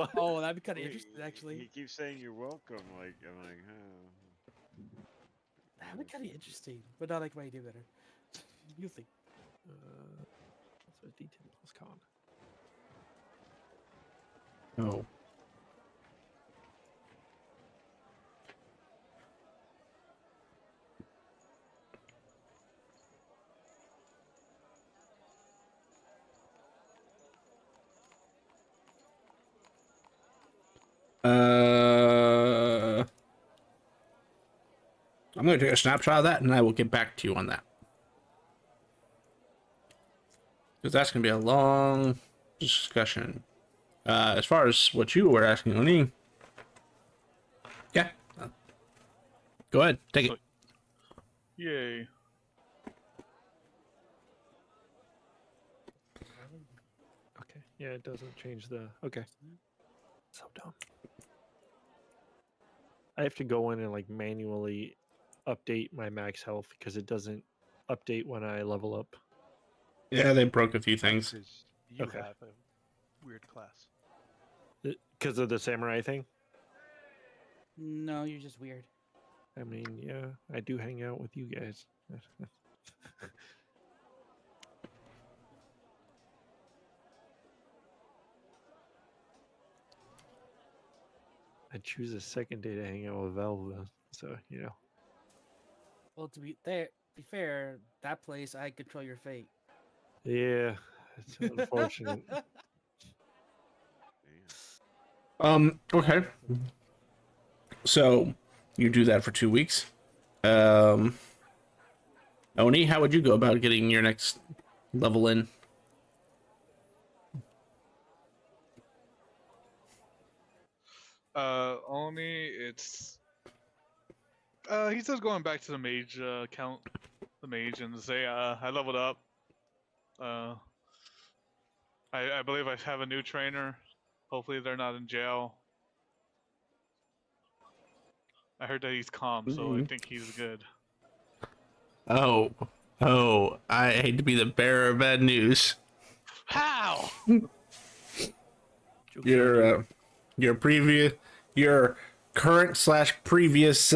I: I?
J: Oh, that'd be kind of
B: He-
J: interesting,
B: He
J: actually.
B: keeps saying you're welcome. Like I'm like, huh.
J: That'd be kind of interesting, but not like my idea better. You think?
I: Let's So D10 plus con.
A: Oh. I'm going to take a snapshot of that, and I will get back to you on that. Because that's going to be a long discussion. As far as what you were asking, Oni. Yeah. Go ahead. Take it.
E: Yay.
I: Okay. Yeah, it doesn't change the. Okay. So dumb. I have to go in and like manually update my max health because it doesn't update when I level up.
A: Yeah, they broke a few things.
D: Because you
I: Okay.
D: have a weird class.
I: Because of the samurai thing?
J: No, you're just weird.
I: I mean, yeah, I do hang out with you guys. I choose a second day to hang out with Valve, though, so you know.
J: Well, to be fair, that place I control your fate.
I: Yeah, it's unfortunate.
A: Okay. So, you do that for 2 weeks. Oni, how would you go about getting your next level in?
E: Only it's he says going back to the mage account, the mage, and say I leveled up. I believe I have a new trainer. Hopefully they're not in jail. I heard that he's calm, so I think he's good.
A: Oh, I hate to be the bearer of bad news.
E: How?
A: Your current / previous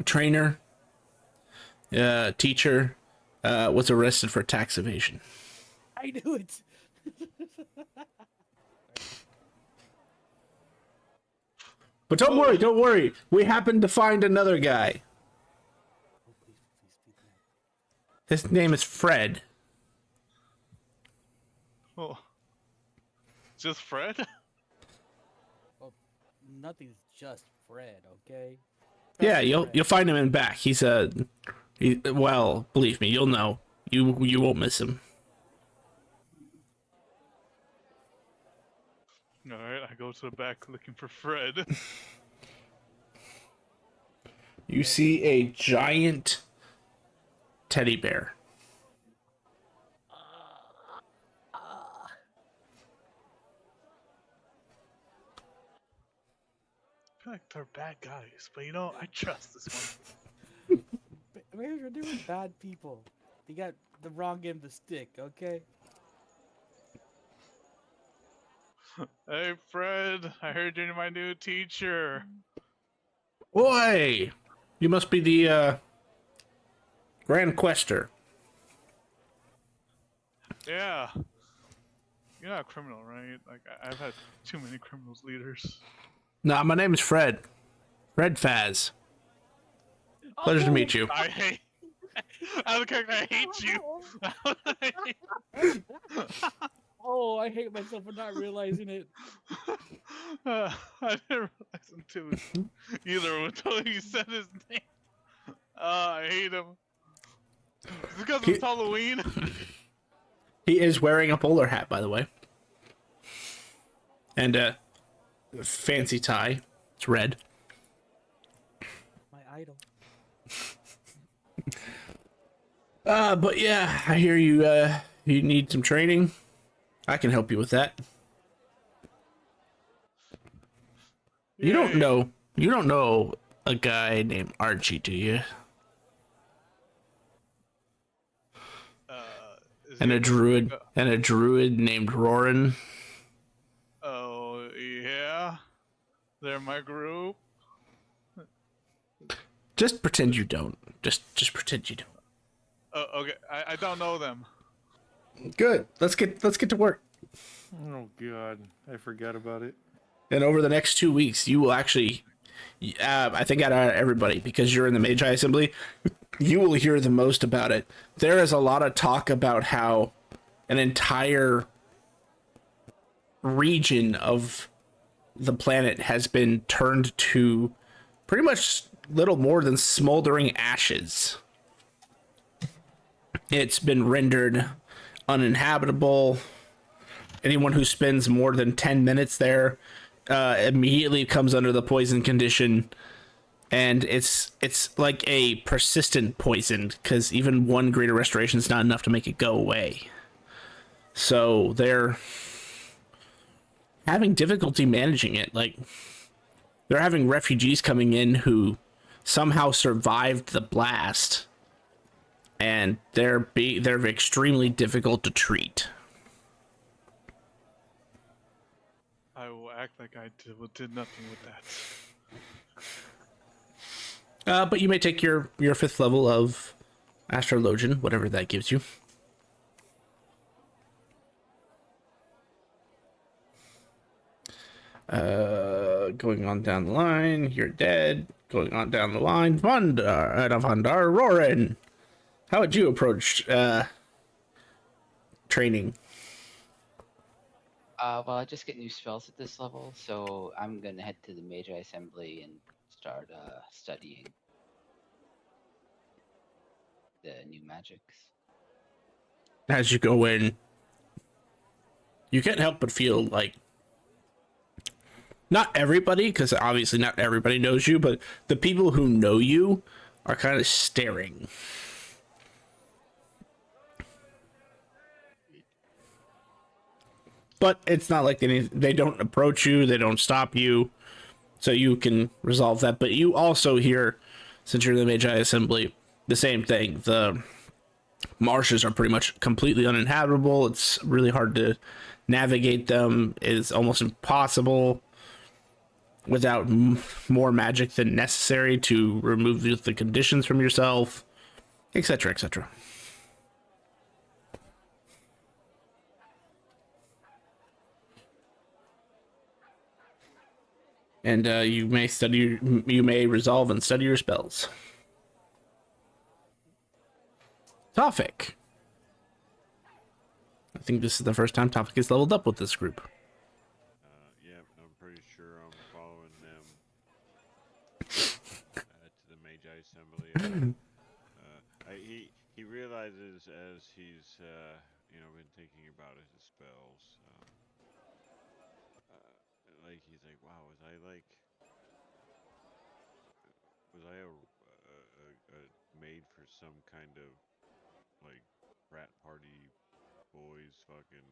A: trainer, teacher, was arrested for tax evasion.
J: I knew it.
A: But don't worry. We happened to find another guy.
J: Oh, please be that.
A: His name is Fred.
E: Oh, just Fred?
J: Well, nothing's just Fred, okay?
A: Yeah,
J: That's
A: you'll
J: Fred.
A: find him in back. Well, believe me, you'll know. You won't miss him.
E: Alright, I go to the back looking for Fred.
A: You see a giant teddy bear.
E: I feel like they're bad guys, but you know, I trust this one.
J: Maybe we're doing bad people. They got the wrong end of the stick, okay?
E: Hey Fred, I heard you're my new teacher.
A: Oi! You must be the Grand Quester.
E: Yeah. You're not a criminal, right? Like, I've had too many criminals leaders.
A: Nah, my name is Fred. Fred Faz. Pleasure to meet you.
E: I hate... As a character, I hate you!
J: Oh, I hate myself for not realizing it.
E: I didn't realize until either until you said his name. I hate him. It's because it's Halloween.
A: He is wearing a bowler hat, by the way. And a fancy tie. It's red.
J: My idol.
A: But yeah, I hear you, you need some training. I can help you with that. You don't know a guy named Archie, do you? And a druid named Roran.
E: Oh yeah, they're my group.
A: Just pretend you don't. Just pretend you don't.
E: Okay, I don't know them.
A: Good. Let's get to work.
I: Oh god, I forgot about it.
A: And over the next 2 weeks, you will actually, I think out of everybody, because you're in the Magi Assembly, you will hear the most about it. There is a lot of talk about how an entire region of the planet has been turned to pretty much little more than smoldering ashes. It's been rendered uninhabitable. Anyone who spends more than 10 minutes there immediately comes under the poison condition, and it's like a persistent poison, because even one greater restoration is not enough to make it go away. So they're having difficulty managing it. Like, they're having refugees coming in who somehow survived the blast, and they're extremely difficult to treat.
E: I will act like I did nothing with that.
A: But you may take your 5th level of Astrologian, whatever that gives you. Going on down the line, you're dead. Going on down the line, Vandar, Roran. How would you approach training?
C: Well, I just get new spells at this level, so I'm gonna head to the Magi Assembly and start studying the new magics.
A: As you go in, you can't help but feel like not everybody, because obviously not everybody knows you, but the people who know you are kind of staring. But it's not like they don't approach you, they don't stop you, so you can resolve that. But you also hear, since you're in the Magi Assembly, the same thing. The marshes are pretty much completely uninhabitable. It's really hard to navigate them. It's almost impossible without more magic than necessary to remove the conditions from yourself, etc., etc. And you may resolve and study your spells. Tofik. I think this is the first time Tofik is leveled up with this group.
B: Yeah, I'm pretty sure I'm following them to the Magi Assembly. He realizes as he's been thinking about his spells, like he's like, wow, was I made for some kind of like frat party boys fucking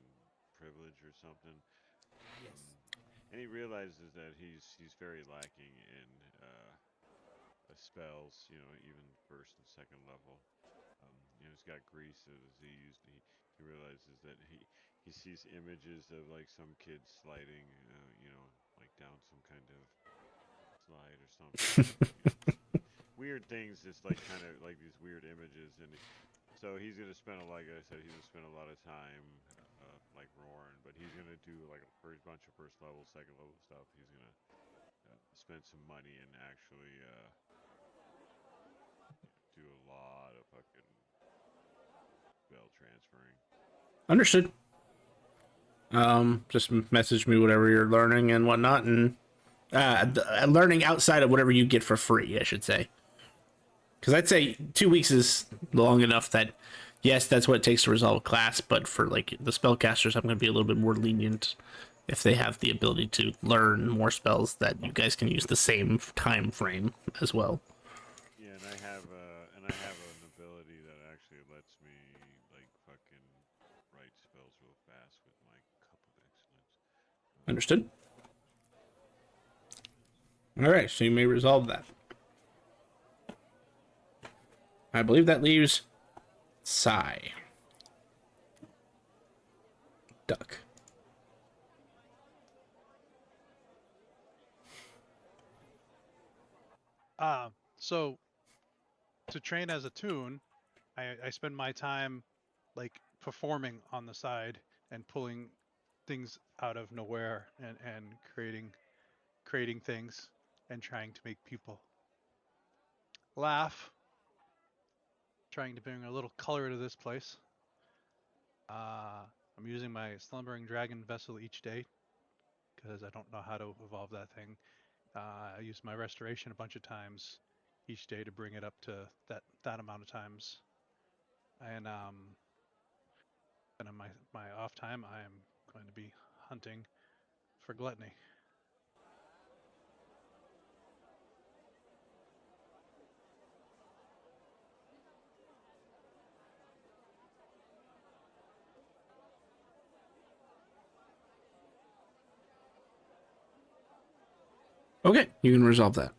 B: privilege or something?
J: Yes.
B: And he realizes that he's very lacking in spells, even first and second level. He's got grease as he used. He realizes that he sees images of like some kid sliding, like down some kind of slide or something. Weird things, just like kind of like these weird images, and so he's gonna spend like I said, he's gonna spend a lot of time like roaring, but he's gonna do like a bunch of first level, second level stuff. He's gonna spend some money and actually do a lot of fucking spell transferring.
A: Understood. Just message me whatever you're learning and whatnot, and learning outside of whatever you get for free, I should say. Because I'd say 2 weeks is long enough that, yes, that's what it takes to resolve a class, but for like the spellcasters, I'm going to be a little bit more lenient if they have the ability to learn more spells that you guys can use the same time frame as well.
B: Yeah, and I have an ability that actually lets me like fucking write spells real fast with my Cup of Excellence.
A: Understood? All right, so you may resolve that. I believe that leaves Sai. Duck.
D: So to train as a toon, I spend my time like performing on the side and pulling things out of nowhere and creating things and trying to make people laugh, trying to bring a little color to this place. I'm using my slumbering dragon vessel each day because I don't know how to evolve that thing. I use my restoration a bunch of times each day to bring it up to that amount of times. And then on my off time, I am going to be hunting for gluttony.
A: Okay, you can resolve that.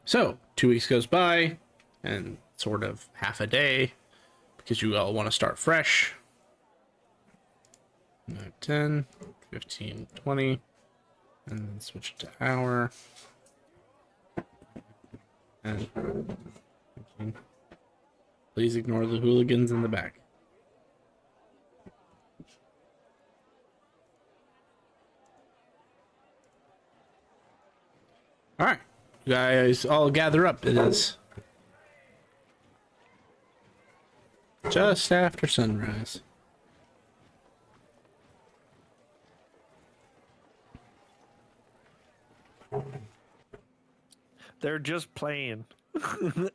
A: So 2 weeks goes by, and sort of half a day, because you all want to start fresh. 10, 15, 20, and then switch to hour. And 15. Please ignore the hooligans in the back. All right, you guys all gather up. It is just after sunrise.
I: They're just playing. They're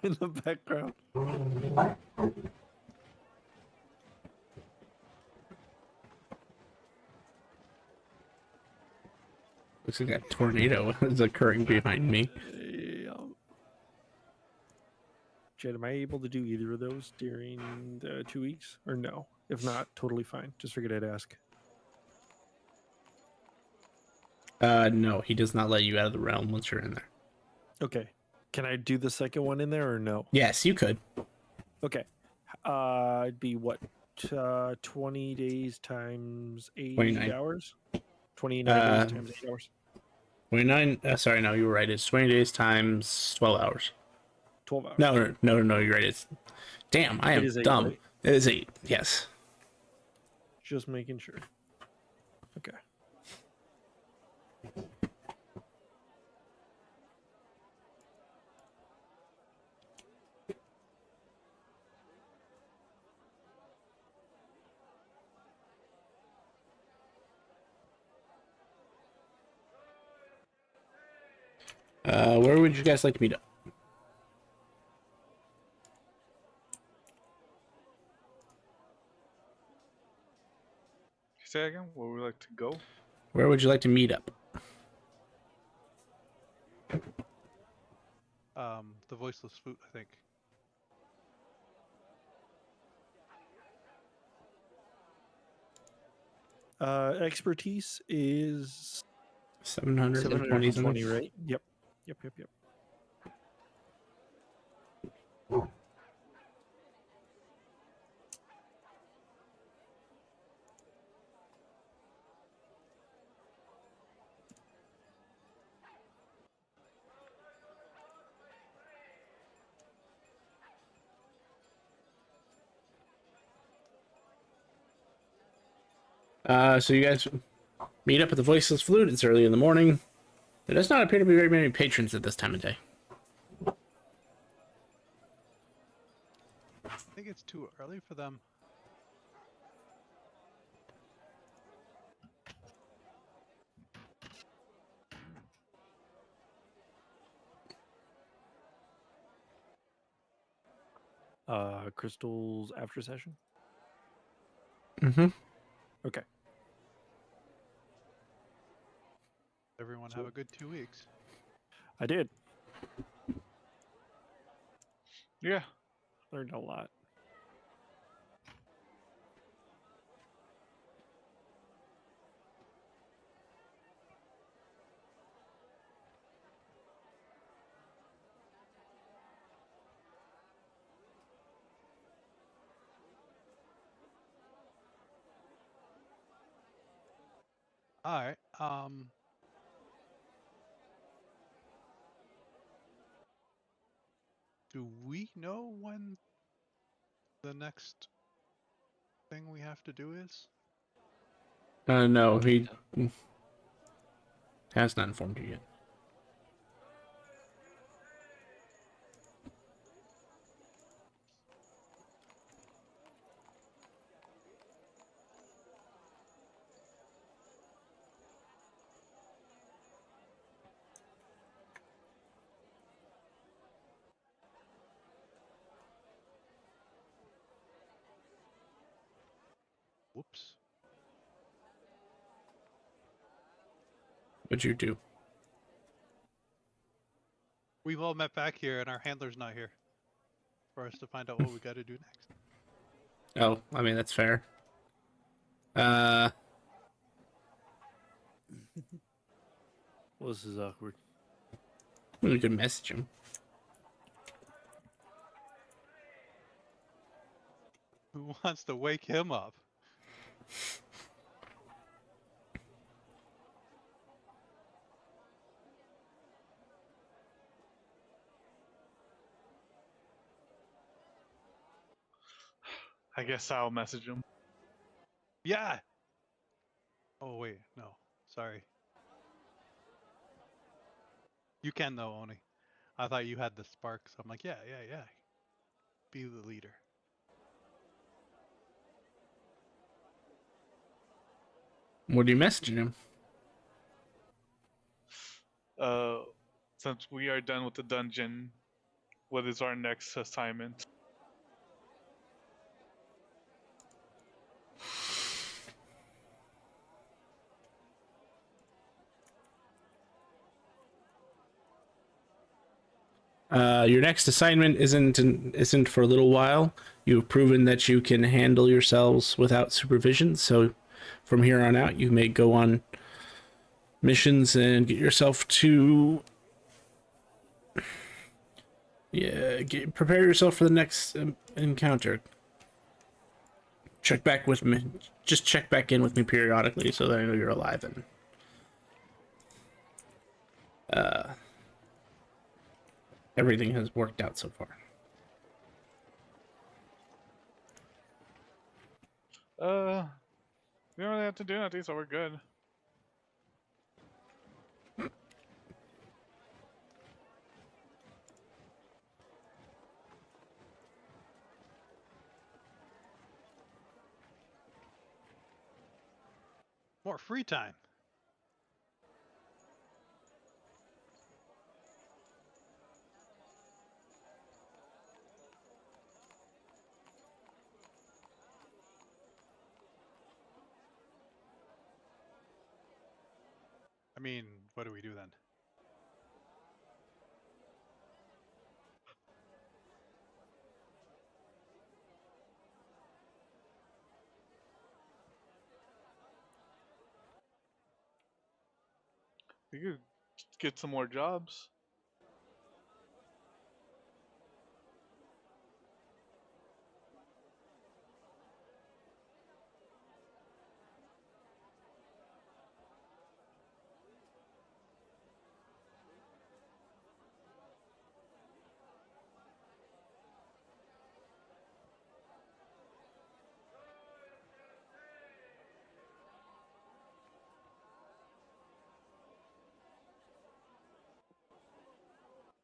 I: in the background.
A: Looks like a tornado is occurring behind me.
I: Jed, am I able to do either of those during the 2 weeks or no? If not, totally fine. Just figured I'd ask.
A: No, he does not let you out of the realm once you're in there.
I: Okay. Can I do the second one in there or no?
A: Yes, you could.
I: Okay. It'd be what? 20 days times 8
A: 29.
I: hours? 29 days times 8 hours?
A: 29. Sorry, no, you were right. It's 20 days times 12 hours.
I: 12 hours.
A: No, you're right. It's damn. I
I: It
A: am
I: is 8,
A: dumb.
I: right?
A: It is 8. Yes.
I: Just making sure. Okay.
A: Where would you guys like to meet up?
E: Say again, where would we like to go?
A: Where would you like to meet up?
D: The voiceless flute, I think.
I: Expertise is
A: 720
I: 720,
A: something.
I: right? Yep.
A: So you guys meet up at the Voiceless Flute. It's early in the morning. There does not appear to be very many patrons at this time of day.
D: I think it's too early for them.
I: Crystal's after session?
A: Mm-hmm.
I: Okay.
D: Everyone have a good 2 weeks.
I: I did.
E: Yeah.
I: Learned a lot.
D: All right. Do we know when the next thing we have to do is?
A: No, he has not informed you yet.
D: Whoops.
A: What'd you do?
D: We've all met back here, and our handler's not here for us to find out what we got to do next.
A: Oh, I mean, that's fair.
H: Well, this is awkward.
A: We could message him.
D: Who wants to wake him up?
E: I guess I'll message him.
D: Yeah. Oh wait, no. Sorry. You can though, Oni. I thought you had the spark, so I'm like, yeah. Be the leader.
A: What are you messaging him?
E: Since we are done with the dungeon, what is our next assignment?
A: Your next assignment isn't for a little while. You've proven that you can handle yourselves without supervision, so from here on out, you may go on missions and get yourself to prepare yourself for the next encounter. Check back with me. Just check back in with me periodically so that I know you're alive and everything has worked out so far.
E: We don't really have to do anything, so we're good.
D: More free time. I mean, what do we do then?
E: We could get some more jobs.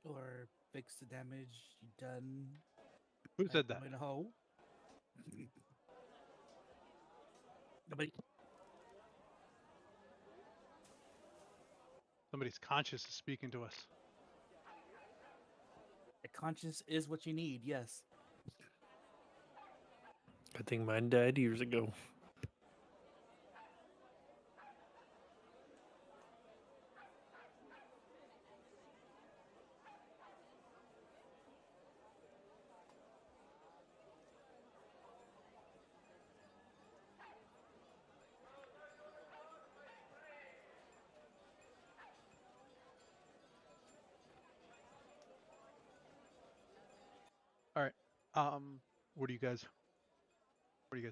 J: Or fix the damage done.
D: Who said that?
J: In a hole. Nobody.
D: Somebody's conscious is speaking to us.
J: A conscience is what you need. Yes.
H: I think mine died years ago.
D: All right. What do you guys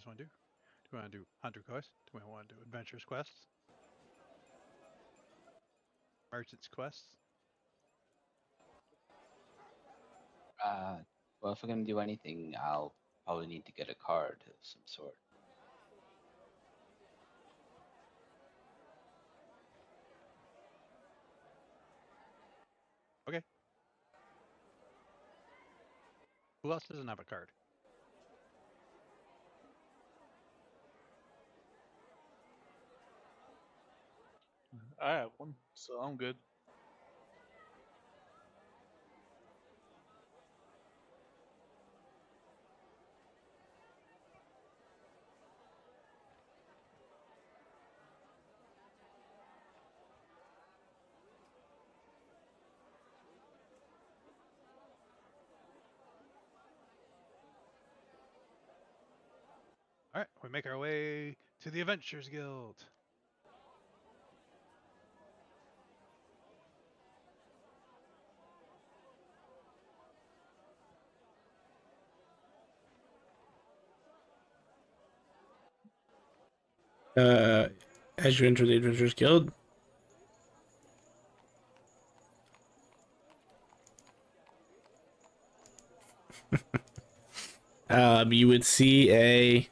D: want to do? Do we want to do hunter quests? Do we want to do adventurous quests? Merchant's quests?
C: Well, if we're gonna do anything, I'll probably need to get a card of some sort.
D: Okay. Who else doesn't have a card?
E: I have one, so I'm good.
D: All right, we make our way to the Adventurers Guild.
A: As you enter the Adventurers Guild, you would see a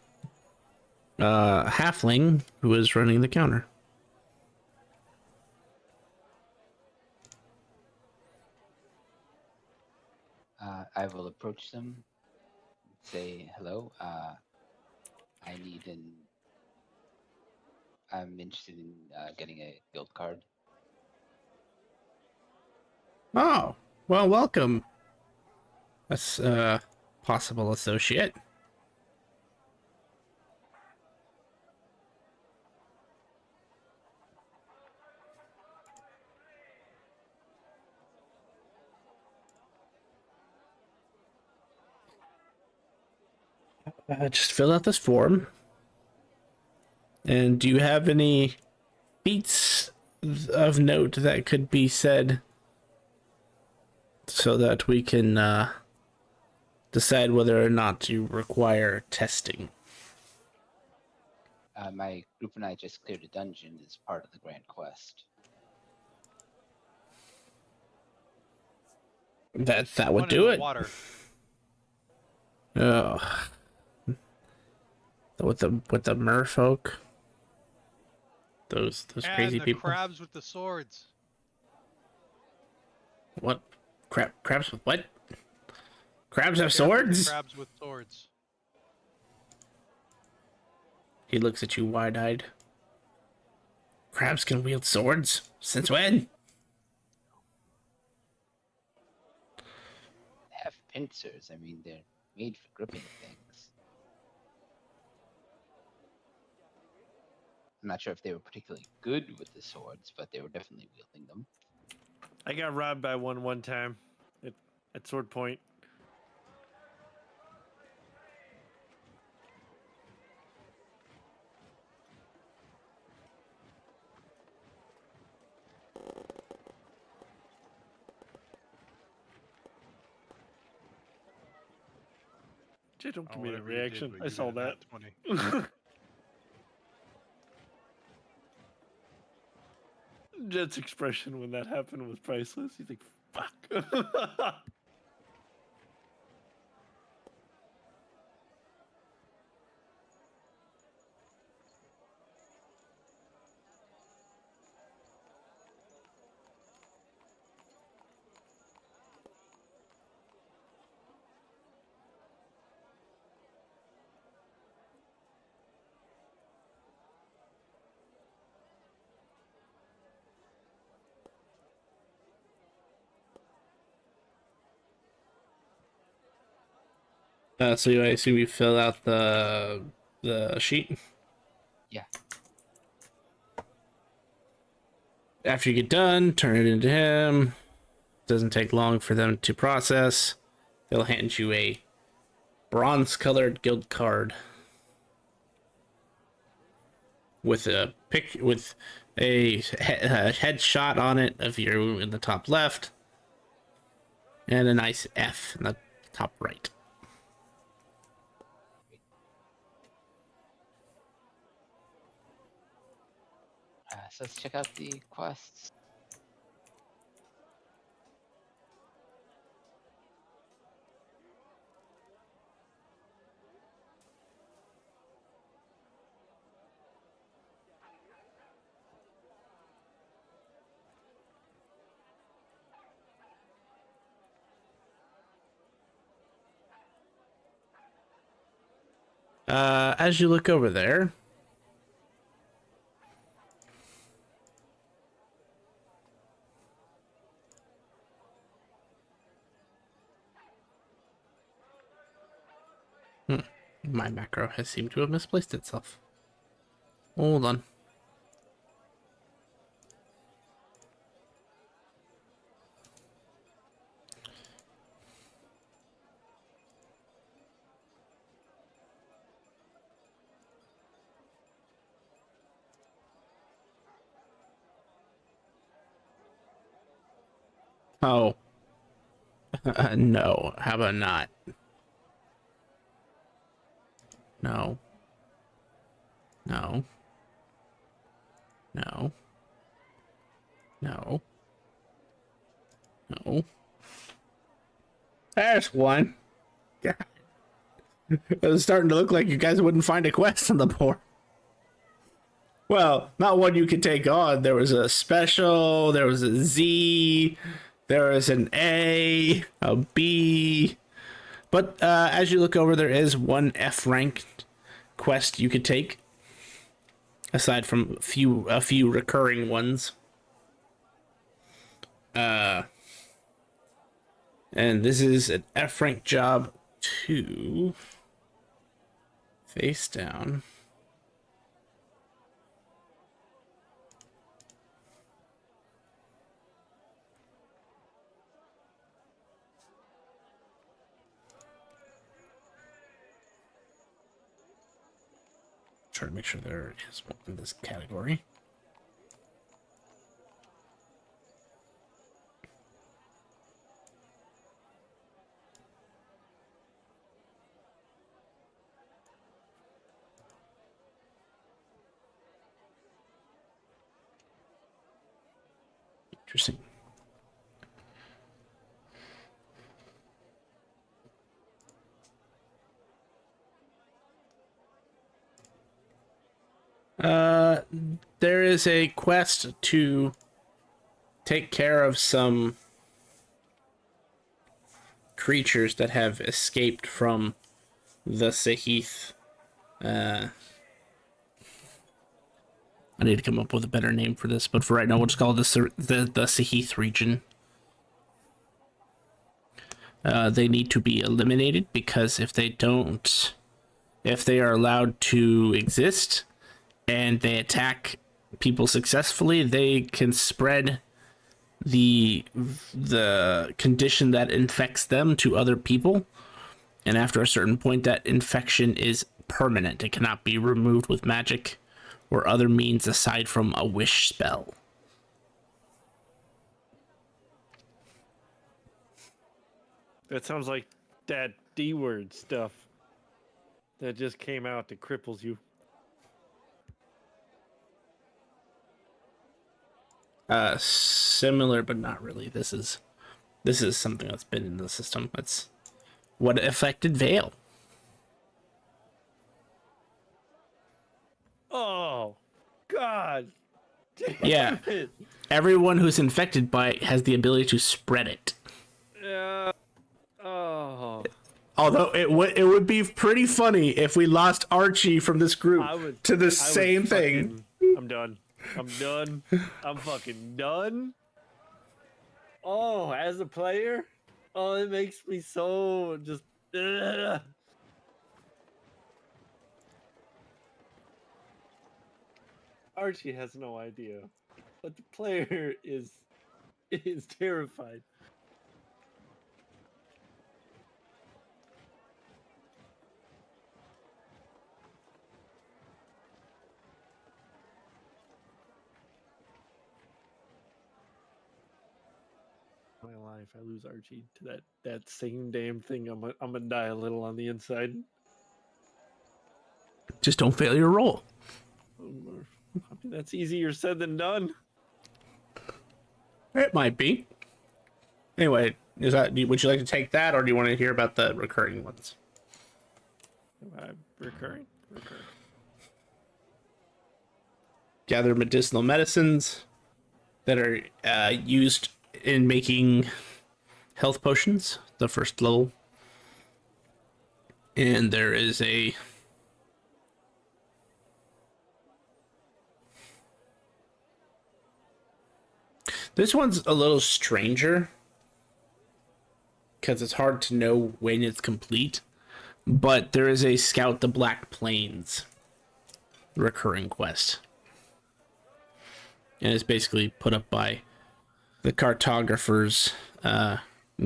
A: halfling who is running the counter.
C: I will approach them, say hello. I'm interested in getting a guild card.
A: Oh, well, welcome. That's possible associate. Just fill out this form. And do you have any feats of note that could be said so that we can decide whether or not to require testing?
C: My group and I just cleared a dungeon as part of the grand quest.
A: That would
D: One in
A: do
D: the
A: it.
D: water.
A: Oh, with the merfolk, those
D: And
A: crazy
D: the
A: people.
D: crabs with the swords.
A: What? Crabs with what? Crabs have
D: Careful with the
A: swords?
D: crabs with swords.
A: He looks at you wide-eyed. Crabs can wield swords? Since when?
C: They have pincers. I mean, they're made for gripping things. I'm not sure if they were particularly good with the swords, but they were definitely wielding them.
H: I got robbed by one time at sword point. Jay, don't
D: Oh,
H: give me a
D: whatever you did,
H: reaction.
D: but
H: I
D: you
H: saw
D: got a
H: that.
D: nat 20.
H: Jet's expression when that happened was priceless. He's like, fuck.
A: So I assume you fill out the sheet?
C: Yeah.
A: After you get done, turn it into him. Doesn't take long for them to process. They'll hand you a bronze-colored guild card with a headshot on it of you in the top left, and a nice F in the top right.
C: So let's check out the quests.
A: As you look over there, my macro has seemed to have misplaced itself. Hold on. Oh. No. How about not? No. No. No. No. No. There's one. God. It was starting to look like you guys wouldn't find a quest on the board. Well, not one you could take on. There was a special, there was a Z, there was an A, a B. But as you look over, there is one F ranked quest you could take, aside from a few recurring ones. And this is an F rank job 2. Face down. Try to make sure there is one in this category. Interesting. There is a quest to take care of some creatures that have escaped from the Sahith. I need to come up with a better name for this, but for right now, we'll just call this the Sahith region. They need to be eliminated because if they don't, if they are allowed to exist and they attack people successfully, they can spread the condition that infects them to other people. And after a certain point, that infection is permanent. It cannot be removed with magic or other means aside from a wish spell.
I: That sounds like that D word stuff that just came out that cripples you.
A: Similar, but not really. This is something that's been in the system. That's what affected Vale.
I: Oh, God. Damn
A: Yeah.
I: it.
A: Everyone who's infected by it has the ability to spread it.
I: Oh.
A: Although it would be pretty funny if we lost Archie from this group to the same thing.
I: I'm done. I'm done. I'm fucking done. Oh, as a player? Oh, it makes me so just... Ugh. Archie has no idea, but the player is terrified. My life, I lose Archie to that same damn thing. I'm gonna die a little on the inside.
A: Just don't fail your roll.
I: I mean, that's easier said than done.
A: It might be. Anyway, would you like to take that, or do you want to hear about the recurring ones?
I: Recurring.
A: Gather medicinal medicines that are used in making health potions, the first level. And there is a This one's a little stranger because it's hard to know when it's complete. But there is a Scout the Black Plains recurring quest. And it's basically put up by the cartographers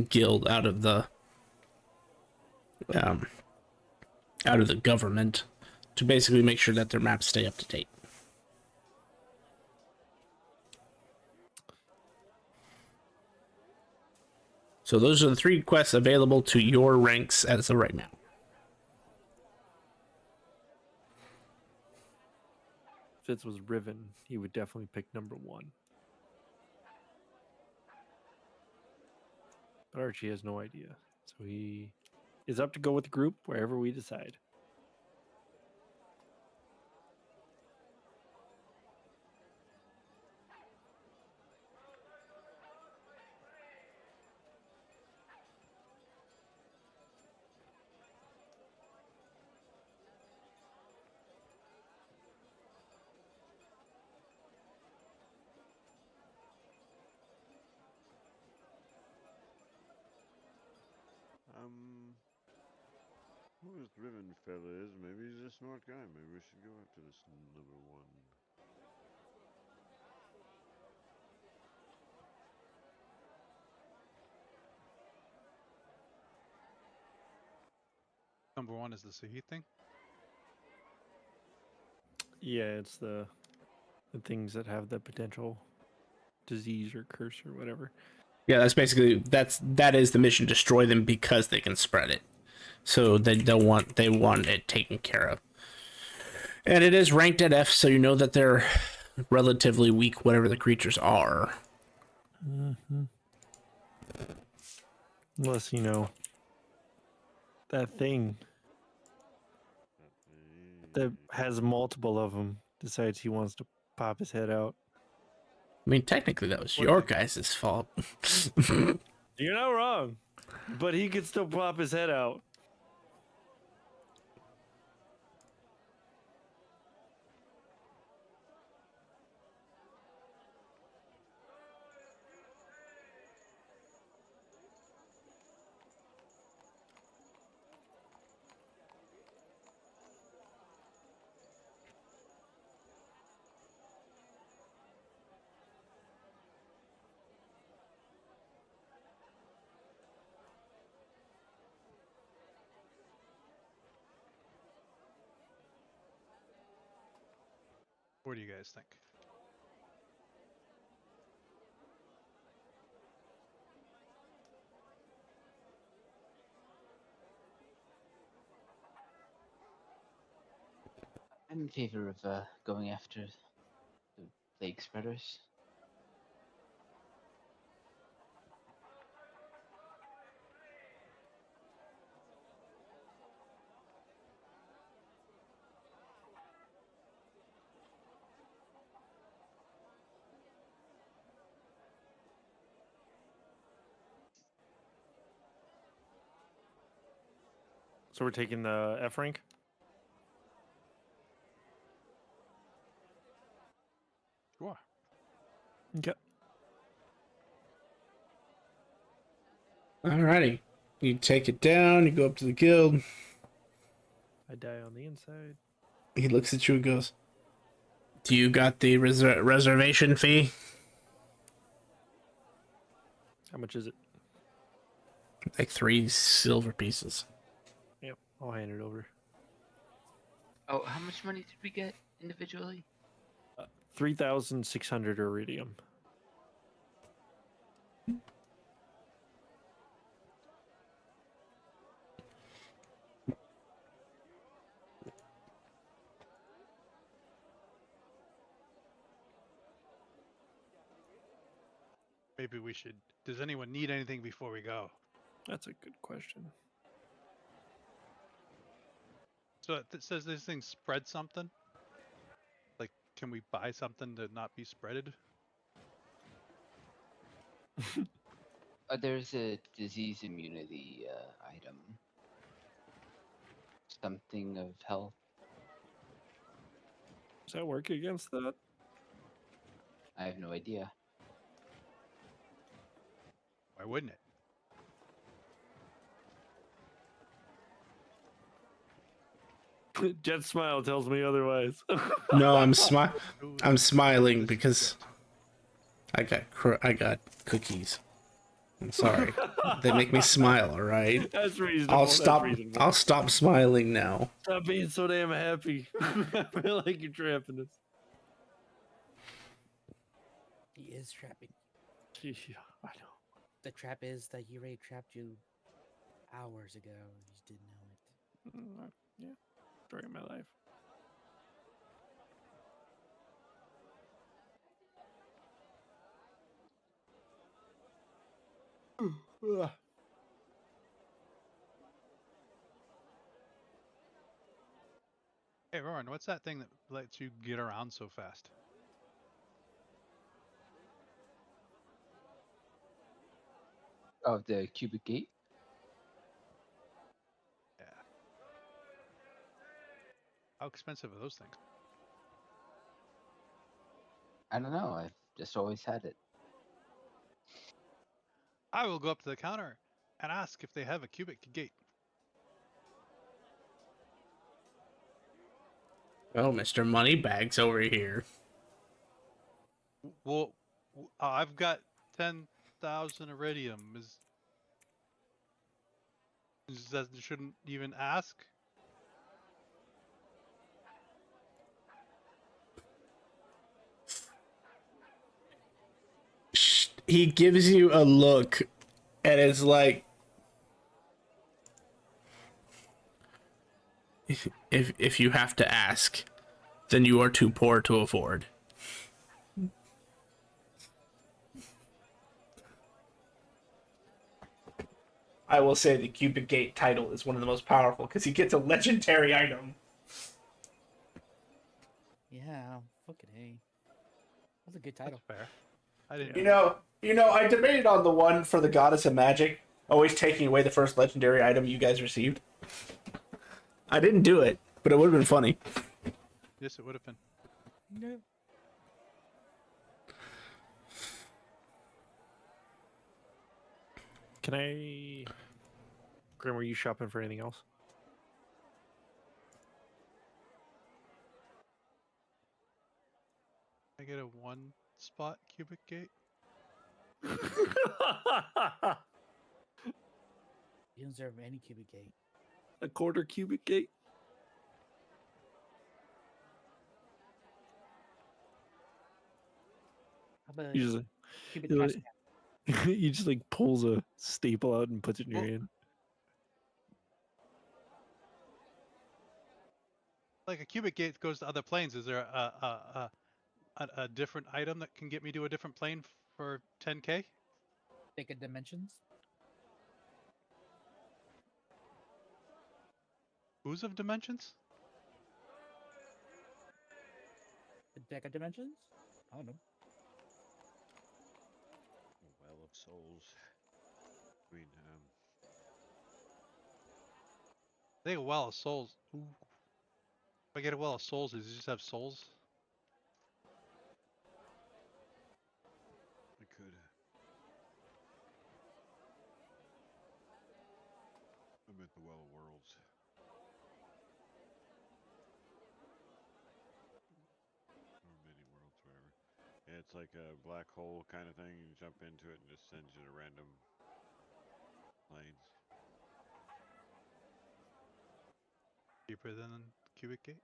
A: guild out of the government to basically make sure that their maps stay up to date. So those are the 3 quests available to your ranks as of right now.
I: If Fitz was Riven, he would definitely pick number 1. But Archie has no idea. So he is up to go with the group wherever we decide.
B: Who this Riven fella is? Maybe he's a smart guy. Maybe we should go after this number 1.
D: Number 1 is the Sahith thing.
I: Yeah, it's the things that have the potential disease or curse or whatever.
A: Yeah, that's basically that is the mission. Destroy them because they can spread it. So they want it taken care of. And it is ranked at F, so you know that they're relatively weak, whatever the creatures are.
I: Mm-hmm. Unless, you know, that thing that has multiple of them decides he wants to pop his head out.
A: I mean, technically, that was your guys' fault.
I: You're not wrong, but he could still pop his head out.
D: What do you guys think?
C: I'm in favor of going after the plague spreaders.
I: So we're taking the F rank?
D: Sure.
I: Okay.
A: Alrighty. You take it down, you go up to the guild.
I: I die on the inside.
A: He looks at you and goes, "Do you got the reservation fee?"
I: How much is it?
A: Like 3 silver pieces.
I: Yep, I'll hand it over.
C: Oh, how much money did we get individually?
I: 3,600 iridium.
D: Maybe we should. Does anyone need anything before we go?
I: That's a good question.
D: So it says this thing spread something. Like, can we buy something to not be spreaded?
C: There's a disease immunity item. Something of health.
I: Does that work against that?
C: I have no idea.
D: Why wouldn't it?
I: Jet's smile tells me otherwise.
A: No, I'm
D: Who
A: smiling
D: this
A: because
D: jet?
A: I got cookies. I'm sorry. They make me smile, all right?
I: That's reasonable. That's reasonable.
A: I'll stop smiling now.
I: Stop being so damn happy. I feel like you're trapping us.
J: He is trapping.
I: Yeah, I know.
J: The trap is that he already trapped you hours ago. You just didn't know it.
I: Yeah, during my life.
D: Hey, Rowan, what's that thing that lets you get around so fast?
C: Oh, the cubic gate?
D: Yeah. How expensive are those things?
C: I don't know. I've just always had it.
D: I will go up to the counter and ask if they have a cubic gate.
A: Oh, Mr. Moneybags over here.
D: Well, I've got 10,000 iridium. Is that shouldn't even ask?
A: He gives you a look, and it's like, if you have to ask, then you are too poor to afford. I will say the Cubic Gate title is one of the most powerful because he gets a legendary item.
J: Yeah, fucking A. That's a good title.
D: That's fair. I didn't.
A: You know, I debated on the one for the Goddess of Magic, always taking away the first legendary item you guys received. I didn't do it, but it would have been funny.
D: Yes, it would have been.
J: No.
I: Can I... Graham, were you shopping for anything else?
D: I get a one spot cubic gate.
J: You don't deserve any cubic gate.
I: A quarter cubic gate?
J: How about
I: You just,
J: cubic
I: you
J: trash
I: like-
J: can?
I: he just like pulls a staple out and puts it in your
D: Well-
I: hand.
D: Like a cubic gate goes to other planes. Is there a different item that can get me to a different plane for 10k?
J: Take a dimensions.
D: Who's of dimensions?
J: A deck of dimensions? I don't know.
B: Well of souls. I mean,
D: I think a well of souls. Ooh. If I get a well of souls, does it just have souls?
B: I could. I'm at the Well of Worlds. Or many worlds, whatever. Yeah, it's like a black hole kind of thing. You jump into it and just sends you to random planes.
D: Cheaper than cubic gate?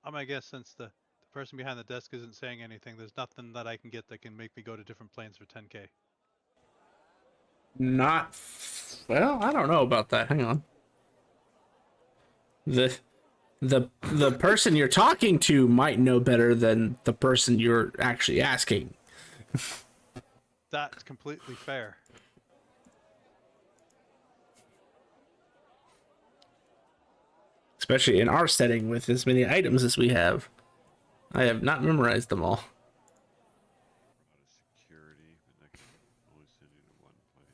D: I'm gonna guess since the person behind the desk isn't saying anything, there's nothing that I can get that can make me go to different planes for 10k.
A: Not well, I don't know about that. Hang on. The person you're talking to might know better than the person you're actually asking.
D: That's completely fair.
A: especially in our setting with as many items as we have. I have not memorized them all.
B: Out of security, but that can only send you to one place.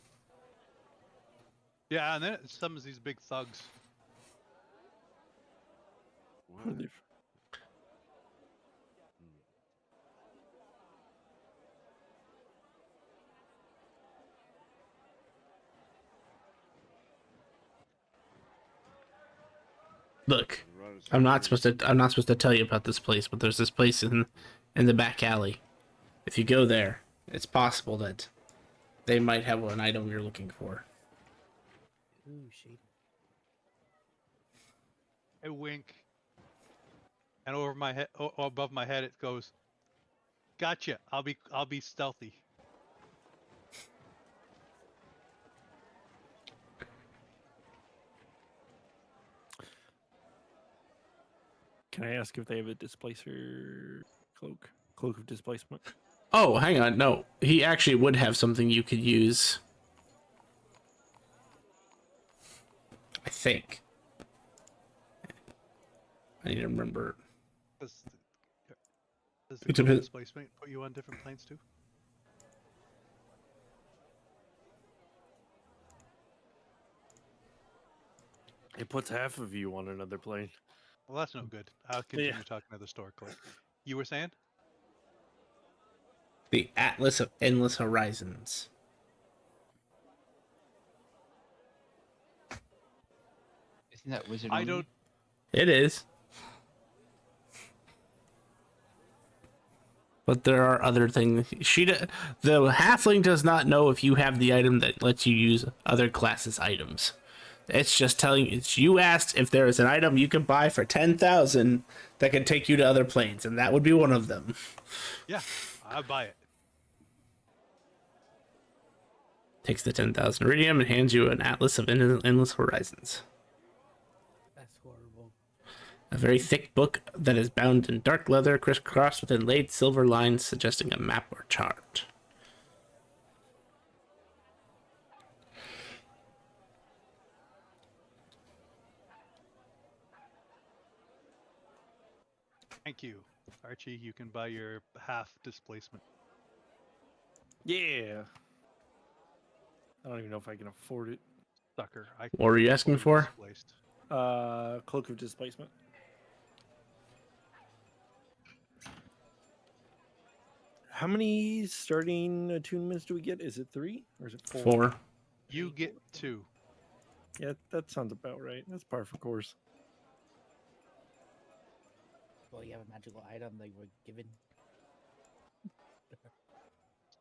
D: Yeah, and then it summons these big thugs.
B: What?
I: Holy f-
A: Look,
B: The route of
A: I'm not
B: security-
A: supposed to tell you about this place, but there's this place in the back alley. If you go there, it's possible that they might have an item you're looking for.
J: Ooh, shady.
D: I wink. And over my head, above my head, it goes, "Gotcha. I'll be stealthy."
I: Can I ask if they have a displacer cloak? Cloak of displacement.
A: Oh, hang on. No, he actually would have something you could use. I think. I need to remember.
D: Does the
A: It
D: cloak
A: depends.
D: displacement put you on different planes too?
I: It puts half of you on another plane.
D: Well, that's no good. I'll continue talking to the store clerk. You were saying?
A: The Atlas of Endless Horizons.
C: Isn't that wizard
D: I
C: only?
D: don't.
A: It is. But there are other things. The halfling does not know if you have the item that lets you use other classes' items. It's just telling. It's you asked if there is an item you can buy for 10,000 that can take you to other planes, and that would be one of them.
D: Yeah, I buy it.
A: Takes the 10,000 iridium and hands you an Atlas of Endless Horizons.
J: That's horrible.
A: A very thick book that is bound in dark leather, crisscrossed with inlaid silver lines suggesting a map or chart.
D: Thank you, Archie. You can buy your half displacement.
I: Yeah. I don't even know if I can afford it.
D: Sucker.
A: What were you asking
D: fully
A: for?
D: displaced.
I: Cloak of displacement. How many starting attunements do we get? Is it 3 or is it 4?
A: 4.
D: You get 2.
I: Yeah, that sounds about right. That's par for course.
J: Well, you have a magical item that you were given.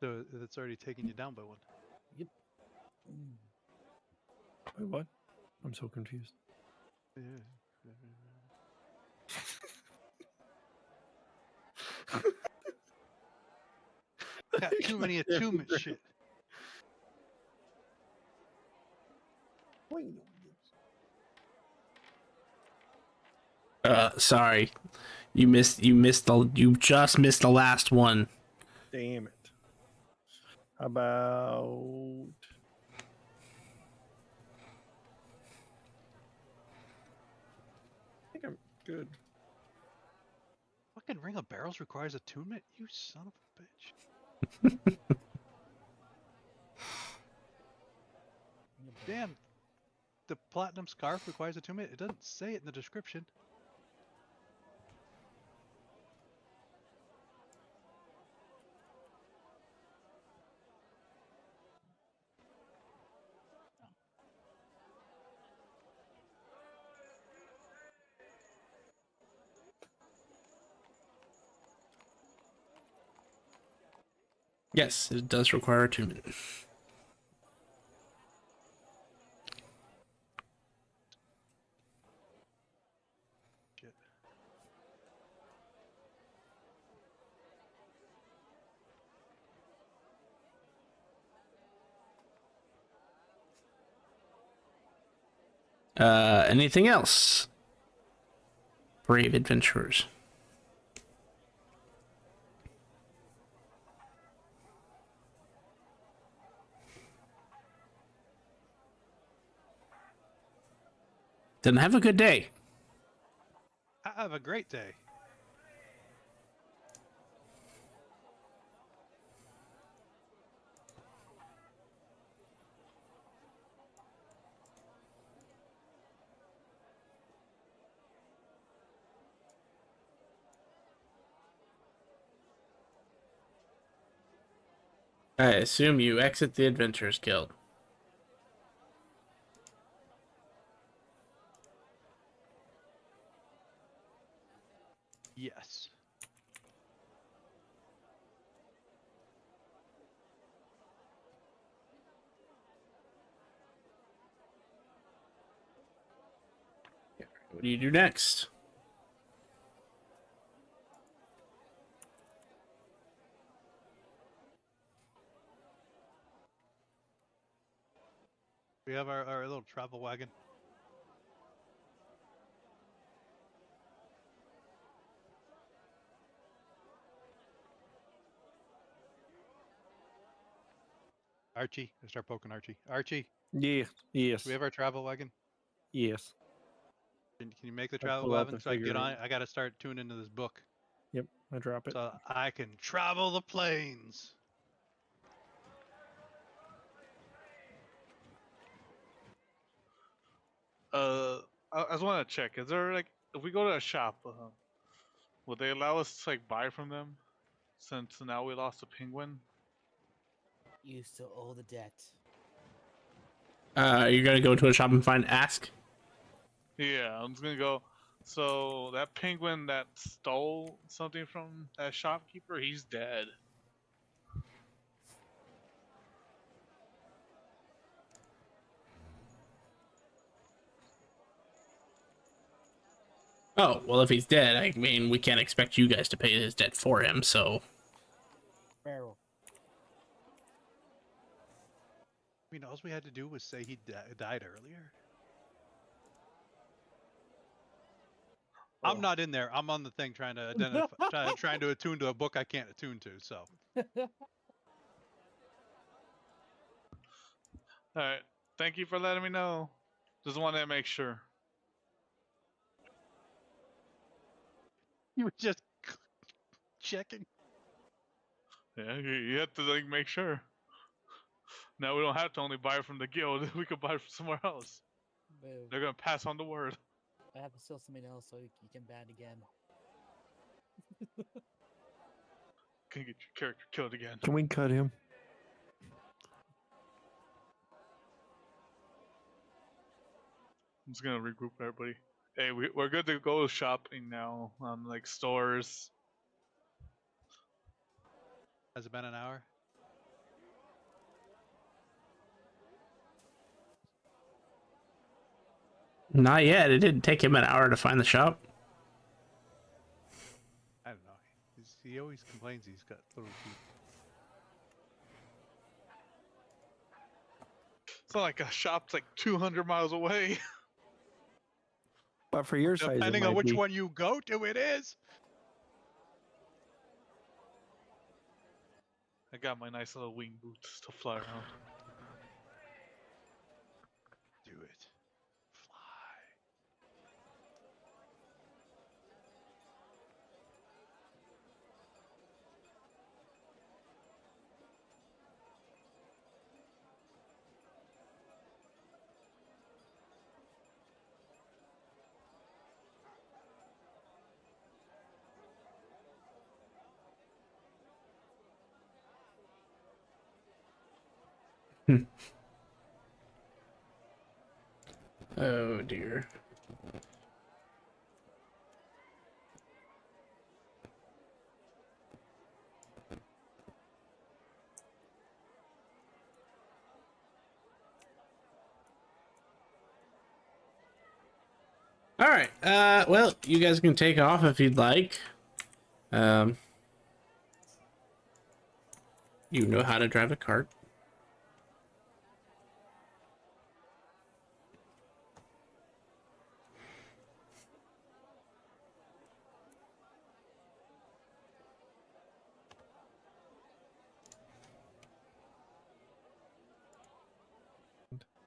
D: So it's already taken you down by 1.
J: Yep. Mm.
I: Wait, what? I'm so confused.
D: Got too many attunement shit.
A: Sorry. You just missed the last one.
I: Damn it. How about... I think I'm good.
D: Fucking Ring of Barrels requires attunement? You son of a bitch. Damn. The platinum scarf requires attunement? It doesn't say it in the description.
A: Yes, it does require attunement.
D: Shit.
A: Anything else? Brave adventurers. Then have a good day.
D: have a great day.
A: I assume you exit the Adventurers Guild.
D: Yes.
A: What do you do next?
D: We have our little travel wagon. Archie, I start poking Archie. Archie,
I: Yeah. Yes.
D: do we have our travel wagon?
I: Yes.
D: Can you make the
I: I
D: travel
I: pull out
D: wagon
I: the
D: so I can get on
I: figurine.
D: it? I got to start tuning into this book
I: Yep. I drop it.
D: so I can travel the plains.
E: I just want to check. Is there like, if we go to a shop, would they allow us to like buy from them? Since now we lost a penguin.
J: You still owe the debt.
A: You're gonna go to a shop and find Ask.
E: Yeah, I'm just gonna go. So that penguin that stole something from that shopkeeper, he's dead.
A: Oh, well, if he's dead, I mean, we can't expect you guys to pay his debt for him, so.
J: Barrel.
D: I mean, all we had to do was say he died earlier. I'm
E: Oh.
D: not in there. I'm on the thing trying to identify, trying to attune to a book I can't attune to. So
E: All right. Thank you for letting me know. Just wanted to make sure.
D: you were just checking.
E: Yeah, you have to like make sure. Now we don't have to only buy from the guild. We could buy from somewhere else.
J: Boo.
E: They're gonna pass on the word.
J: I have to steal something else so you can ban again.
E: Can get your character killed again.
I: Can we cut him?
E: I'm just gonna regroup everybody. Hey, we're good to go shopping now on like stores.
D: Has it been an hour?
A: Not yet. It didn't take him an hour to find the shop.
D: I don't know. He always complains he's got little teeth.
E: It's not like a shop's like 200 miles away.
I: But for your size, it
D: Depending on
I: might
D: which
I: be.
D: one you go to, it is.
E: I got my nice little wing boots to fly around.
D: Do it. Fly.
A: Oh, dear. All right. Well, you guys can take off if you'd like. You know how to drive a cart.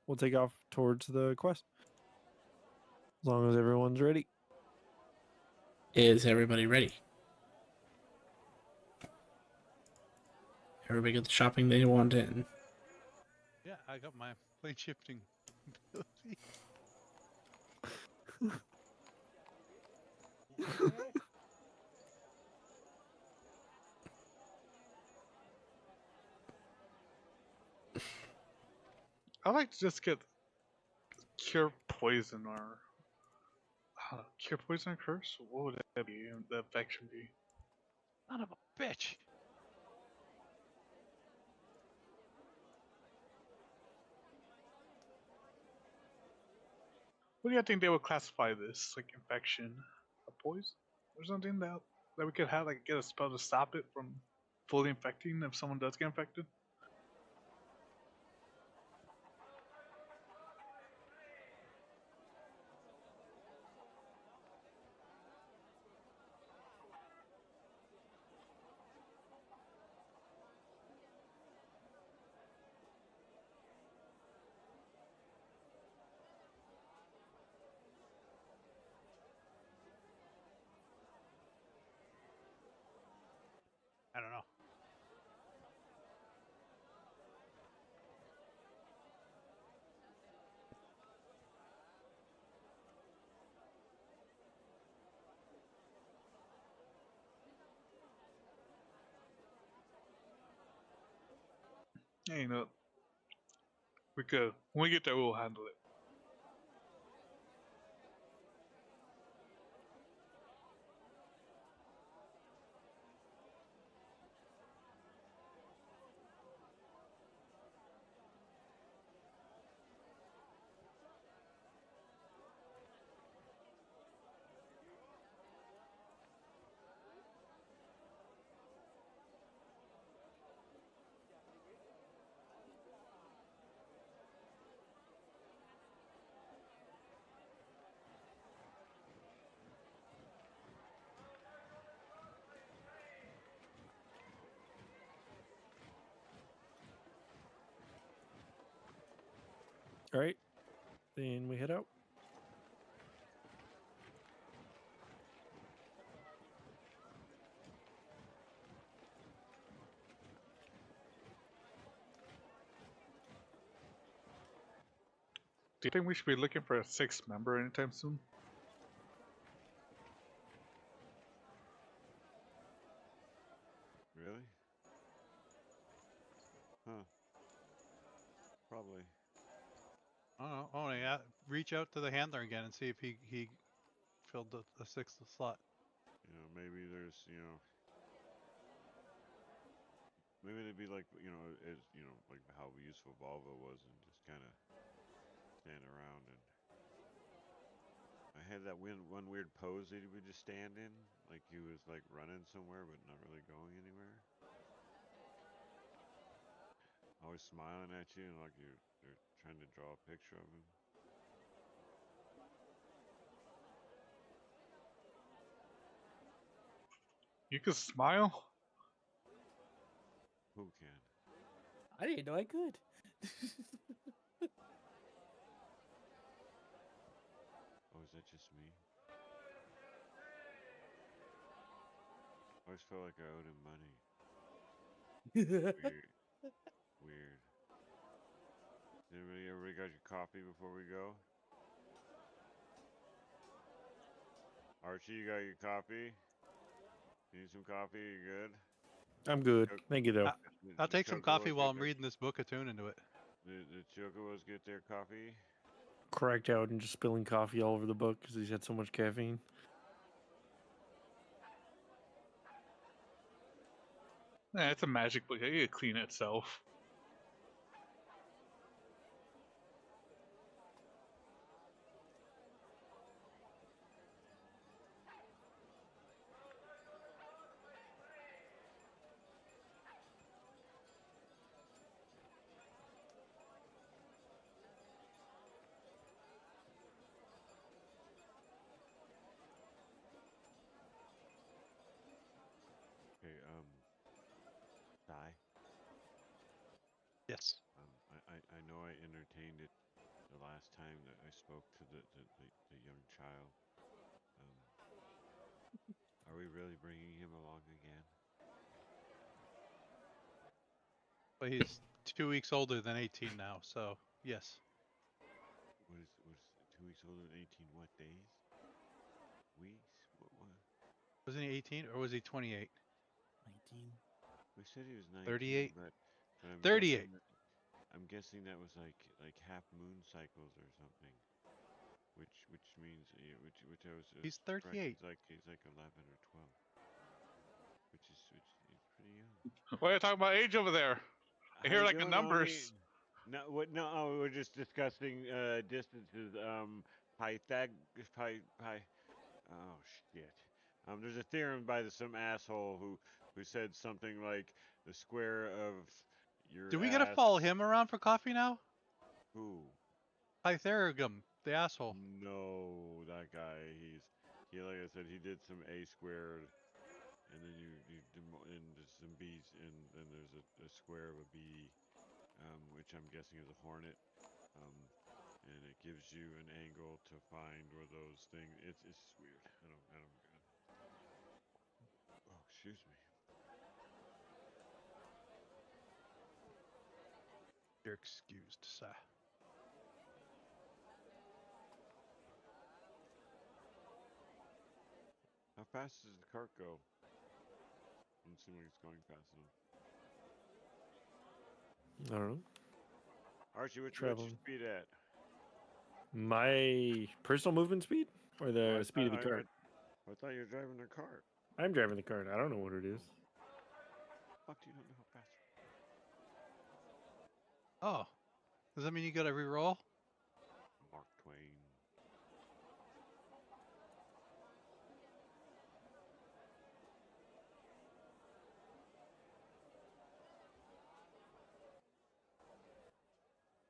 I: We'll take off towards the quest. As long as everyone's ready.
A: Is everybody ready? Everybody get the shopping they want in.
D: Yeah, I got my plane shifting ability.
E: I like to just get cure poison or cure poison or curse. What would that be? The affection be?
D: Son of a bitch.
E: What do you think they would classify this? Like infection, a poison, or something that we could have like get a spell to stop it from fully infecting if someone does get infected?
D: I don't know.
E: Yeah, you know, we could when we get there, we'll handle it.
I: All right, then we head out.
E: Do you think we should be looking for a sixth member anytime soon?
B: Really? Huh. Probably.
D: I don't know. Oh, yeah. Reach out to the handler again and see if he filled the sixth slot.
B: You know, maybe there's, maybe it'd be like, like how useful Volvo was and just kind of stand around. And I had that one weird pose that he would just stand in, like he was like running somewhere but not really going anywhere. Always smiling at you and like they're trying to draw a picture of him.
E: You could smile.
B: Who can?
J: I didn't know I could.
B: Oh, is that just me? I always felt like I owed him money. Weird. Weird. Everybody got your coffee before we go? Archie, you got your coffee? You need some coffee? You good?
I: I'm good.
B: Choc-
I: Thank you, though.
D: I'll
B: the
D: take some coffee
B: Chocobos
D: while
B: get
D: I'm
B: their
D: reading this book attuned into it.
B: the Chocobos get their coffee?
I: Cracked out and just spilling coffee all over the book because he's had so much caffeine.
E: Yeah, it's a magic book. It could clean itself.
B: Okay, Di,
D: Yes.
B: I know I entertained it the last time that I spoke to the young child. Um, Are we really bringing him along again?
D: But he's 2 weeks older than 18 now, so yes.
B: What is 2 weeks older than 18? What days? Weeks? What?
D: Wasn't he 18 or was he 28?
J: 19.
B: We said he was 19,
D: 38?
B: but I'm
D: 38.
B: I'm guessing that was like half moon cycles or something. Which means which I was
D: He's
B: correct.
D: 38.
B: He's like 11 or 12. Which is he's pretty young.
E: Why are you talking about age over there? I
B: How
E: hear
B: you
E: like the
B: doing, homie?
E: numbers.
B: No, what? No, oh, we're just discussing distances. Pythag, pi. Oh shit. There's a theorem by some asshole who said something like the square of your
D: Do we gotta
B: ass.
D: follow him around for coffee now?
B: Who?
D: Pythagoras, the asshole.
B: No, that guy. He like I said, he did some a squared, and then you and there's some b's, and then there's a square of a b, which I'm guessing is a hornet. Um, and it gives you an angle to find where those things. It's weird. I don't. Oh, excuse me.
D: You're excused, sir.
B: How fast does the cart go? Doesn't seem like it's going fast enough.
I: I don't know.
B: Archie, what's your
I: Traveling.
B: speed at?
I: My personal movement speed or the speed of the cart?
B: I thought you were driving the cart.
I: I'm driving the cart. I don't know what it is.
B: Fuck, you don't know how fast.
D: Oh. Does that mean you gotta re-roll?
B: Mark Twain.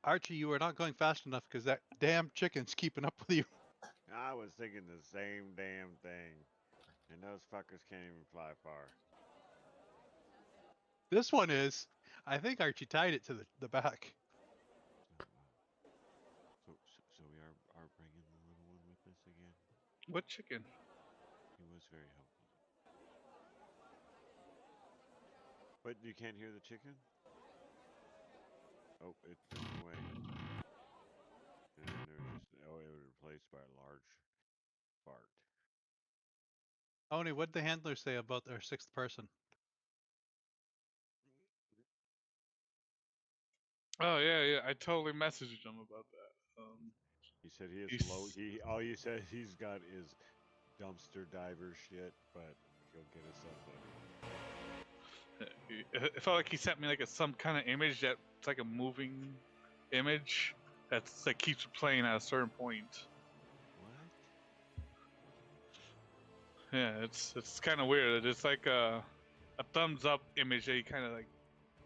D: Archie, you are not going fast enough because that damn chicken's keeping up with you.
B: I was thinking the same damn thing. And those fuckers can't even fly far.
D: This one is. I think Archie tied it to the back.
B: So we are bringing the little one with us again.
E: What chicken?
B: He was very helpful. But you can't hear the chicken? Oh, it's been away. And then it was replaced by a large fart.
D: Oni, what'd the handler say about their 6th person?
E: Oh yeah. I totally messaged him about that.
B: He said he is
E: He's-
B: low. All you said he's got is dumpster diver shit, but he'll get us something.
E: It felt like he sent me like some kind of image that's like a moving image that's like keeps playing at a certain point.
B: What?
E: Yeah, it's kind of weird. It's like a thumbs up image that you kind of like.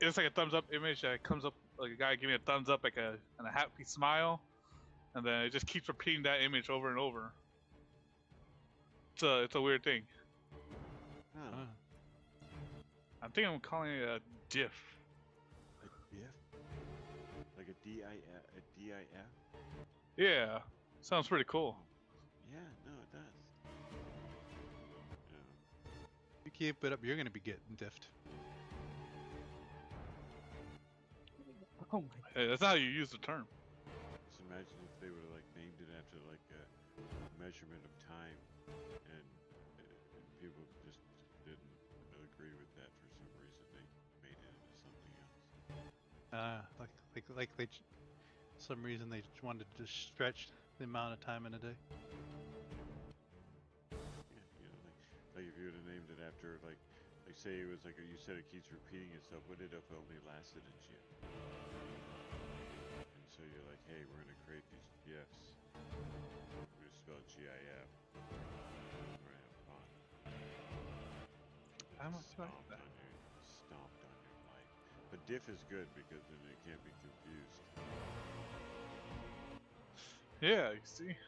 E: It's like a thumbs up image that comes up like a guy giving a thumbs up like and a happy smile, and then it just keeps repeating that image over and over. It's a weird thing.
B: Huh.
E: I think I'm calling it a diff.
B: A diff? Like a DIF?
E: Yeah, sounds pretty cool.
B: Yeah, no, it does.
D: You keep it up, you're gonna be getting diffed.
J: Oh my.
E: Hey, that's not how you use the term.
B: Just imagine if they would have like named it after like a measurement of time, and people just didn't agree with that for some reason. They made it into something else.
D: Like they, some reason they just wanted to just stretch the amount of time in a day.
B: Yeah, you know, like if you would have named it after like say it was like you said it keeps repeating itself. What if it only lasted a GIF? And so you're like, hey, we're gonna create these GIFs. We're gonna spell GIF. We're gonna have fun.
D: I'm not sure
B: Stomped
D: that.
B: stomped on your life. But diff is good because then it can't be confused.
E: Yeah, you see.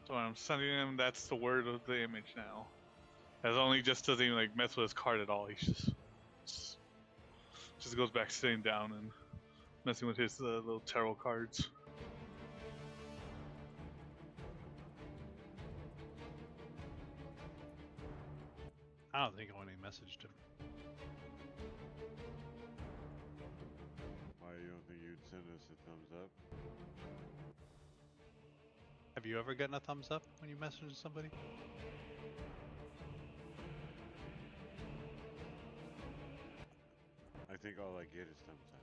E: So when I'm sending him, that's the word of the image now. As only just doesn't even like mess with his card at all. He's just goes back sitting down and messing with his little tarot cards.
D: I don't think Oni messaged him.
B: Why you don't think you'd send us a thumbs up?
D: Have you ever gotten a thumbs up when you message somebody?
B: I think all I get is thumbs up.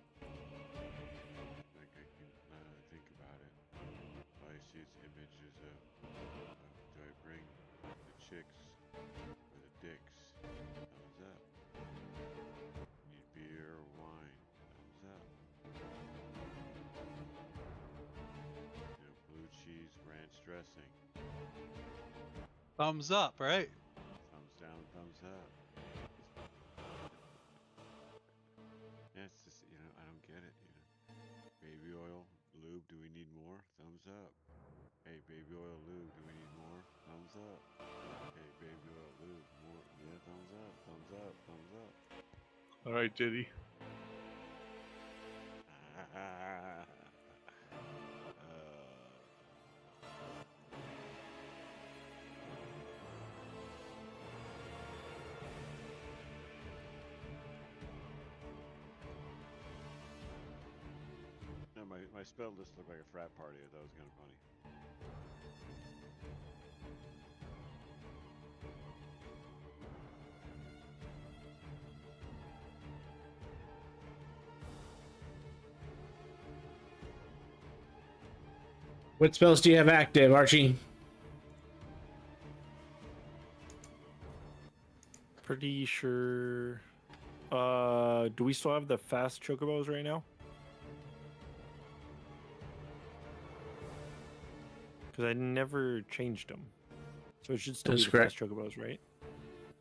B: Like I can, now that I think about it, all I see is images of do I bring the chicks or the dicks? Thumbs up. Need beer or wine? Thumbs up. You know, blue cheese ranch dressing.
D: Thumbs up, right?
B: Thumbs down, thumbs up. Yeah, it's just, you know, I don't get it, you know. Baby oil, lube, do we need more? Thumbs up. Hey, baby oil, lube, do we need more? Thumbs up. Hey, baby oil, lube, more? Yeah, thumbs up, thumbs up, thumbs up.
E: All right, Diddy.
B: No, my spell list looked like a frat party. I thought it was kind of funny.
A: What spells do you have active, Archie?
I: Pretty sure. Do we still have the fast chocobos right now? Because I never changed them, so it should still
A: That's
I: be the
A: correct.
I: fast chocobos, right?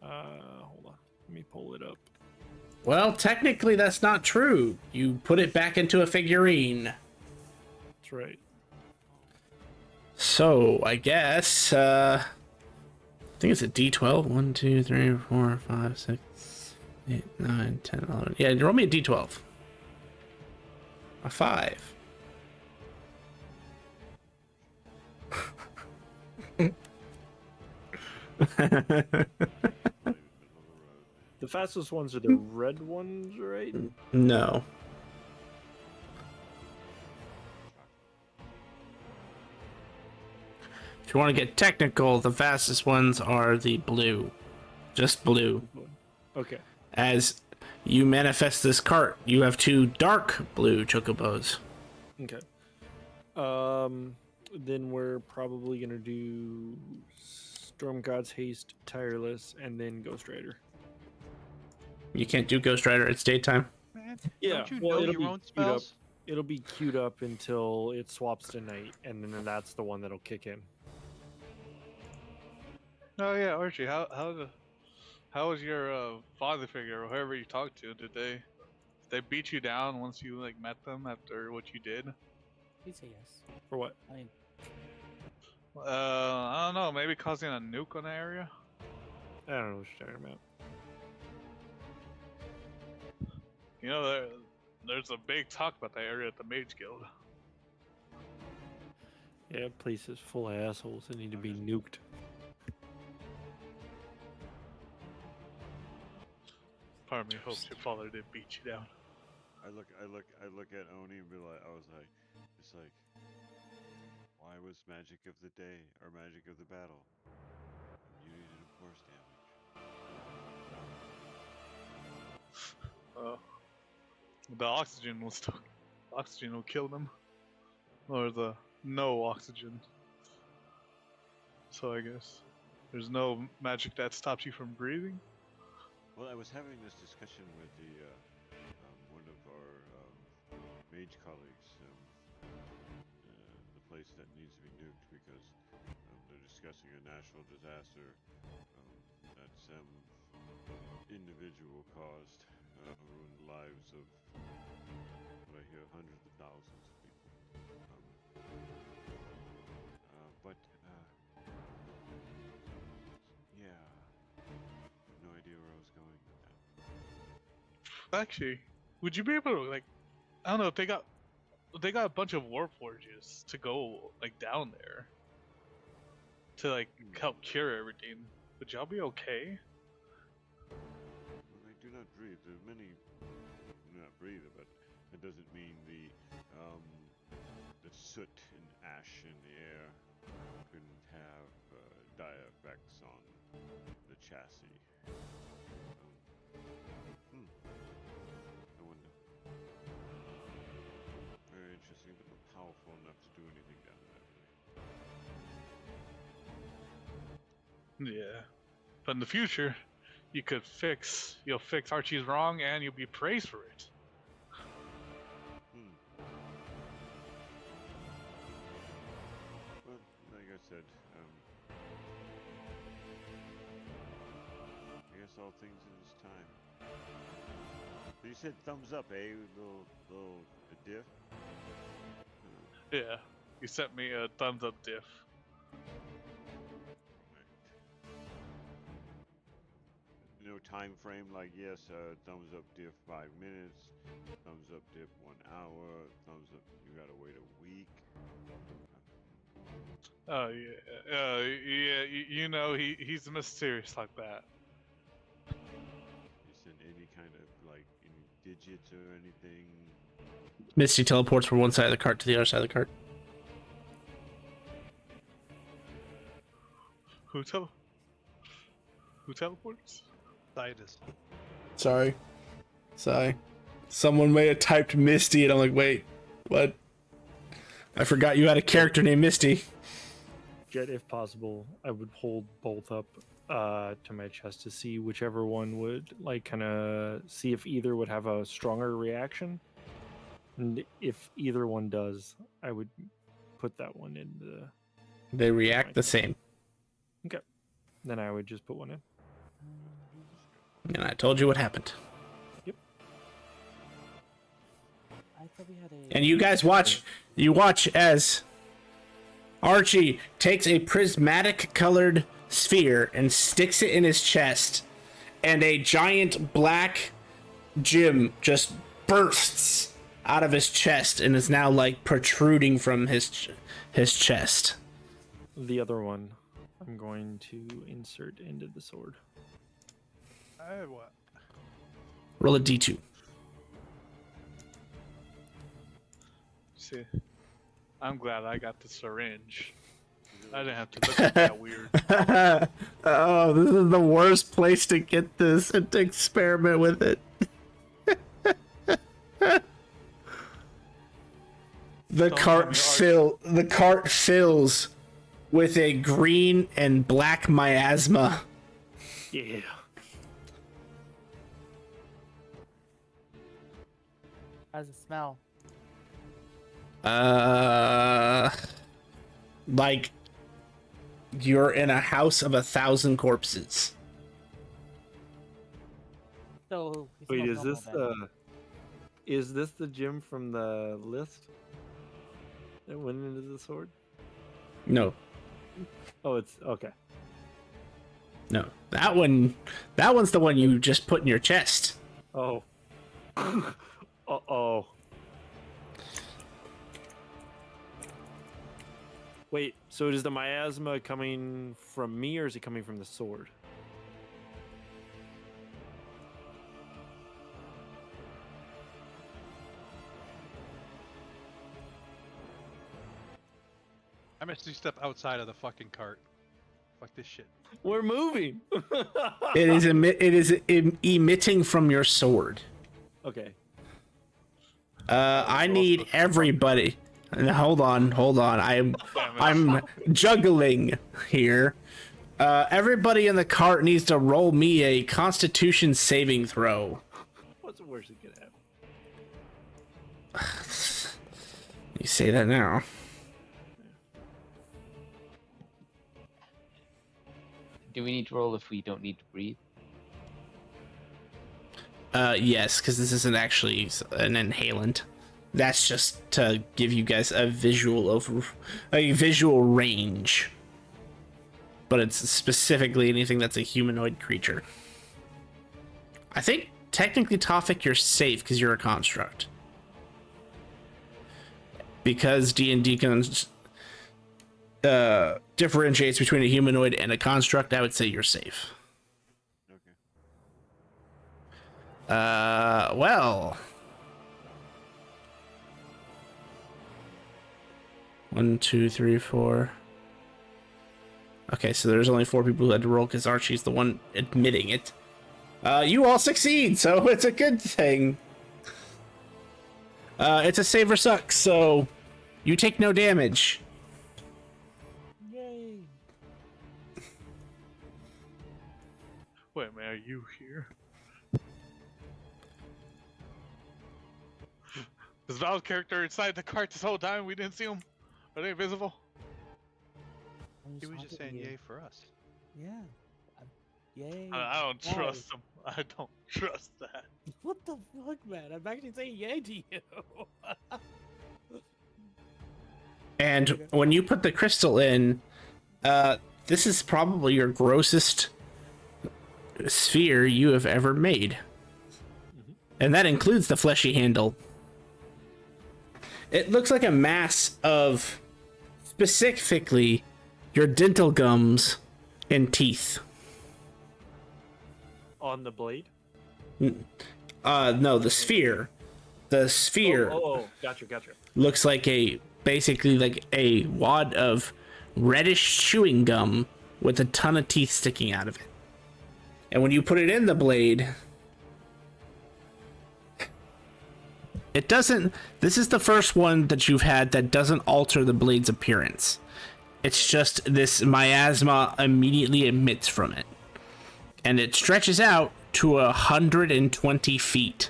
I: Hold on. Let me pull it up.
A: Well, technically that's not true. You put it back into a figurine.
I: That's right.
A: So, I guess, I think it's a D12. 1, 2, 3, 4, 5, 6, 8, 9, 10, 11. Yeah, roll me a D12. A 5.
I: The fastest ones are the red ones, right?
A: No. If you want to get technical, the fastest ones are the blue. Just blue.
I: Okay.
A: As you manifest this cart, you have 2 dark blue chocobos.
I: Okay. Then we're probably gonna do Storm God's Haste, Tireless, and then Ghost Rider.
A: You can't do Ghost Rider, it's daytime.
D: Man,
I: Yeah,
D: don't you
I: well,
D: know
I: it'll
D: your
I: be
D: own
I: queued up.
D: spells?
I: It'll be queued up until it swaps to night, and then that's the one that'll kick in.
E: Oh yeah, Archie. How was your father figure or whoever you talked to? Did they beat you down once you like met them after what you did?
J: He'd say yes.
I: For what?
J: I mean,
E: I don't know. Maybe causing a nuke on the area.
I: I don't know what you're talking about.
E: You know, there's a big talk about that area at the Mage Guild.
I: Yeah, place is full of assholes that need to be nuked.
E: Part of me hopes your father did beat you down.
B: I look at Oni and be like, I was like, it's like, why was magic of the day or magic of the battle? Immunity to force damage.
E: The oxygen will kill them, or the no oxygen. So I guess there's no magic that stops you from breathing.
B: Well, I was having this discussion with the one of our mage colleagues, the place that needs to be nuked because they're discussing a natural disaster that some individual caused, ruined the lives of what I hear hundreds of thousands of people. Yeah, I have no idea where I was going with that.
E: Actually, would you be able to like, I don't know if they got a bunch of war forges to go like down there to like help cure everything. Would y'all be okay?
B: breathe. There's many, not breather, but it doesn't mean the soot and ash in the air couldn't have dire effects on the chassis. I wonder. Very interesting, but not powerful enough to do anything down that way.
E: Yeah. But in the future, you'll fix Archie's wrong and you'll be praised for it.
B: Well, like I said, I guess all things in its time. So you said thumbs up, eh? Little diff?
E: Yeah. You sent me a thumbs up diff.
B: No time frame, like yes, thumbs up diff 5 minutes, thumbs up diff 1 hour, thumbs up you gotta wait a week.
E: Oh yeah, you know he's mysterious like that.
B: Is there any kind of like any digits or anything?
A: Misty teleports from one side of the cart to the other side of the cart.
E: Who teleports?
D: Titus.
A: Sorry. Someone may have typed Misty, and I'm like, wait, what? I forgot you had a character named Misty.
I: Jet, if possible, I would hold both up to my chest to see whichever one would like kind of see if either would have a stronger reaction. And if either one does, I would put that one in the.
A: They react the same.
I: Okay. Then I would just put one in.
A: And I told you what happened.
I: Yep.
J: I thought we had a.
A: And you guys watch as Archie takes a prismatic colored sphere and sticks it in his chest, and a giant black gem just bursts out of his chest and is now like protruding from his chest.
I: The other one, I'm going to insert into the sword.
D: What?
A: Roll a d2.
E: See, I'm glad I got the syringe. I didn't have to look at that weird.
A: Oh, this is the worst place to get this and to experiment with it. The cart fills with a green and black miasma.
I: Yeah.
J: How's it smell?
A: Like you're in a house of 1,000 corpses.
J: So it
I: Wait,
J: smells
I: is
J: normal
I: this
J: then.
I: is this the gym from the list that went into the sword?
A: No,
I: Oh, it's okay.
A: no, that one's the one you just put in your chest.
I: Oh. Uh-oh. Wait, so is the miasma coming from me or is it coming from the sword?
D: I missed you step outside of the fucking cart. Fuck this shit.
I: We're moving.
A: It is emitting from your sword.
I: Okay.
A: I need everybody. Hold on. I'm juggling here. Everybody in the cart needs to roll me a Constitution saving throw.
I: What's the worst that could happen?
A: You say that now.
C: Do we need to roll if we don't need to breathe?
A: Yes, because this isn't actually an inhalant. That's just to give you guys a visual range. But it's specifically anything that's a humanoid creature. I think technically, Tofik, you're safe because you're a construct. Because D&D can differentiates between a humanoid and a construct, I would say you're safe.
B: Okay.
A: Well. 1, 2, 3, 4. Okay, so there's only 4 people who had to roll because Archie's the one admitting it. You all succeed, so it's a good thing. It's a save or suck, so you take no damage.
J: Yay!
E: Wait, man, are you here? Is Val's character inside the cart this whole time? We didn't see him. Are they invisible?
J: I'm
D: He was just saying
J: haunting you.
D: yay for us.
J: Yeah. Yay.
E: I don't
J: Why?
E: trust him. I don't trust that.
J: What the fuck, man? I'm actually saying yay to you.
A: And when you put the crystal in, this is probably your grossest sphere you have ever made. And that includes the fleshy handle. It looks like a mass of specifically your dental gums and teeth.
I: On the blade?
A: No, the sphere. The sphere
I: Oh, gotcha.
A: looks like basically like a wad of reddish chewing gum with a ton of teeth sticking out of it. And when you put it in the blade, it doesn't. This is the first one that you've had that doesn't alter the blade's appearance. It's just this miasma immediately emits from it. And it stretches out to 120 feet.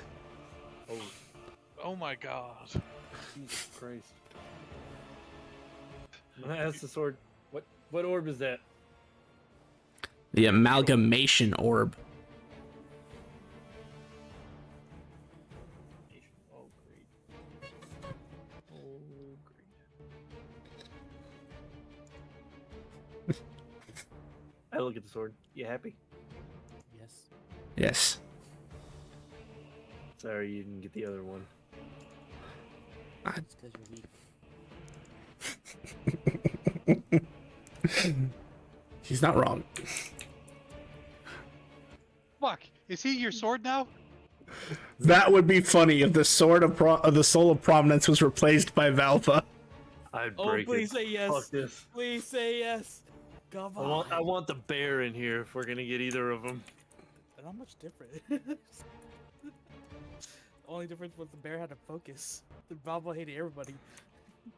E: Oh my god.
I: Jesus Christ. That's the sword. What orb is that?
A: The amalgamation orb.
I: Oh, great. Oh, great. I look at the sword. You happy?
J: Yes.
A: Yes.
I: Sorry you didn't get the other one.
J: It's because you're weak.
A: He's not wrong.
D: Fuck! Is he your sword now?
A: That would be funny if the sword of the soul of prominence was replaced by Valva.
I: I'd
J: Oh,
I: break
J: please
I: it.
J: say yes.
I: Fuck this.
J: Please say yes. Come on.
I: I want the bear in here if we're gonna get either of them.
J: They're not much different. Only difference was the bear had a focus. The Balbo hated everybody.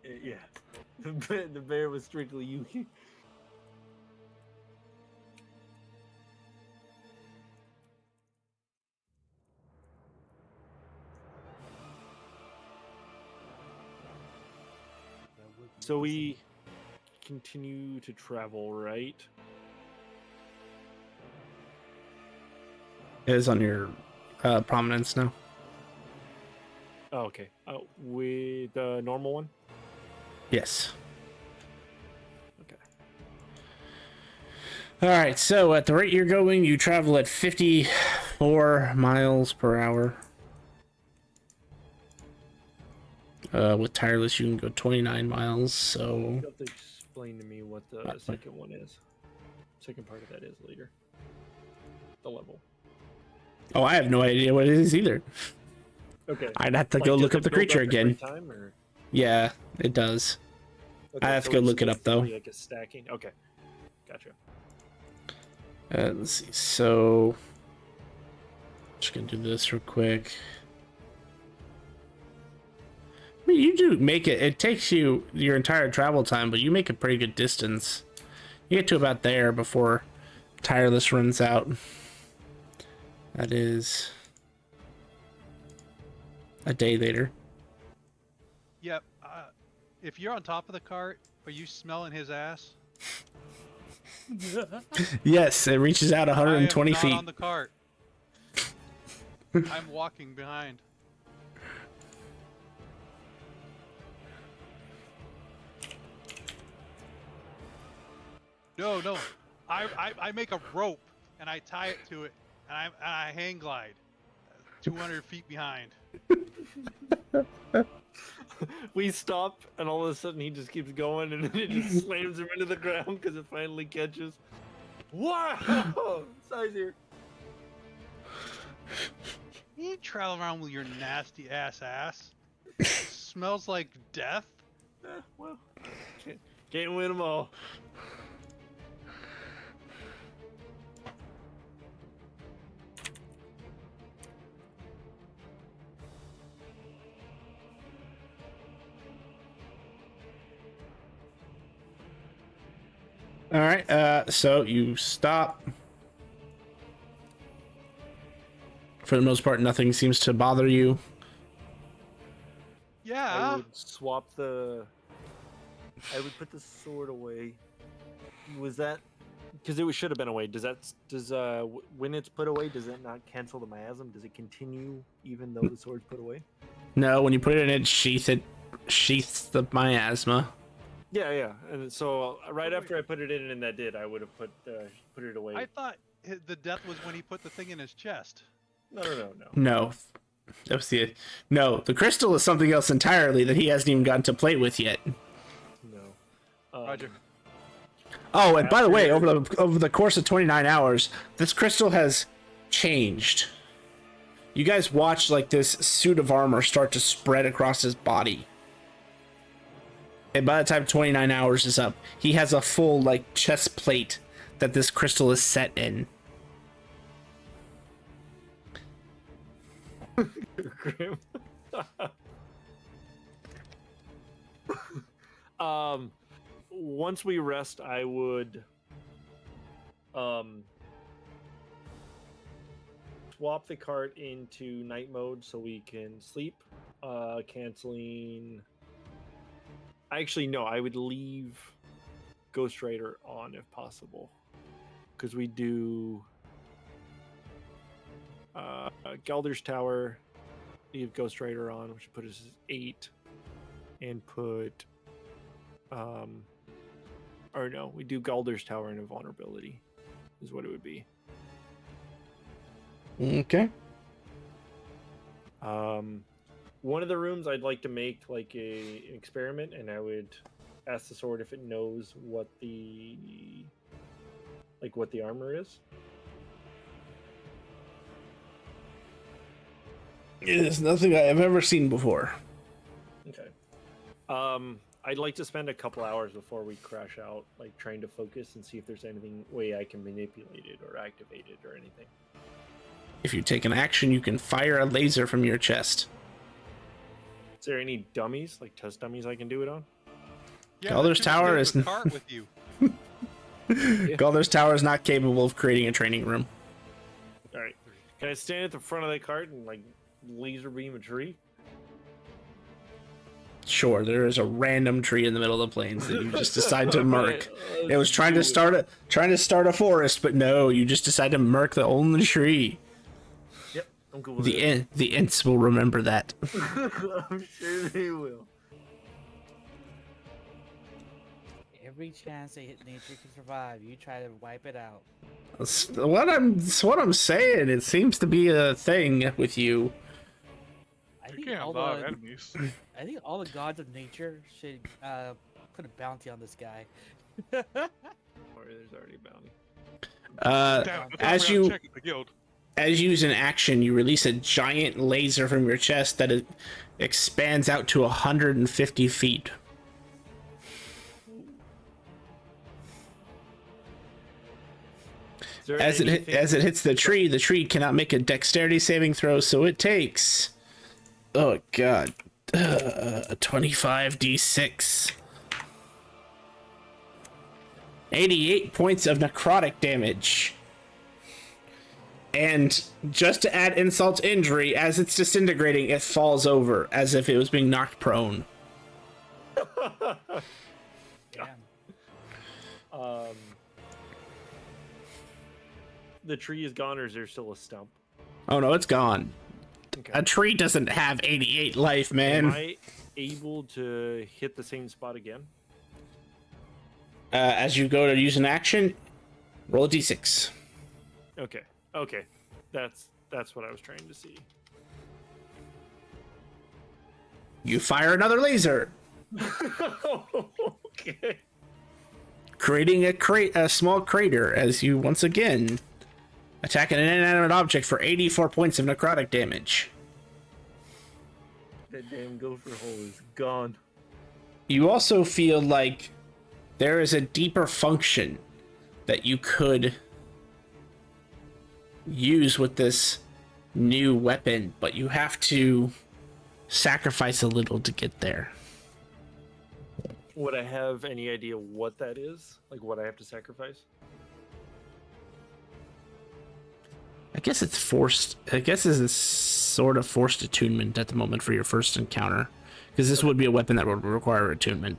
I: Yeah. The bear was strictly you. So we continue to travel, right?
A: It is on your prominence now.
I: Oh, okay. With the normal one?
A: Yes.
I: Okay.
A: All right. So at the rate you're going, you travel at 54 miles per hour. With tireless, you can go 29 miles. So
I: You have to explain to me what the second one is. Second part of that is later. The level.
A: oh, I have no idea what it is either.
I: Okay.
A: I'd have to
I: Like,
A: go
I: does
A: look
I: it
A: up the
I: build
A: creature
I: up
A: again.
I: every time, or?
A: Yeah, it does.
I: Okay,
A: I have
I: so
A: to go
I: it's
A: look it up, though.
I: basically like a stacking. Okay. Gotcha.
A: Let's see. So just gonna do this real quick. I mean, you do make it. It takes you your entire travel time, but you make a pretty good distance. You get to about there before tireless runs out. That is a day later.
D: Yep. If you're on top of the cart, are you smelling his ass?
A: Yes, it reaches out 120
D: I am not
A: feet.
D: on the cart. I'm walking behind. No. I make a rope and I tie it to it and I hang glide 200 feet behind.
I: We stop, and all of a sudden he just keeps going, and then it just slams him into the ground because it finally catches. Wow! Size here.
D: You travel around with your nasty ass. Smells like death.
H: Well, can't win them all.
A: All right. So you stop. For the most part, nothing seems to bother you.
H: I
D: Yeah.
H: would swap the. I would put the sword away. Was that? Because it should have been away. When it's put away, does it not cancel the miasm? Does it continue even though the sword's put away?
A: No, when you put it in its sheath, it sheaths the miasma.
H: Yeah. And so right after I put it in, and that did, I would have put it away.
D: I thought the death was when he put the thing in his chest.
H: No.
A: No, that was the crystal is something else entirely that he hasn't even gotten to play with yet.
H: No.
D: Roger.
A: Oh, and by the way, over the course of 29 hours, this crystal has changed. You guys watch like this suit of armor start to spread across his body. And by the time 29 hours is up, he has a full like chest plate that this crystal is set in.
H: Grim. Once we rest, I would swap the cart into night mode so we can sleep. Canceling. Actually, no. I would leave Ghost Rider on if possible, because we do Galder's Tower. Leave Ghost Rider on, which would put us at 8, and put or no, we do Galder's Tower in Invulnerability, is what it would be.
A: Okay.
H: One of the rooms I'd like to make like an experiment, and I would ask the sword if it knows what the armor is.
A: It is nothing I have ever seen before.
H: Okay. I'd like to spend a couple hours before we crash out, like trying to focus and see if there's anything way I can manipulate it or activate it or anything.
A: If you take an action, you can fire a laser from your chest.
H: Is there any dummies, like test dummies, I can do it on?
D: Yeah,
A: Galder's
D: the
A: Tower
D: dude
A: is
D: with the cart with you.
A: Galder's Tower is not capable of creating a training room.
H: All right. Can I stand at the front of the cart and like laser beam a tree?
A: Sure, there is a random tree in the middle of the plains that you just decide to murk. It was trying to start a forest, but no, you just decide to murk the only tree.
H: Yep, I'm cool with it.
A: The Ents will remember that.
H: I'm sure they will.
J: Every chance that nature can survive, you try to wipe it out.
A: That's what I'm saying. It seems to be a thing with you.
J: I
E: You
J: think
E: can't have
J: all
E: a lot of
J: the
E: enemies.
J: I think all the gods of nature should put a bounty on this guy.
H: Or there's already a bounty.
E: Damn,
A: As
E: we gotta
A: you
E: check the guild.
A: as you use an action, you release a giant laser from your chest that it expands out to 150 feet. As it hits the tree cannot make a dexterity saving throw, so it takes, oh god, a 25d6. 88 points of necrotic damage. And just to add insult to injury, as it's disintegrating, it falls over as if it was being knocked prone.
J: Damn.
H: The tree is gone, or is there still a stump?
A: Oh no, it's gone.
H: Okay.
A: A tree doesn't have 88 life, man.
H: Am I able to hit the same spot again?
A: As you go to use an action, roll a d6.
H: Okay. That's what I was trying to see.
A: You fire another laser,
H: Okay.
A: creating a small crater as you once again Attack an inanimate object for 84 points of necrotic damage.
H: That damn gopher hole is gone.
A: You also feel like there is a deeper function that you could use with this new weapon, but you have to sacrifice a little to get there.
H: Would I have any idea what that is? Like what I have to sacrifice?
A: I guess it's forced. I guess it's a sort of forced attunement at the moment for your first encounter, because this would be a weapon that would require attunement.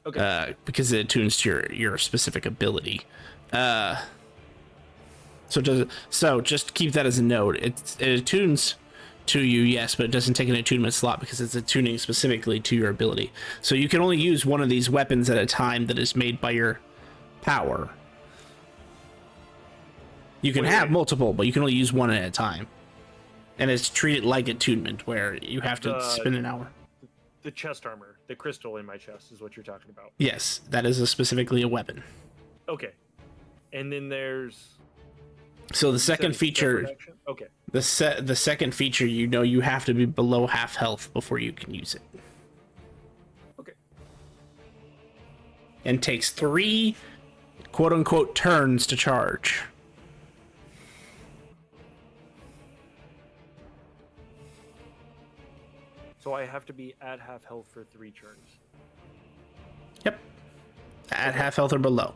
H: Okay.
A: Because it attunes to your specific ability. So just keep that as a note. It attunes to you, yes, but it doesn't take an attunement slot because it's attuning specifically to your ability. So you can only use one of these weapons at a time that is made by your power. You can have multiple, but you can only use one at a time. And it's treated like attunement, where you have to spend an hour.
H: The chest armor, the crystal in my chest is what you're talking about.
A: Yes, that is specifically a weapon.
H: Okay. And then there's...
A: So the second feature...
H: Okay.
A: The second feature, you have to be below half health before you can use it.
H: Okay.
A: And takes 3 quote-unquote turns to charge.
H: So I have to be at half health for 3 turns.
A: Yep. At half health or below.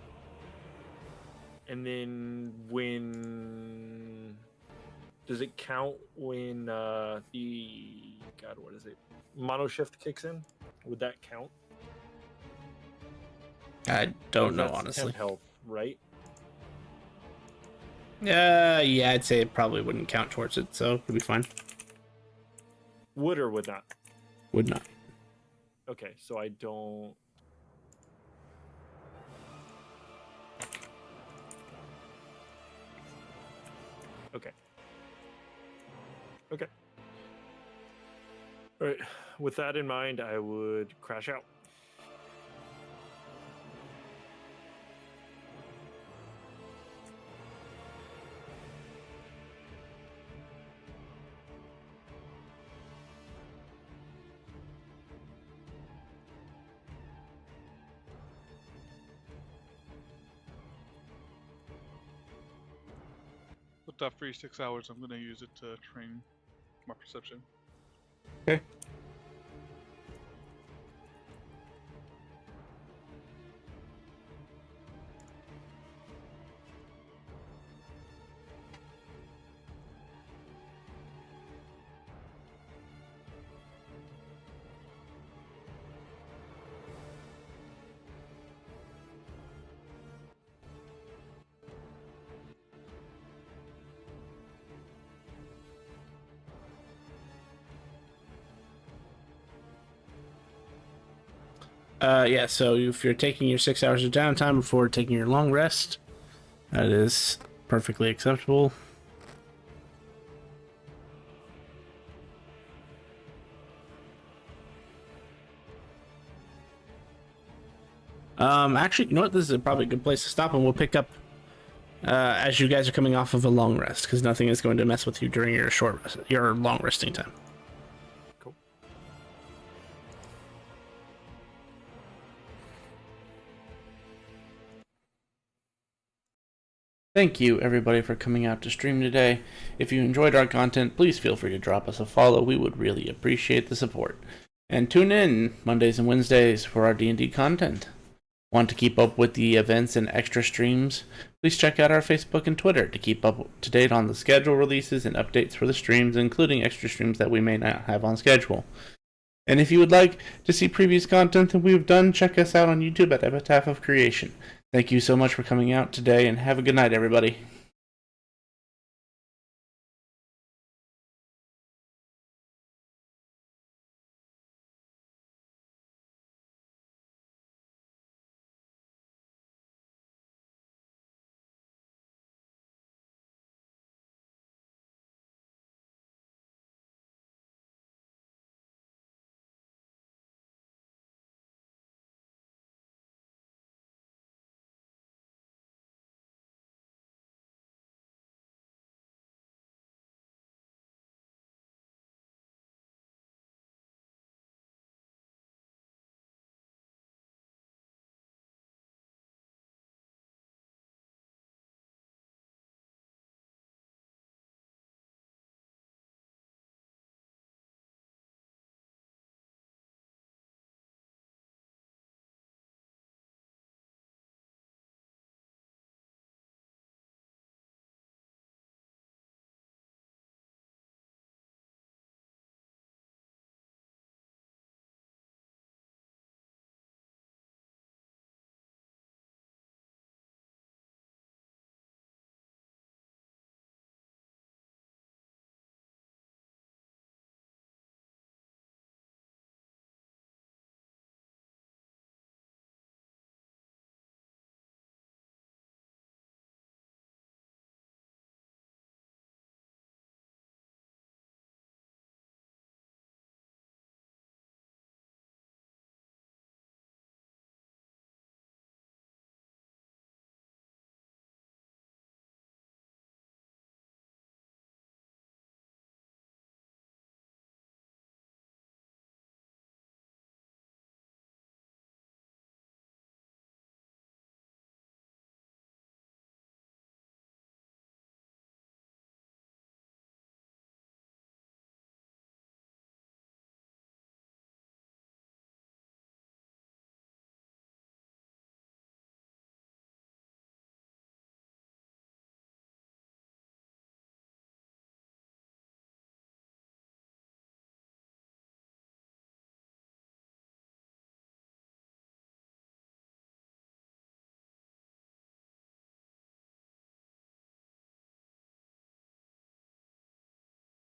H: And then when... Does it count when the... God, what is it? Mono shift kicks in? Would that count?
A: I don't know,
H: That's
A: honestly.
H: 10 health, right?
A: Yeah, I'd say it probably wouldn't count towards it, so it'd be fine.
H: Would or would not?
A: Would not.
H: Okay, so I don't... Okay. Okay. All right. With that in mind, I would crash out.
E: With that free 6 hours, I'm gonna use it to train my perception.
A: Okay. Yeah, so if you're taking your 6 hours of downtime before taking your long rest, that is perfectly acceptable. Actually, you know what? This is probably a good place to stop, and we'll pick up as you guys are coming off of a long rest, because nothing is going to mess with you during your long resting time.
H: Cool.
A: Thank you, everybody, for coming out to stream today. If you enjoyed our content, please feel free to drop us a follow. We would really appreciate the support. And tune in Mondays and Wednesdays for our D&D content. Want to keep up with the events and extra streams? Please check out our Facebook and Twitter to keep up to date on the schedule releases and updates for the streams, including extra streams that we may not have on schedule. And if you would like to see previous content that we've done, check us out on YouTube at Epitaph of Creation. Thank you so much for coming out today, and have a good night, everybody.